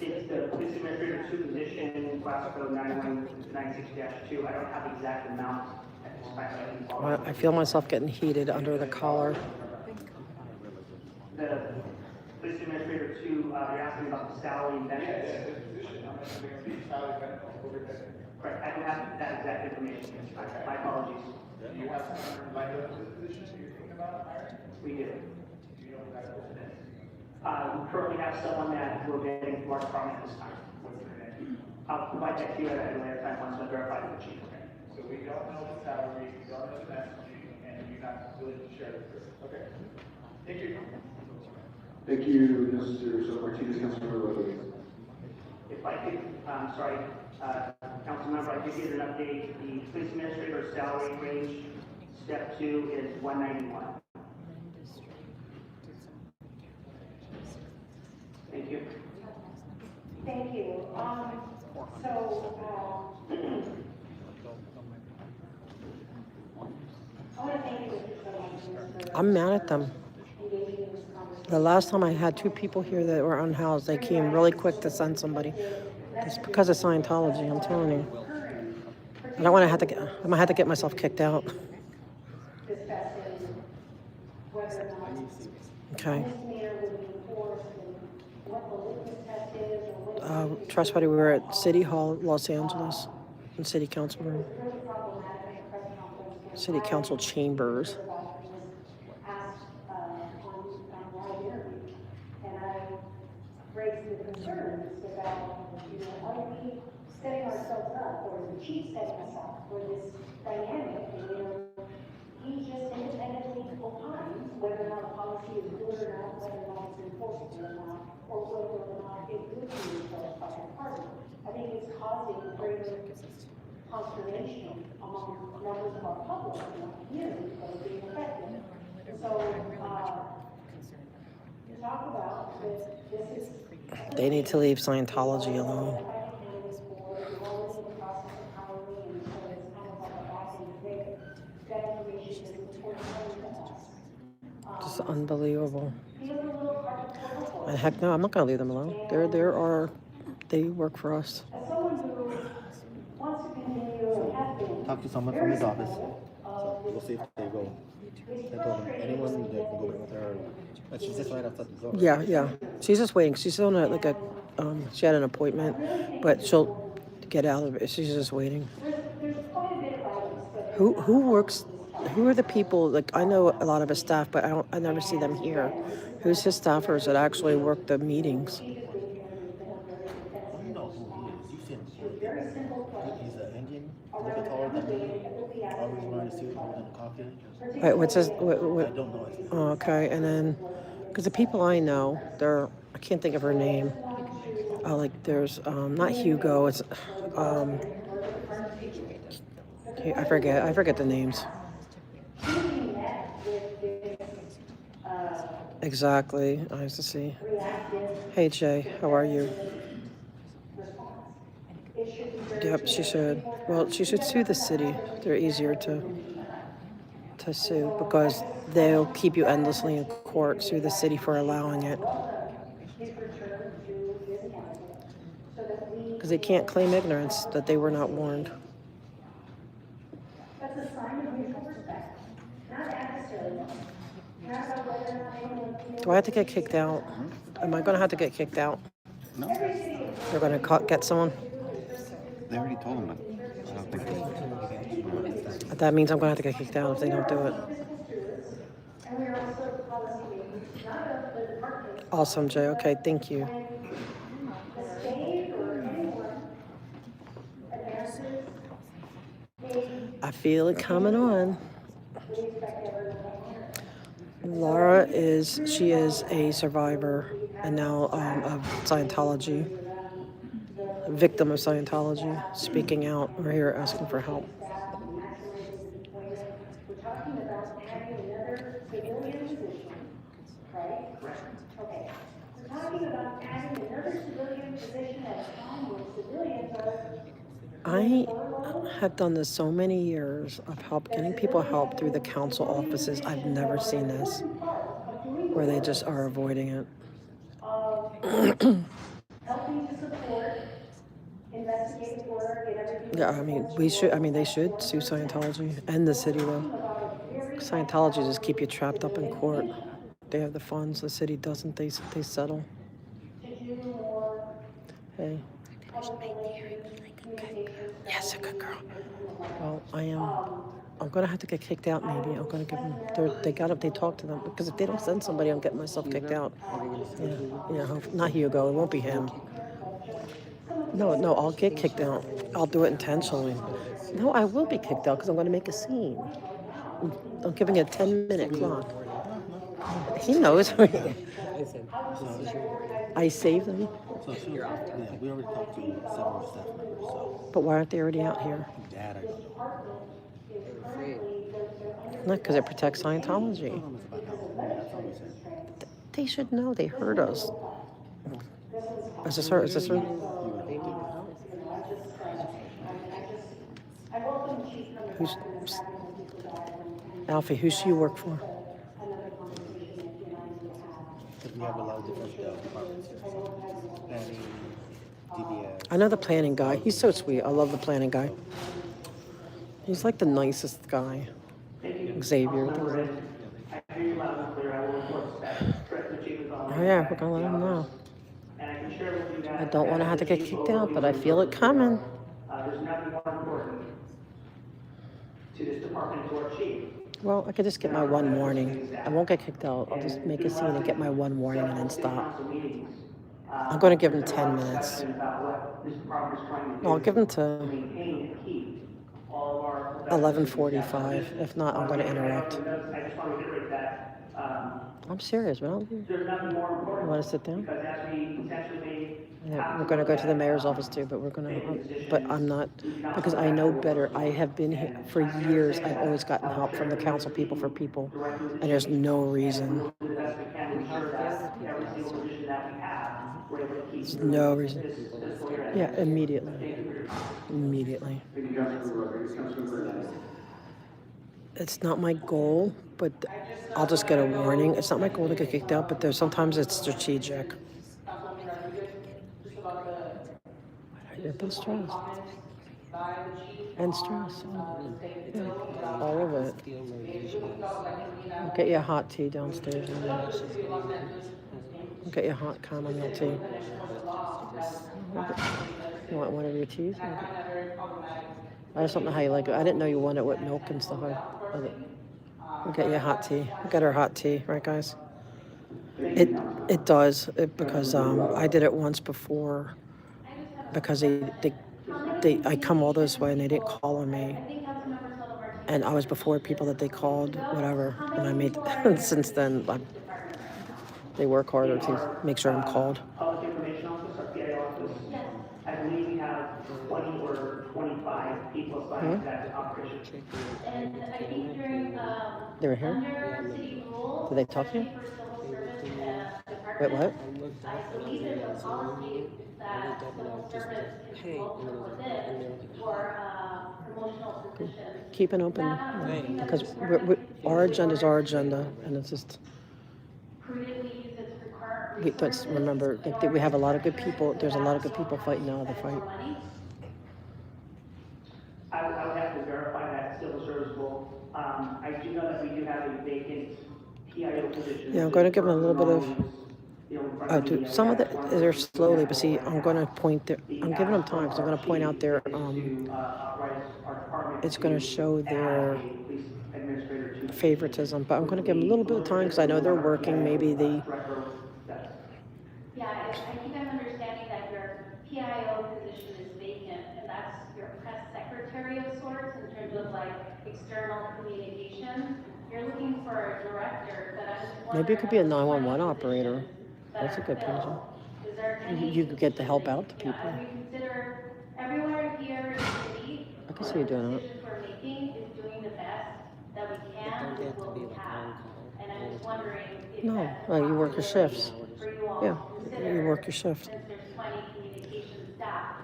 It's the police administrator 2 position, class code 9196-2. I don't have the exact amount at this time. I feel myself getting heated under the collar. The police administrator 2, you're asking about the salary and benefits? Yeah, this position, how much is it gonna be, salary benefits, over benefits? Correct, I don't have that exact information. My apologies. Do you have someone lined up for this position that you're thinking about hiring? We do. Do you know who that person is? We currently have someone that we're getting to our department at this time. What's their name? I'll provide that to you at a later time once I verify with the chief. So we don't know the salary, we don't know the messaging, and you're not willing to share the person. Okay. Thank you. Thank you, Mr. Martinez, Councilmember Rodriguez. If I could, council member, I did get an update. The police administrator salary range, step 2 is 191. Thank you. Thank you. I want to thank you so much. I'm mad at them. The last time I had two people here that were unhoused, they came really quick to send somebody. It's because of Scientology, I'm telling you. I don't want to have to get, I'm gonna have to get myself kicked out. Okay. Trust buddy, we were at City Hall, Los Angeles, in City Council room. City Council chambers. Raised the concerns about, are we setting ourselves up, or is the chief setting us up for this dynamic where he just independently opines whether or not a policy is good or not, whether or not it's enforceable or not, or whether or not it would be enforced by that party. I think it's causing greater consternation among members of our public and our community that are being affected. So, to talk about this is They need to leave Scientology alone. It's unbelievable. And heck no, I'm not gonna leave them alone. They work for us. Talk to someone from his office. So we'll see if they go. I told him anyone that can go with her. But she's just right outside the door. Yeah. She's just waiting. She's on she had an appointment, but she'll get out of it. She's just waiting. Who works? Who are the people? Like, I know a lot of his staff, but I never see them here. Who's his staffers that actually work the meetings? You know who he is. You've seen him. He's an Indian, a little bit taller than me. Always wearing a suit, holding a coffee. Wait, what's his? I don't know his name. Oh, okay, and then, because the people I know, I can't think of her name. There's not Hugo. It's I forget the names. Exactly. I used to see. Hey Jay, how are you? Yep, she should. Well, she should sue the city. They're easier to sue because they'll keep you endlessly in court. Sue the city for allowing it. Because they can't claim ignorance that they were not warned. Do I have to get kicked out? Am I going to have to get kicked out? No. They're going to get someone? They already told him that. I don't think they. That means I'm going to have to get kicked out if they don't do it. Awesome, Jay. Okay, thank you. I feel it coming on. Laura is a survivor and now of Scientology, a victim of Scientology, speaking out. We're here asking for help. I have done this so many years of getting people help through the council offices. I've never seen this, where they just are avoiding it. Yeah, they should sue Scientology and the city though. Scientology just keep you trapped up in court. They have the funds, the city doesn't, they settle. Hey. Yes, a good girl. Well, I'm gonna have to get kicked out maybe. I'm gonna give them, they talk to them, because if they don't send somebody, I'm getting myself kicked out. Yeah, not Hugo, it won't be him. No, I'll get kicked out. I'll do it intentionally. No, I will be kicked out because I'm gonna make a scene. I'm giving it a 10-minute clock. He knows. I saved them. So we already talked to several staff members. So. But why aren't they already out here? That I don't know. Not because it protects Scientology. They should know. They heard us. Is this her? Is this her? Who's Alfie? Who should you work for? We have a lot of different departments here. Planning, DBS. I know the planning guy. He's so sweet. I love the planning guy. He's like the nicest guy. Xavier. Oh yeah, we're gonna let him know. I don't want to have to get kicked out, but I feel it coming. There's nothing more important to this department or chief. Well, I could just get my one warning. I won't get kicked out. I'll just make a scene and get my one warning and then stop. I'm going to give him 10 minutes. No, I'll give him to 11:45. If not, I'm going to interrupt. I just want to reiterate that. I'm serious, man. There's nothing more important. You want to sit down? Because as we essentially Yeah, we're going to go to the mayor's office too, but I'm not, because I know better. I have been here for years. I've always gotten help from the council people for people, and there's no reason. There's no reason. Yeah, immediately. it's not my goal, but I'll just get a warning. It's not my goal to get kicked out, but there's sometimes it's strategic. You've been stressed. And stress. Yeah, all of it. I'll get you a hot tea downstairs. I'll get you a hot chamomile tea. You want one of your teas? I just don't know how you like it. I didn't know you wanted it with milk and stuff. I'll get you a hot tea. I'll get her hot tea, right, guys? It does, because I did it once before, because I come all this way and they didn't call on me, and I was before people that they called, whatever, and I made since then they work harder to make sure I'm called. Public Information Office, our PA office. I believe we have 20 or 25 people assigned to that operation. And I think during, They were here? under city rules. Did they talk to you? Wait, what? I believe there's a policy that civil service can go within for, promotional positions. Keep it open, because our agenda is our agenda, and it's just. Let's remember that we have a lot of good people. There's a lot of good people fighting out of the fight. I would have to verify that civil service role. I do know that we do have a vacant PIO position. Yeah, I'm going to give them a little bit of. Some of they're slowly, but see, I'm going to point there. I'm giving them time because I'm going to point out their. It's going to show their favoritism, but I'm going to give them a little bit of time because I know they're working. Maybe the. Yeah, I think I'm understanding that your PIO position is vacant, and that's your press secretary of sorts in terms of like external communications. You're looking for a director, but I'm just wondering. Maybe it could be a 911 operator. That's a good position. Is there any? You could get to help out the people. Yeah, we consider everywhere here in the city. I can see you doing that. The decisions we're making is doing the best that we can with what we have. And I'm just wondering if No, that's well, you work your shifts. for you all Yeah, to consider, you work your shift. since there's 20 communication staff.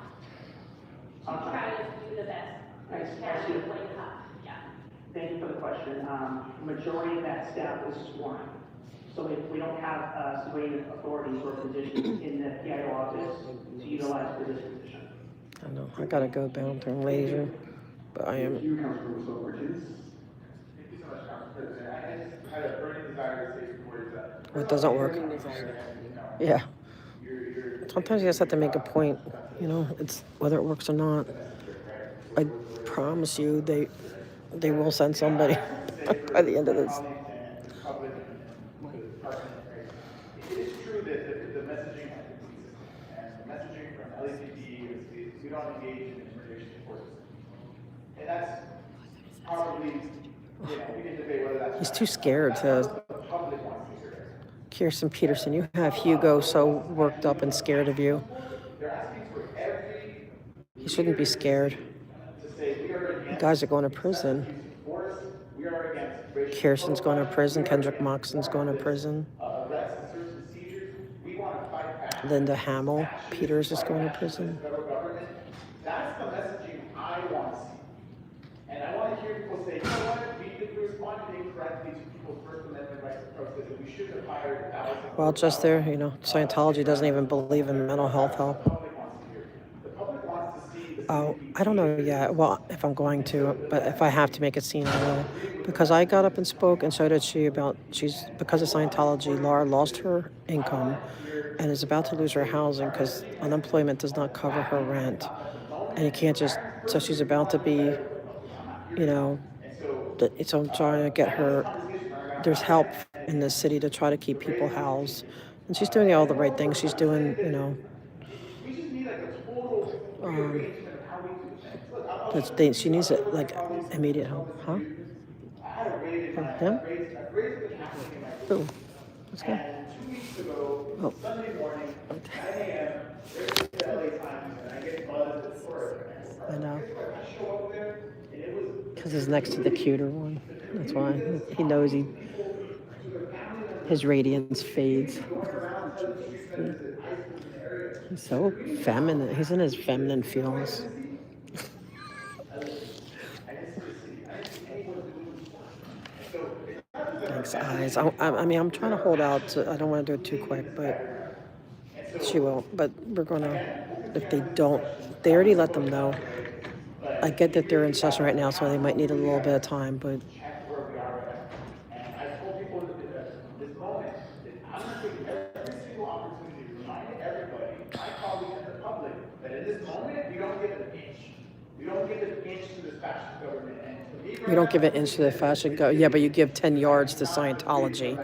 To try to do the best we can with what you have. Yeah. Thank you for the question. Majority of that staff is sworn. So we don't have civilian authorities or positions in the PIO office to utilize for this position. I know. I gotta go down to laser, but I am. You, Councilman Socrates. Thank you so much, Council President. I just had a burning desire to say some words that. It doesn't work. Yeah. Sometimes you just have to make a point. You know, it's whether it works or not. I promise you, they will send somebody by the end of this. It is true that the messaging has been consistent, and the messaging from LAPD is we don't engage in immigration enforcement. And that's probably, we can debate whether that's. He's too scared to. The public wants to hear it. Kirsten Peterson, you have Hugo so worked up and scared of you. They're asking for every. He shouldn't be scared. To say we are against. You guys are going to prison. Force, we are against racial. Kirsten's going to prison. Kendrick Moxon's going to prison. Arrests and search and seizures. We want to fight back. Linda Hamill Peters is going to prison. Federal government. That's the messaging I want to see. And I want to hear people say, you know what, we responded incorrectly to people's First Amendment rights to protest, and we should have hired thousands. Well, just there, you know, Scientology doesn't even believe in mental health help. The public wants to see the Oh, I don't know yet. Well, if I'm going to, but if I have to make a scene, I will. Because I got up and spoke, and so did she, about because of Scientology, Laura lost her income and is about to lose her housing because unemployment does not cover her rent. And you can't just, so she's about to be, you know, so I'm trying to get her, there's help in the city to try to keep people housed. And she's doing all the right things. She's doing, you know, she needs it, like, immediate help. Huh? Him? Who? Let's go. Oh. I know. Because he's next to the cuter one. That's why. He knows his radiance fades. He's so feminine. He's in his feminine feels. Thanks, guys. I mean, I'm trying to hold out. I don't want to do it too quick, but she will. But we're gonna. If they don't, they already let them know. I get that they're in session right now, so they might need a little bit of time. But check where we are at. And I told people this moment, I'm gonna take every single opportunity to remind everybody, my colleagues and the public, that in this moment, we don't give an inch. We don't give an inch to this fascist government. And to me, we don't give an inch to the fashion go. Yeah, but you give 10 yards to Scientology.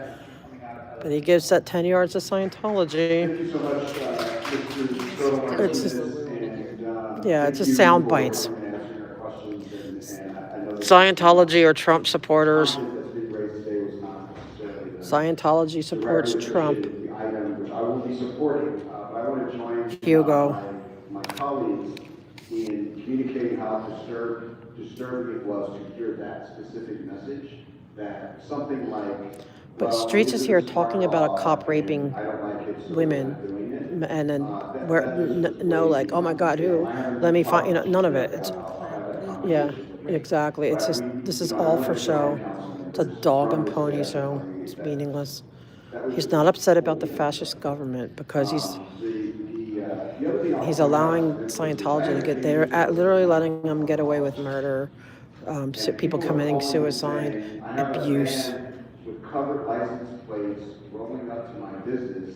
But he gives that 10 yards to Scientology. Thank you so much, Mr. Stroh. It's just, And, yeah, it's thank just you sound for bites. answering our questions, and I know that Scientology or Trump supporters. the topic that's being raised today was not necessarily the Scientology supports Trump. the item which I will be supporting, but I want to join Hugo. my colleagues in communicating how disturbing it was to hear that specific message, that something like. But well, Streets is this here part talking of about law, a cop and raping I don't like it, so women, I'm not doing it. and then That we're is just no, way like, too oh my God, who? I haven't Let me find, you know, talked none of to it. them It's, about I'll have that yeah, conversation with exactly. It's But just, we- this you is know, all I for wanna show. join council It's a members dog and regardless pony of show. that. It's meaningless. That was He's just- not upset about the fascist government because the other thing I'll he's point out allowing is Scientology to get there, literally letting them get away with murder, people committing suicide, abuse. with covered license plates rolling up to my business,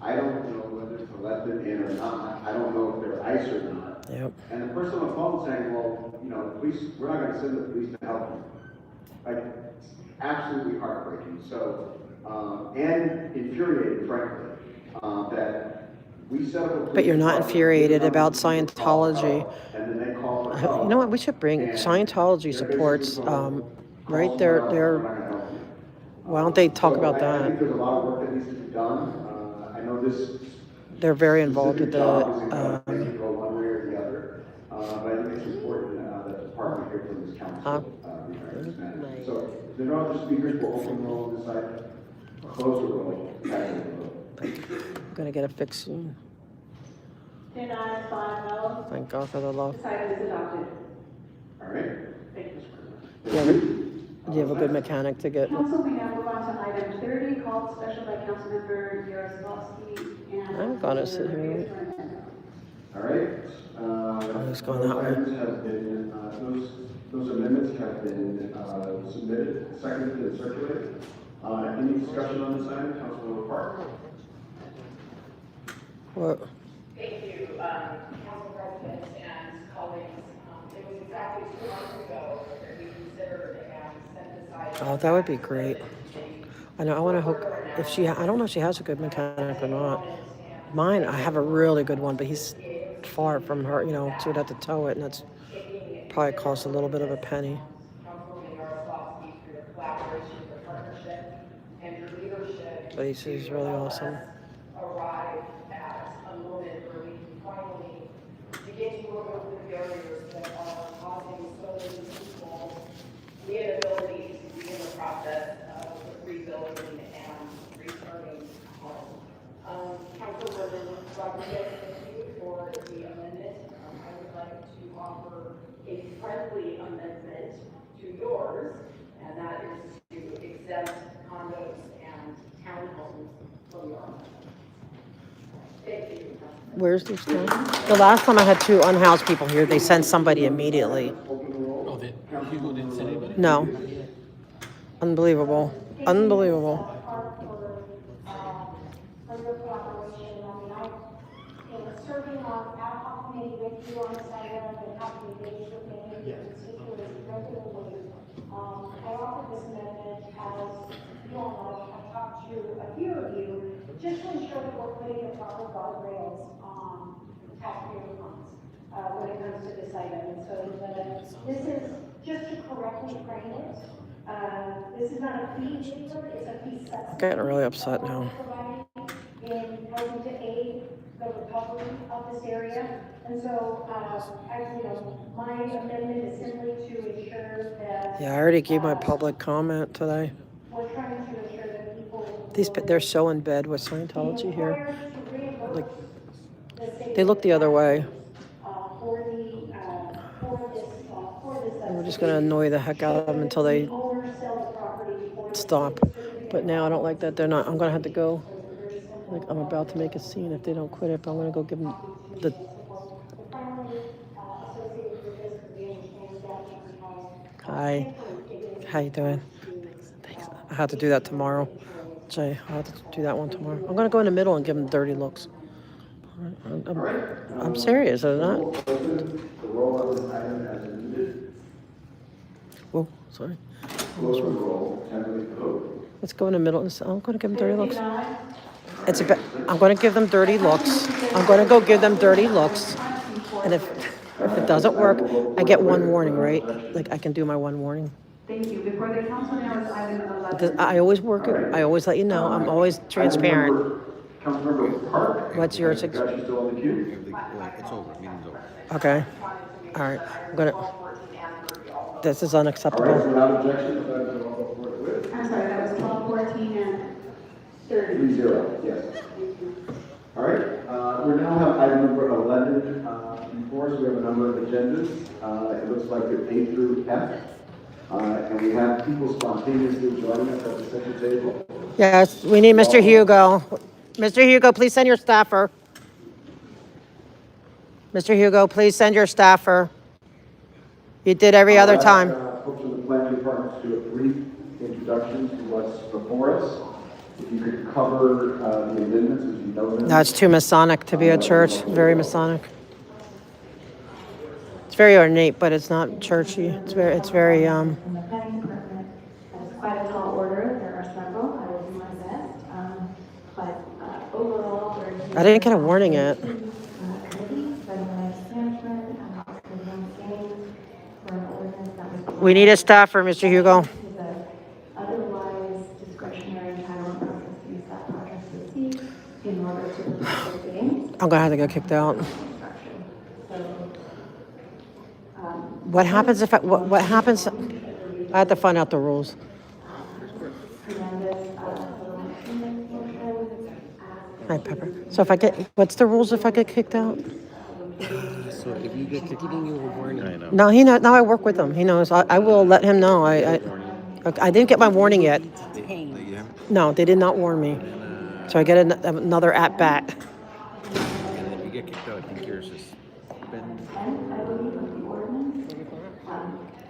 I don't know whether to let them in or not. I don't know if they're ICE or not. Yep. And the person on the phone saying, well, you know, police, we're not gonna send the police to help you. Like, it's absolutely heartbreaking. So, and infuriating, frankly, that we set up a. But you're not infuriated about Scientology. And then they call for help. You know what? We should bring Scientology supports. Right there. Why don't they talk about I that? think there's a lot of work that needs to be done. I know this. They're very involved with specific job isn't the. gonna make it go one way or the other. But I think it's important that the department hear from this council. Regarding this matter. So, if there are other speakers, we'll open the roll on this side, close the roll, back the roll. Gonna get it fixed soon. 10 ayes, 5 no. Thank God for the love. This item is adopted. All right? Thank you. Do you have a good mechanic to get? Council, we now move on to item 30, called special by Councilmember Yaroslavsky and. I'm gonna sit here. All right. Who's going that way? Items have been, those amendments have been submitted, seconded, and circulated. Any discussion on this item, Councilmember Park? What? Thank you, Council President and colleagues. It was exactly 2 months ago that we considered and set aside. Oh, that would be great. I know. I want to hook. If she, I don't know if she has a good mechanic or not. Mine, I have a really good one, but he's far from her. You know, she would have to tow it, and that's probably cost a little bit of a penny. Councilwoman Yaroslavsky for your collaboration, your partnership, and your leadership. But he's really awesome. Arrived at a moment where we can finally begin to work over the barriers that are causing so many people the inability to begin the process of rebuilding and returning home. Councilwoman Rodriguez, thank you for the amendment. I would like to offer a friendly amendment to yours, and that is to exempt condos and townhomes from your amendment. Thank you. Where's this guy? The last time I had 2 unhoused people here, they sent somebody immediately. Oh, Hugo didn't send anybody? No. Unbelievable. Unbelievable. For your cooperation. I mean, I was serving on ad hoc committee with you on this item and have engaged with many of your constituents regularly. I offered this amendment as you all know, I've talked to a few of you, just to ensure that we're putting the proper guardrails on taxpayer funds when it comes to this item. And so this is just to correctly frame it. This is not a fee waiver, it's a fee subsidy. I'm getting really upset now. In helping to aid the recovery of this area. And so, my amendment is simply to ensure that. Yeah, I already gave my public comment today. We're trying to ensure that people. They're so in bed with Scientology here. Like, they look the other way. We're just gonna annoy the heck out of them until they stop. But now I don't like that they're not, I'm gonna have to go. Like, I'm about to make a scene if they don't quit it, but I'm gonna go give them the. Hi. How you doing? Thanks. I have to do that tomorrow. Jay, I'll have to do that one tomorrow. I'm gonna go in the middle and give them dirty looks. I'm serious, I'm not. The roll on this item as amended. Whoa, sorry. Close the roll, tabulate the vote. Let's go in the middle. I'm gonna give them dirty looks. I'm gonna give them dirty looks. I'm gonna go give them dirty looks. And if it doesn't work, I get one warning, right? Like, I can do my one warning. Thank you. Before the council now is item 11. I always work it. I always let you know. I'm always transparent. Councilmember Park. What's yours? Got you still on the queue? It's over, meeting's over. Okay. All right. I'm gonna. This is All right, unacceptable. without objection, if that's all forthwith. I'm sorry, that was 12, 14, and 30. 3-0, yes. All right, we now have item number 11 before us. We have a number of agendas. It looks like they're A through F. And we have people spontaneously joining us at the second table. Yes, we need Mr. Hugo. Mr. Hugo, please send your staffer. Mr. Hugo, please send your staffer. You did every other time. Folks in the planning department to do a brief introduction to what's before us. If you could cover the amendments as you know them. No, it's too Masonic to be a church. Very Masonic. It's very ornate, but it's not churchy. It's very. In the planning department, that is quite a tall order. There are several. I will do my best. But overall, we're. I didn't get a warning yet. We need a staffer, Mr. Hugo. Otherwise discretionary entitlement process to use that project to see in order to protect the bidding. I'm gonna have to get kicked out. So, What happens if what happens? I have to find out the rules. Hi, Pepper. So if I get, what's the rules if I get kicked out? So if you get kicked, you were warning. I know. No, he knows. Now I work with him. He knows. I will let him know. I didn't get my warning yet. No, they did not warn me. So I get another at bat. And if you get kicked out, I think yours is suspended.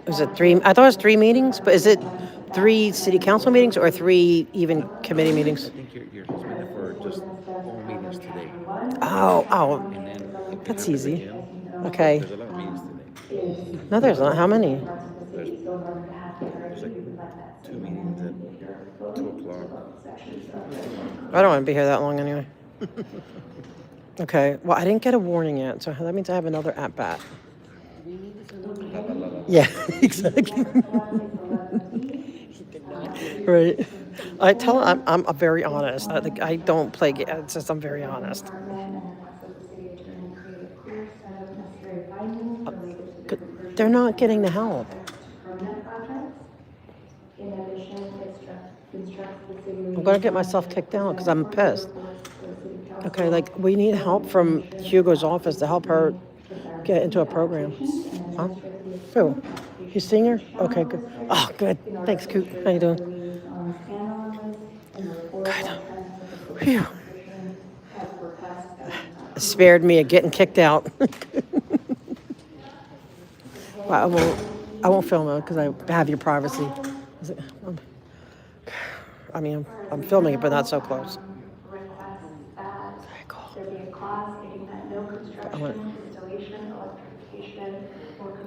Is it 3? I thought it was 3 meetings, but is it 3 city council meetings or 3 even committee meetings? I think you're suspended for just all meetings today. Oh, And then if that's you easy. happen again, Okay. there's a lot of meetings today. No, there's not. How many? There's like 2 meetings at 2 o'clock. I don't want to be here that long anyway. Okay. Well, I didn't get a warning yet, so that means I have another at bat. Yeah, exactly. Right. I tell him I'm very honest. I don't play. It's just I'm very honest. They're not getting the help. I'm gonna get myself kicked out because I'm pissed. Okay, like we need help from Hugo's office to help her get into a program. Huh? Who? You seeing her? Okay, good. Oh, good. Thanks, Coot. How you doing? Good. Phew. It spared me of getting kicked out. Well, I won't film it because I have your privacy. I mean, I'm filming it, but not so close.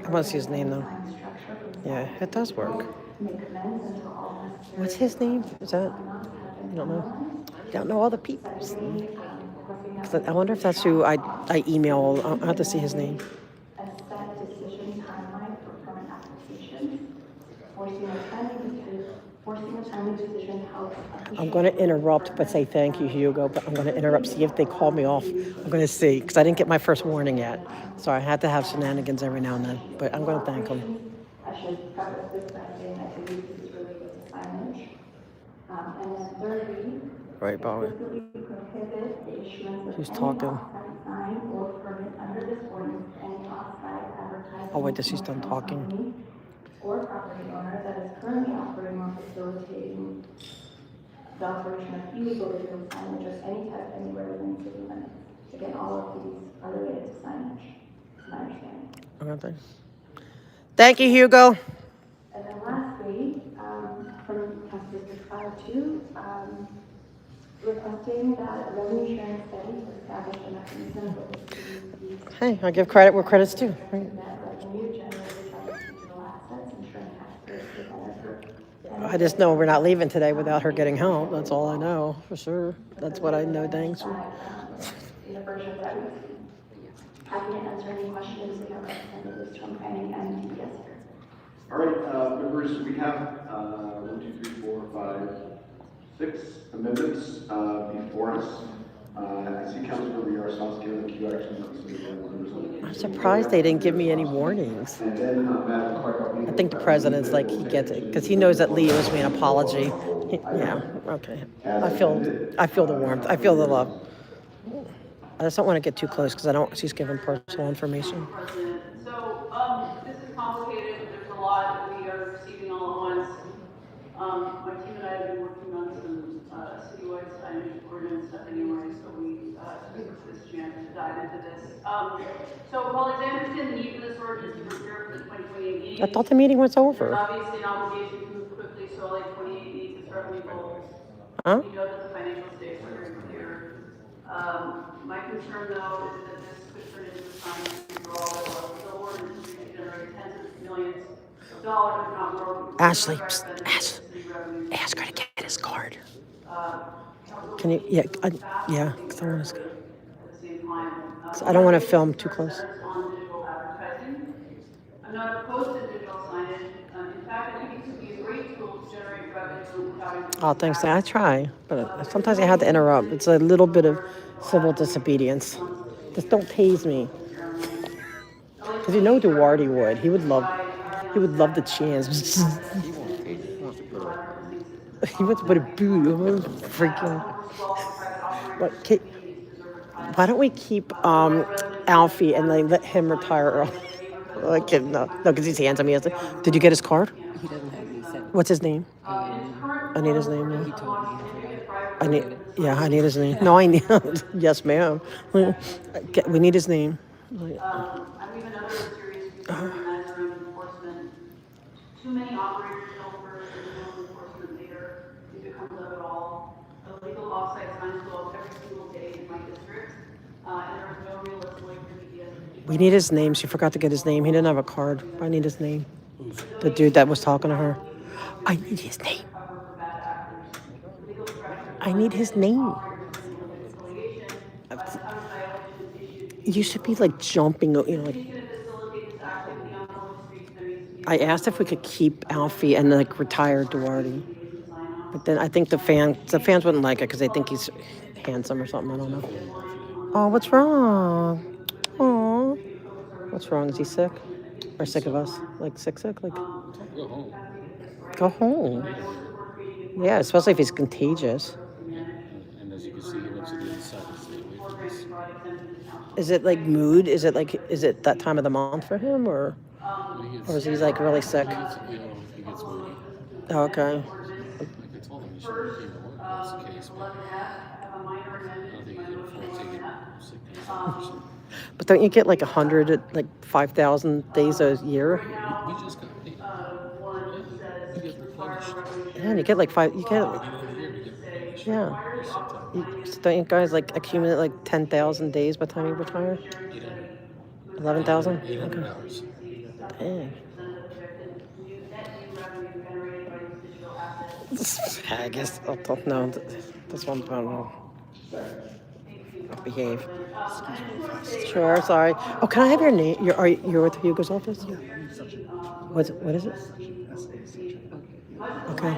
I want to see his name though. Yeah, it does work. What's his name? Is that? You don't know? You don't know all the people's name. I wonder if that's who I email. I'll have to see his name. I'm going to interrupt but say thank you, Hugo, but I'm going to interrupt, see if they call me off. I'm going to see, because I didn't get my first warning yet. So I had to have shenanigans every now and then, but I'm going to thank them. I should preface this by saying I believe this is related to signage. And then thirdly, Right, Bowie. explicitly prohibit the issuance of Who's any talking? off-site sign or permit under this ordinance for any off-site advertising. Oh, wait, she's done talking. or property owner that is currently operating or facilitating the operation of illegal digital signage of any type anywhere within city limits. Again, all of these are related to signage, to my understanding. Okay. Thank you, Hugo. And then lastly, from Council District 5-2, requesting that revenue sharing studies establish a mechanism for the city to Hey, I give credit where credit's due. Right? that revenue generated by digital assets, ensuring taxpayers pay better for. I just know we're not leaving today without her getting help. That's all I know, for sure. That's what I know, thanks. In the version that we happy to answer any questions. We have representatives from planning and DPS here. All right, members, we have 6 amendments before us. I see Councilmember Yaroslavsky, the Q action. I'm surprised they didn't give me any warnings. And then Madam Clerk, I think the president's like, he gets it, because he knows that Lee owes me an apology. Yeah, okay. I feel the warmth. I feel the love. I just don't want to get too close because I don't, she's giving personal information. So, this is complicated. There's a lot that we are receiving all at once. My team and I have been working on some citywide signage ordinance stuff anyway, so we took this chance to dive into this. So, while I understand the need for this ordinance to prepare for the 2028 meeting, I thought the meeting was there's over. obviously an obligation to move quickly, so like 28 needs to start moving goals. Huh? We know that the financial stakes are very clear. My concern though is that this could turn into a sign withdrawal. The ordinance could generate tens of millions of dollars, if not more. Ashley, ask her to get his card. Can you, yeah, yeah, because I want to, I don't want to film too close. I'm not opposed to digital signage. In fact, I think it could be a great tool to generate revenue without. Oh, thanks. I try, but sometimes I have to interrupt. It's a little bit of civil disobedience. Just don't tase me. Because you know Duarte would. He would love the chance. He would put a boo. Freaking. What? Why don't we keep Alfie and then let him retire early? I can't, no, because he's handsome. He has to. Did you get his card? He doesn't have any sense. What's his name? I need his name. He told me. I need his name. No, I need. Yes, ma'am. We need his name. And we have another serious concern, and that is around enforcement. Too many operators don't work as no enforcement later. It becomes of it all. Illegal offsite signs go up every single day in my district, and there is no realistic way for media. We need his name. She forgot to get his name. He didn't have a card. I need his name. The dude that was talking to her. I need his name. I need his name. You should be like jumping, you know, like. I asked if we could keep Alfie and like retire Duarte. But then I think the fans wouldn't like it because they think he's handsome or something. I don't know. Oh, what's wrong? Oh, what's wrong? Is he sick? Or sick of us? Like sick? Like, Go home. go home. Yeah, especially if he's contagious. And as you can see, he went to the other side to stay away from this. Is it like mood? Is it that time of the month for him, or is he like really sick? He gets moody. Oh, okay. Like I told him, he should have came to work. That's the case, but I don't think he can afford taking sick days. But don't you get like 100, like 5,000 days a year? We just got paid. You get replenished. Yeah, and you get like five. You get. Yeah. Don't you guys like accumulate like 10,000 days by the time you retire? 11,000? 800 hours. Dang. I guess I don't know. This one, I don't know. Behave. Sure, sorry. Oh, can I have your name? You're with Hugo's office? Yeah. What is it? Okay.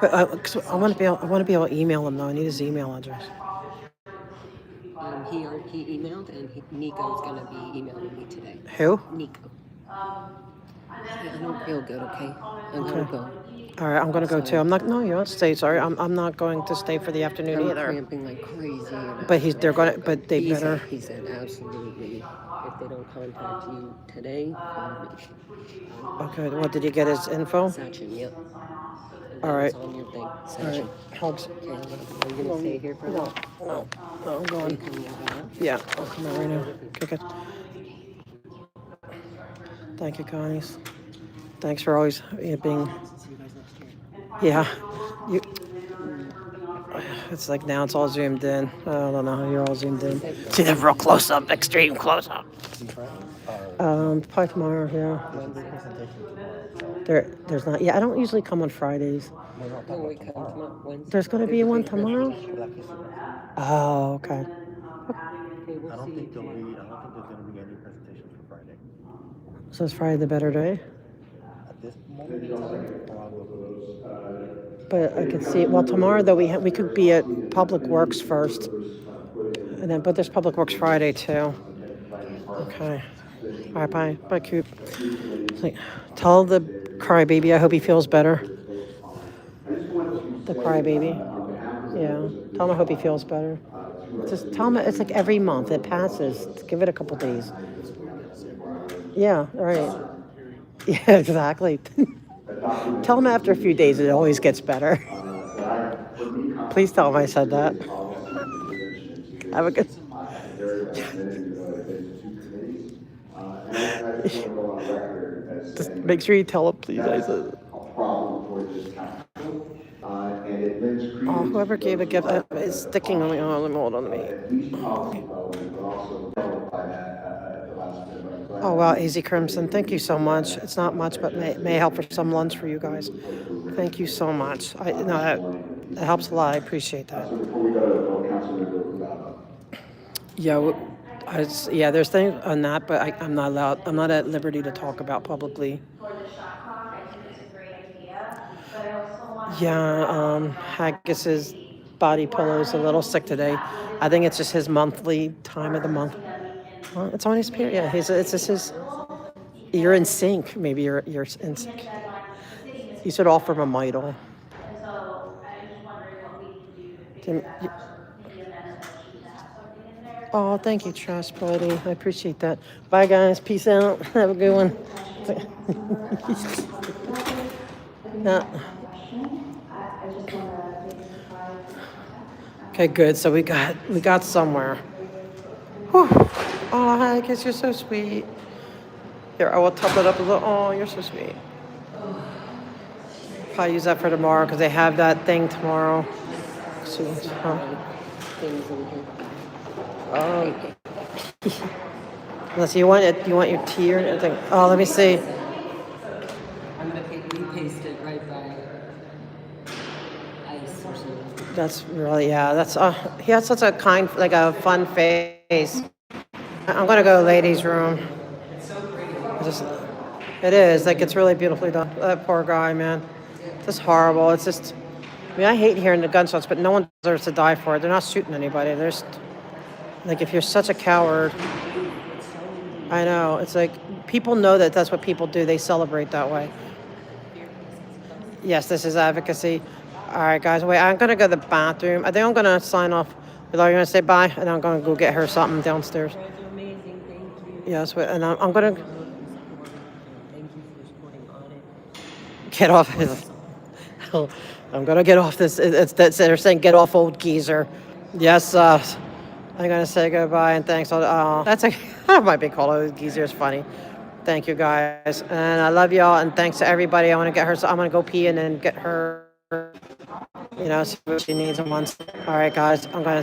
But I want to be able to email him though. I need his email address. He emailed, and Nico's gonna be emailing me today. Who? Nico. I don't feel good, okay? I'm gonna go. All right, I'm gonna go too. I'm not. No, you don't stay. Sorry, I'm not going to stay for the afternoon I'm either. cramping like crazy. And But they're gonna. But they better. He said absolutely. If they don't contact you today, call me. Okay. What did you get his info? Sachin, yep. All right. It's on your thing. All right. Sachin. Hugs. Okay, are you gonna stay here for a while? No. No, I'm going. Coming out now? Yeah, I'll come out right now. Okay, good. Thank you, Connie's. Thanks for always being. Yeah, you. It's like now it's all zoomed in. I don't know how you're all zoomed in. See that real close up, extreme close up. Probably tomorrow. Yeah. There's not. Yeah, I don't usually come on Fridays. No, we come tomorrow, Wednesday. There's gonna be one tomorrow. Oh, okay. I don't think there's gonna be any presentations for Friday. So is Friday the better day? At this moment, But I could see, well, tomorrow though, we could be at Public Works first. And then, but there's Public Works Friday too. Okay. All right, bye. Bye, Coop. Tell the crybaby I hope he feels better. The crybaby. Yeah. Tell him I hope he feels better. Just tell him it's like every month it passes. Give it a couple days. Yeah, right. Yeah, exactly. Tell him after a few days it always gets better. Please tell him I said that. Have a good. Just make sure you tell him, please. I said. Oh, whoever gave a gift is sticking on me. Oh, let me hold on to me. Oh, wow, Easy Crimson, thank you so much. It's not much, but may help for some lunch for you guys. Thank you so much. That helps a lot. I appreciate that. Yeah, yeah. There's things on that, but I'm not allowed. I'm not at liberty to talk about publicly. Yeah, Haggis's body pillow is a little sick today. I think it's just his monthly time of the month. Well, it's on his period. Yeah, it's just his. You're in sync. Maybe you're in sync. You should offer him a Midol. Oh, thank you, Trash Buddy. I appreciate that. Bye, guys. Peace out. Have a good one. Yeah. Okay, good. So we got somewhere. Whew. Oh, hi, guess you're so sweet. Here, I will top it up a little. Oh, you're so sweet. Probably use that for tomorrow because they have that thing tomorrow. Soon. Huh? Oh. Unless you want it, you want your tea or anything. Oh, let me see. I'm gonna paste it right by ice or something. That's really, yeah. That's he has such a kind, like a fun face. I'm gonna go to ladies' room. It is like it's really beautifully done. That poor guy, man. It's horrible. It's just. I mean, I hate hearing the gunshots, but no one deserves to die for it. They're not shooting anybody. They're just like if you're such a coward. I know. It's like people know that that's what people do. They celebrate that way. Yes, this is advocacy. All right, guys. Wait, I'm gonna go to the bathroom. I think I'm gonna sign off. Are you gonna say bye? And I'm gonna go get her something downstairs. Yes, and I'm gonna get off his. I'm gonna get off this. They're saying get off, old geezer. Yes, I'm gonna say goodbye and thanks. That's I might be called old geezer. It's funny. Thank you guys, and I love y'all, and thanks to everybody. I want to get her. So I'm gonna go pee and then get her. See what she needs and wants. All right, guys. I'm gonna